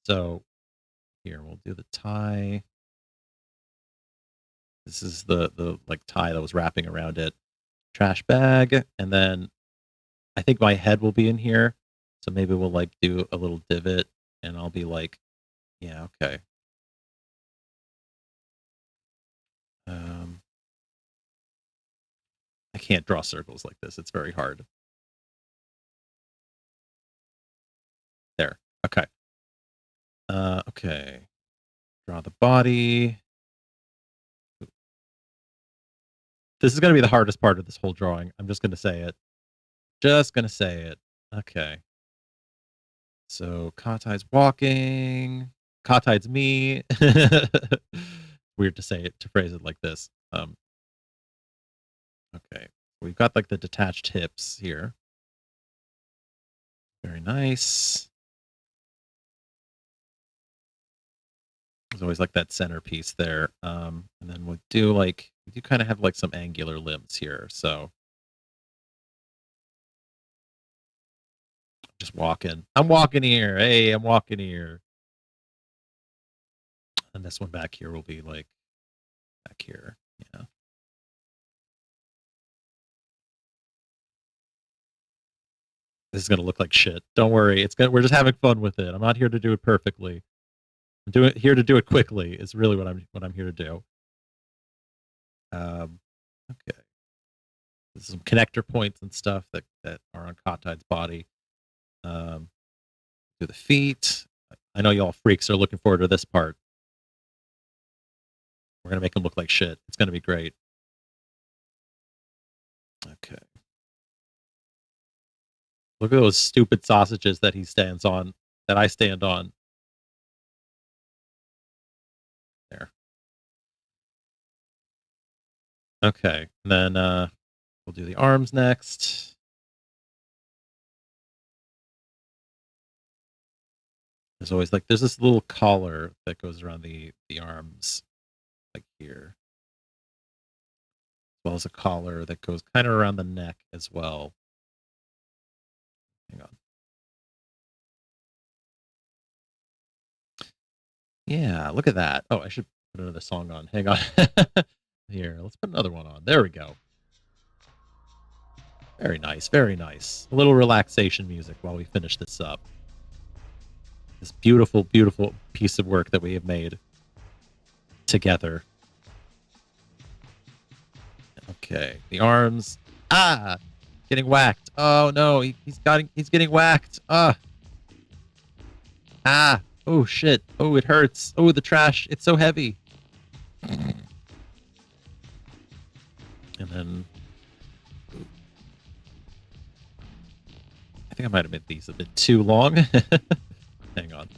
So here we'll do the tie. This is the like tie that was wrapping around it. Trash bag, and then I think my head will be in here. So maybe we'll like do a little divot, and I'll be like, yeah, okay. I can't draw circles like this. It's very hard. There. Okay. Okay. Draw the body. This is going to be the hardest part of this whole drawing. I'm just going to say it. Just going to say it. Okay. So Kahtide's walking. Kahtide's me. Weird to say it, to phrase it like this. Okay. We've got like the detached hips here. Very nice. There's always like that centerpiece there. And then we do kind of have like some angular limbs here. So just walking. I'm walking here. Hey, I'm walking here. And this one back here will be like back here. Yeah. This is gonna look like shit. Don't worry. We're just having fun with it. I'm not here to do it perfectly. I'm here to do it quickly is really what I'm here to do. Okay. There's some connector points and stuff that are on Kahtide's body. Do the feet. I know y'all freaks are looking forward to this part. We're gonna make him look like shit. It's gonna be great. Okay. Look at those stupid sausages that he stands on, that I stand on. There. Okay. And then we'll do the arms next. There's always there's this little collar that goes around the arms, like here. As well as a collar that goes kind of around the neck as well. Hang on. Yeah, look at that. Oh, I should put another song on. Hang on. Here, let's put another one on. There we go. Very nice, very nice. A little relaxation music while we finish this up. This beautiful, beautiful piece of work that we have made together. Okay, the arms. Ah, getting whacked. Oh no, he's getting whacked. Ah. Oh shit. Oh, it hurts. Oh, the trash. It's so heavy. And then I think I might have made these a bit too long. Hang on.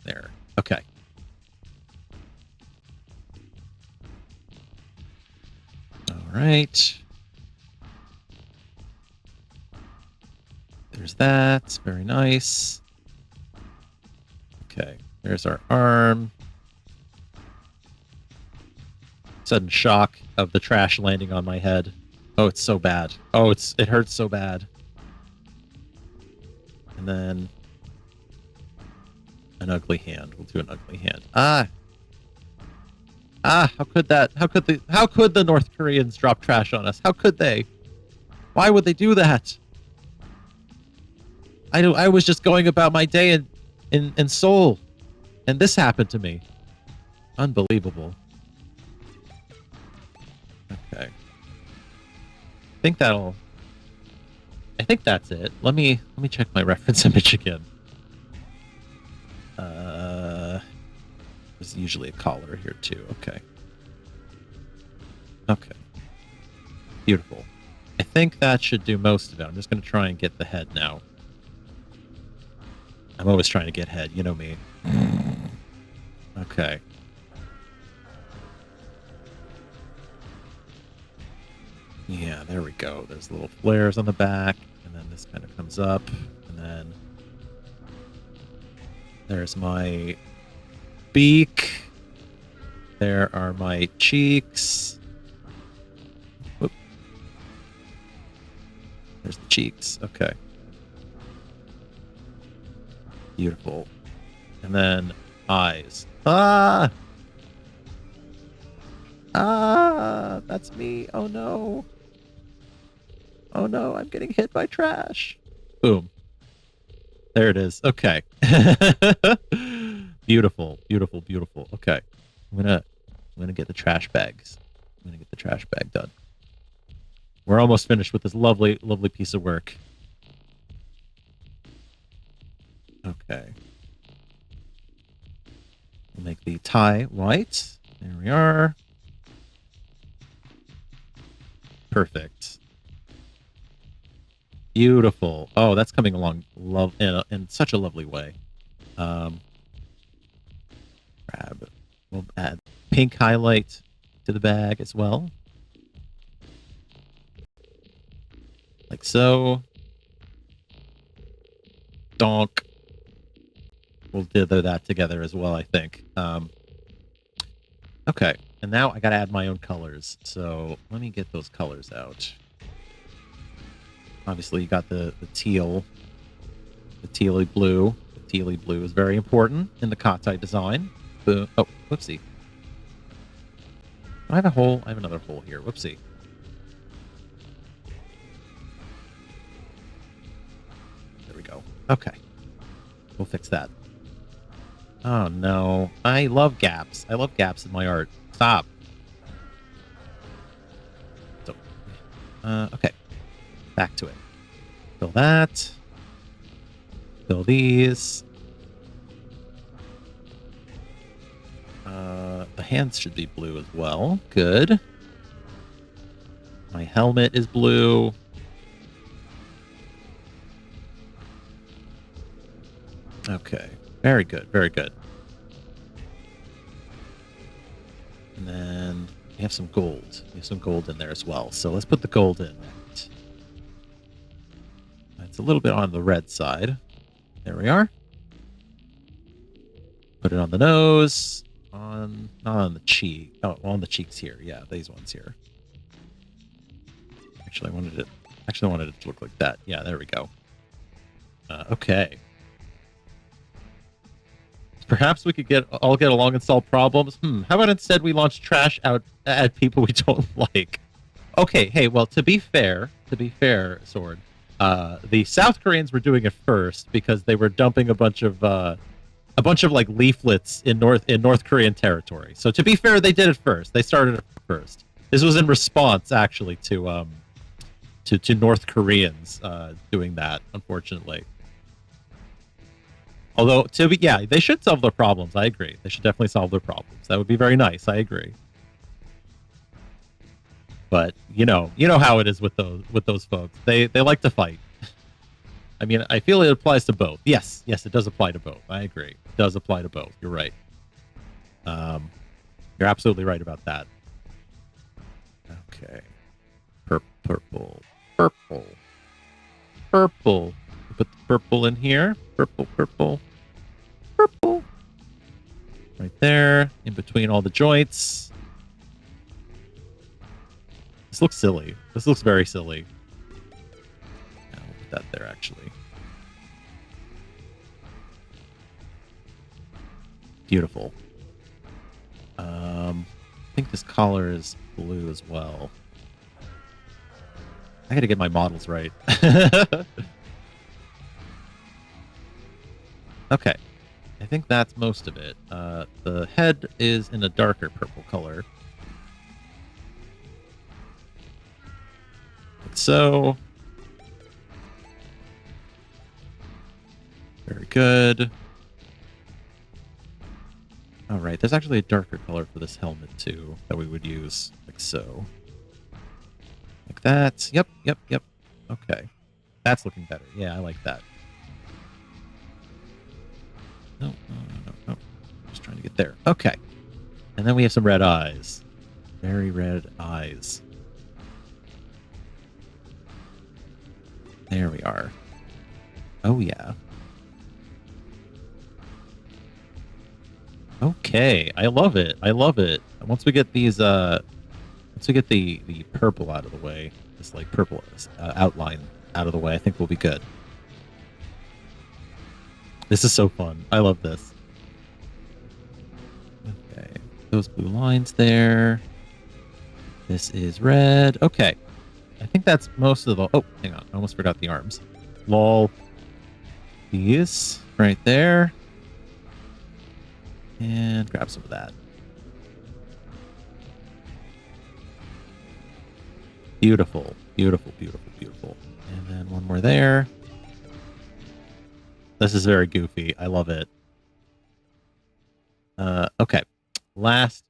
There. Okay. All right. There's that. Very nice. Okay. There's our arm. Sudden shock of the trash landing on my head. Oh, it's so bad. Oh, it hurts so bad. And then an ugly hand. We'll do an ugly hand. How could that? How could the North Koreans drop trash on us? How could they? Why would they do that? I was just going about my day in Seoul, and this happened to me. Unbelievable. Okay. I think that's it. Let me check my reference image again. There's usually a collar here too. Okay. Okay. Beautiful. I think that should do most of it. I'm just going to try and get the head now. I'm always trying to get head. You know me. Okay. Yeah, there we go. There's little flares on the back, and then this kind of comes up, and then there's my beak. There are my cheeks. Whoop. There's the cheeks. Okay. Beautiful. And then eyes. Ah! Ah! That's me. Oh no. Oh no, I'm getting hit by trash. Boom. There it is. Okay. Beautiful, beautiful, beautiful. Okay. I'm gonna get the trash bags. I'm gonna get the trash bag done. We're almost finished with this lovely, lovely piece of work. Okay. We'll make the tie white. There we are. Perfect. Beautiful. Oh, that's coming along in such a lovely way. Grab. We'll add pink highlight to the bag as well. Like so. Donk. We'll dither that together as well, I think. Okay, and now I gotta add my own colors. So let me get those colors out. Obviously, you got the teal, the tealy blue. The tealy blue is very important in the Kahtide design. Oh, whoopsie. I have a hole. I have another hole here. Whoopsie. There we go. Okay. We'll fix that. Oh, no. I love gaps. I love gaps in my art. Stop. So, okay. Back to it. Fill that. Fill these. The hands should be blue as well. Good. My helmet is blue. Okay. Very good. Very good. And then we have some gold. We have some gold in there as well. So let's put the gold in. It's a little bit on the red side. There we are. Put it on the nose. Not on the cheek. Oh, on the cheeks here. Yeah, these ones here. Actually, I wanted it to look like that. Yeah, there we go. Okay. Perhaps we could all get along and solve problems. How about instead we launch trash out at people we don't like? Okay, hey, well, to be fair, Sword, the South Koreans were doing it first because they were dumping a bunch of a bunch of like leaflets in North Korean territory. So to be fair, they did it first. They started it first. This was in response, actually, to North Koreans doing that. Unfortunately, although they should solve their problems. I agree. They should definitely solve their problems. That would be very nice. I agree. But you know how it is with those folks. They like to fight. I mean, I feel it applies to both. Yes, it does apply to both. I agree. It does apply to both. You're right. You're absolutely right about that. Okay. Purple. Put the purple in here. Purple. Right there, in between all the joints. This looks silly. This looks very silly. I'll put that there, actually. Beautiful. I think this collar is blue as well. I gotta get my models right. Okay. I think that's most of it. The head is in a darker purple color. Like so. Very good. All right, there's actually a darker color for this helmet too that we would use, like so. Like that. Yep. Okay. That's looking better. Yeah, I like that. No. Just trying to get there. Okay. And then we have some red eyes. Very red eyes. There we are. Oh, yeah. Okay. I love it. Once we get these, once we get the purple out of the way, this like purple outline out of the way, I think we'll be good. This is so fun. I love this. Okay. Those blue lines there. This is red. Okay. I think that's most of the... Oh, hang on. I almost forgot the arms. Lol. These right there. And grab some of that. Beautiful. And then one more there. This is very goofy. I love it. Okay. Last,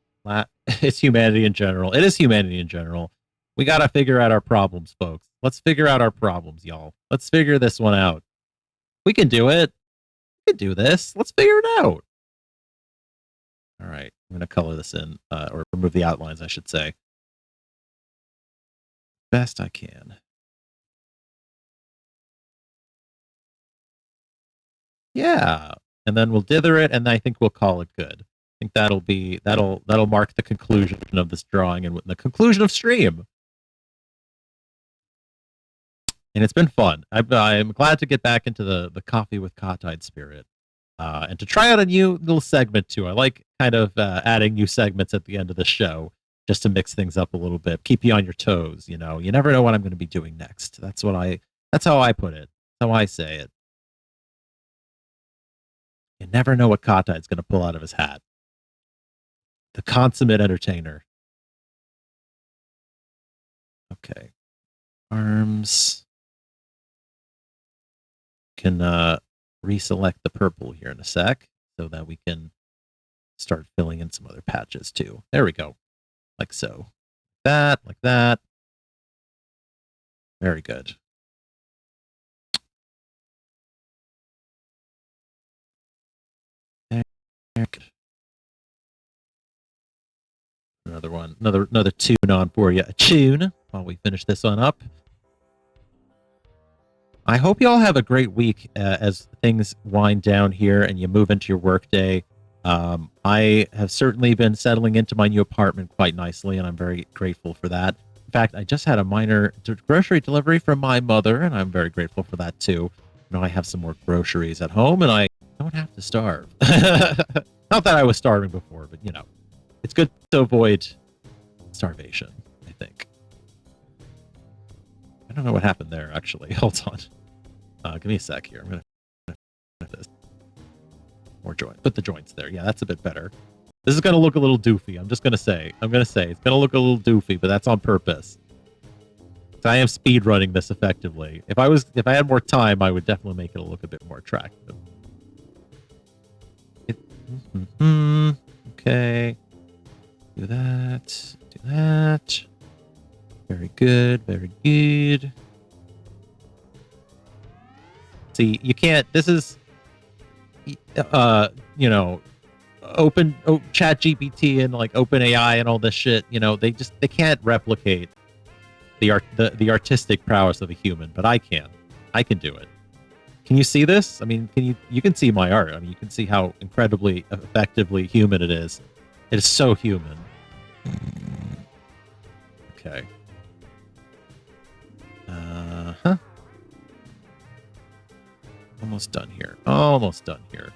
it's humanity in general. It is humanity in general. We got to figure out our problems, folks. Let's figure out our problems, y'all. Let's figure this one out. We can do it. We can do this. Let's figure it out. All right. I'm going to color this in, or remove the outlines, I should say. Best I can. Yeah. And then we'll dither it, and I think we'll call it good. I think that'll mark the conclusion of this drawing and the conclusion of stream. And it's been fun. I'm glad to get back into the Koffee with Kahtide spirit, and to try out a new little segment too. I like kind of adding new segments at the end of the show just to mix things up a little bit, keep you on your toes. You know, you never know what I'm going to be doing next. That's how I put it. That's how I say it. You never know what Kahtaide's going to pull out of his hat. The consummate entertainer. Okay. Arms. Can reselect the purple here in a sec so that we can start filling in some other patches too. There we go. Like so. Like that. Very good. Another one, another tune on for you. A tune while we finish this one up. I hope you all have a great week as things wind down here and you move into your workday. I have certainly been settling into my new apartment quite nicely, and I'm very grateful for that. In fact, I just had a minor grocery delivery from my mother, and I'm very grateful for that too. Now I have some more groceries at home, and I don't have to starve. Not that I was starving before, but you know, it's good to avoid starvation, I think. I don't know what happened there, actually. Hold on. Give me a sec here. I'm going to this. More joint. Put the joints there. Yeah, that's a bit better. This is going to look a little doofy. I'm going to say it's going to look a little doofy, but that's on purpose. So I am speed running this effectively. If I had more time, I would definitely make it look a bit more attractive. Okay. Do that. Do that. Very good. Very good. See, you can't. This is, open Chat GPT and like OpenAI and all this shit. They can't replicate the artistic prowess of a human, but I can. I can do it. Can you see this? I mean, you can see my art. I mean, you can see how incredibly effectively human it is. It is so human. Okay. Almost done here. Almost done here.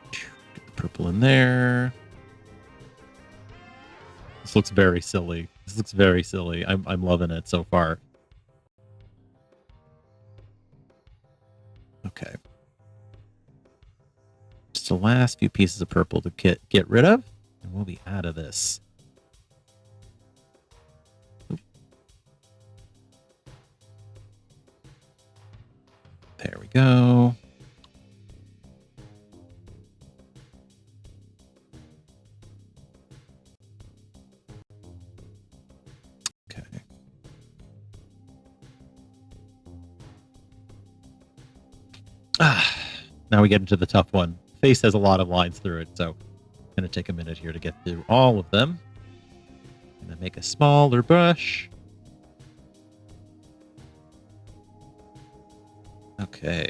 Get the purple in there. This looks very silly. This looks very silly. I'm loving it so far. Okay. Just the last few pieces of purple to get rid of, and we'll be out of this. There we go. Okay. Now we get into the tough one. Face has a lot of lines through it, so it's going to take a minute here to get through all of them. I'm going to make a smaller brush. Okay.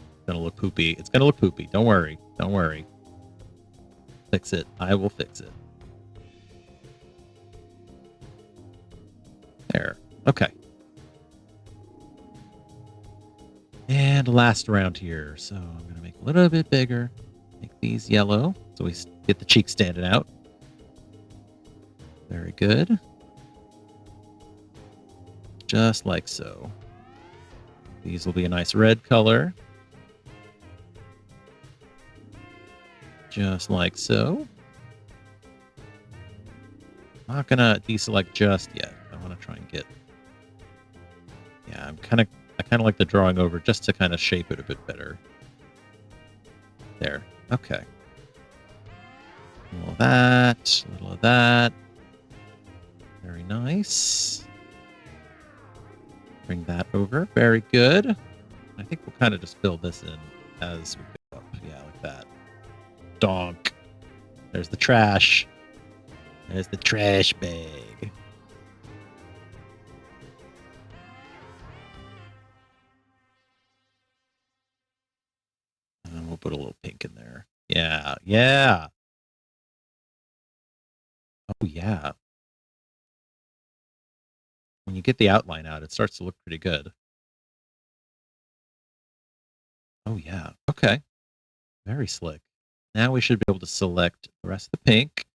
It's gonna look poopy. It's gonna look poopy. Don't worry. Don't worry. Fix it. I will fix it. There. Okay. And last round here. So I'm gonna make a little bit bigger. Make these yellow so we get the cheeks standing out. Very good. Just like so. These will be a nice red color. Just like so. I'm not gonna deselect just yet. I want to try and get. Yeah, I kind of like the drawing over just to kind of shape it a bit better. There. Okay. A little of that. A little of that. Very nice. Bring that over. Very good. I think we'll kind of just fill this in as we go up. Yeah, like that. Donk. There's the trash. There's the trash bag. And we'll put a little pink in there. Yeah, yeah. Oh, yeah. When you get the outline out, it starts to look pretty good. Oh, yeah. Okay. Very slick. Now we should be able to select the rest of the pink,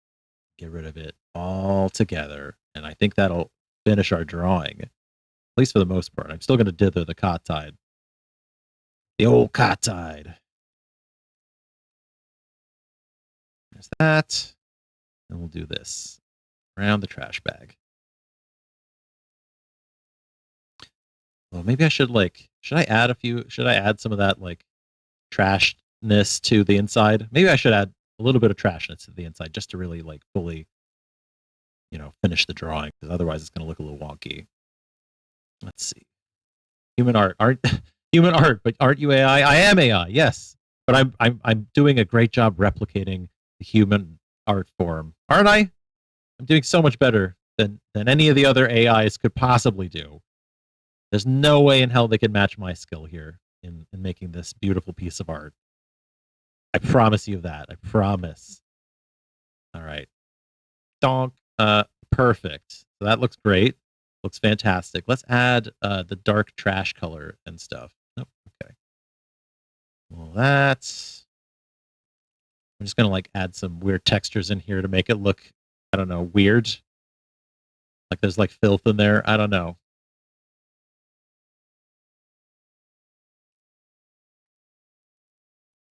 get rid of it all together, and I think that'll finish our drawing, at least for the most part. I'm still going to dither the Kahtide. The old Kahtide. There's that. And we'll do this. Around the trash bag. Well, maybe I should should I add some of that trashness to the inside? Maybe I should add a little bit of trashness to the inside just to really fully, finish the drawing, because otherwise it's going to look a little wonky. Let's see. Human art, human art, but aren't you AI? I am AI, yes, but I'm doing a great job replicating the human art form, aren't I? I'm doing so much better than any of the other AIs could possibly do. There's no way in hell they can match my skill here in making this beautiful piece of art. I promise you that. I promise. All right. Donk. Perfect. So that looks great. Looks fantastic. Let's add the dark trash color and stuff. Nope. Okay. Well, that's I'm just gonna like add some weird textures in here to make it look, I don't know, weird. Like there's like filth in there. I don't know.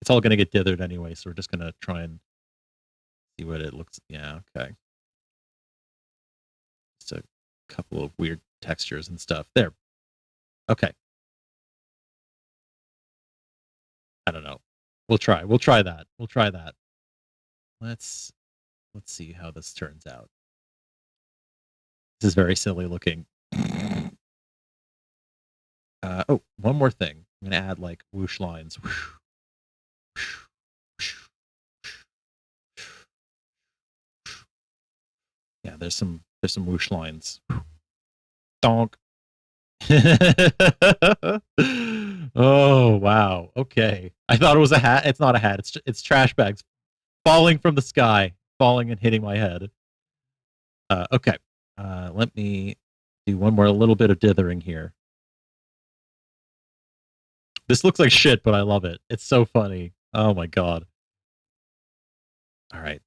It's all gonna get dithered anyway, so we're just gonna try and see what it looks. Yeah, okay. Just a couple of weird textures and stuff. There. Okay. I don't know. We'll try. We'll try that. We'll try that. Let's see how this turns out. This is very silly looking. Oh, one more thing. I'm gonna add like whoosh lines. Yeah, there's some whoosh lines. Donk. Oh wow. Okay. I thought it was a hat. It's not a hat. It's trash bags falling from the sky, falling and hitting my head. Okay. Let me do one more little bit of dithering here. This looks like shit, but I love it. It's so funny. Oh my god. All right.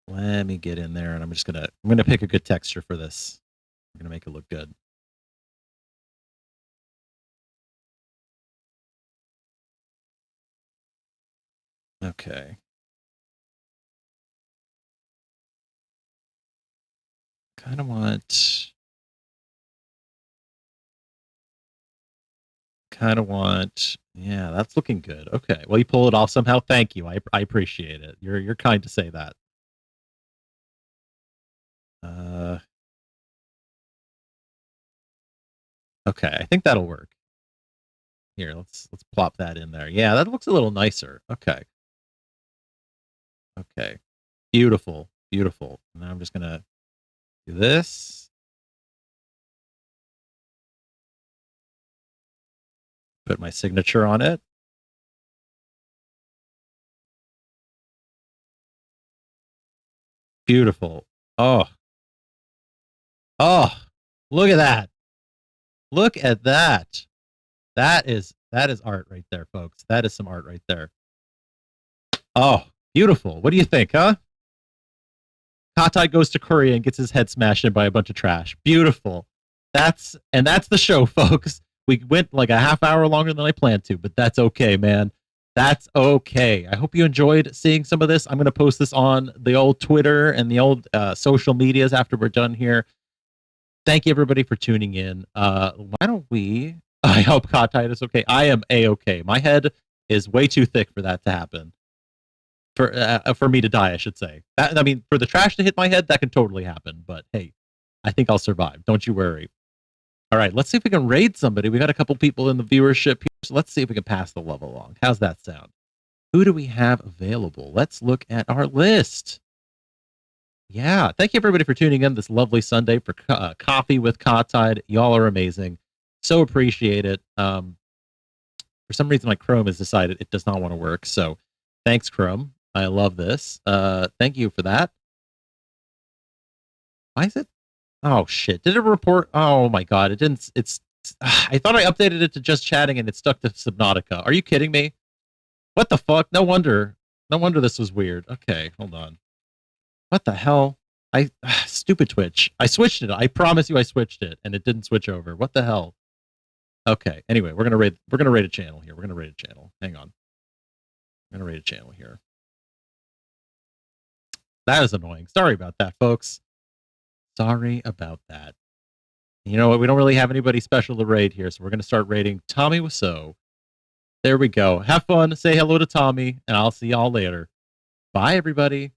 Let me get in there and I'm gonna pick a good texture for this. I'm gonna make it look good. Okay. Kind of want yeah, that's looking good. Okay. Well, you pull it off somehow. Thank you. I appreciate it. You're kind to say that. Okay, I think that'll work. Here, let's plop that in there. Yeah, that looks a little nicer. Okay. Okay. Beautiful. Beautiful. Now I'm just gonna do this. Put my signature on it. Beautiful. Oh. Oh, look at that. Look at that. That is art right there, folks. That is some art right there. Oh, beautiful. What do you think, huh? Kahtide goes to Korea and gets his head smashed in by a bunch of trash. Beautiful. That's the show, folks. We went like a half hour longer than I planned to, but that's okay, man. That's okay. I hope you enjoyed seeing some of this. I'm going to post this on the old Twitter and the old social medias after we're done here. Thank you, everybody, for tuning in. Why don't we... I hope Kahtide is okay. I am A-okay. My head is way too thick for that to happen. For me to die, I should say. I mean, for the trash to hit my head, that can totally happen. But hey, I think I'll survive. Don't you worry. All right, let's see if we can raid somebody. We got a couple people in the viewership here, so let's see if we can pass the love along. How's that sound? Who do we have available? Let's look at our list. Yeah, thank you everybody for tuning in this lovely Sunday for Coffee with Kahtide. Y'all are amazing. So appreciate it. For some reason, my Chrome has decided it does not want to work. So thanks, Chrome. I love this. Thank you for that. Why is it? Oh shit! Did it report? Oh my god! It didn't. It's. I thought I updated it to just chatting and it stuck to Subnautica. Are you kidding me? What the fuck? No wonder. No wonder this was weird. Okay, hold on. What the hell? Stupid Twitch. I switched it. I promise you, I switched it, and it didn't switch over. What the hell? Okay. Anyway, we're gonna raid a channel here. We're gonna raid a channel. Hang on. We're gonna raid a channel here. That is annoying. Sorry about that, folks. Sorry about that. You know what? We don't really have anybody special to raid here, so we're gonna start raiding Tommy Wiseau. There we go. Have fun. Say hello to Tommy, and I'll see y'all later. Bye, everybody.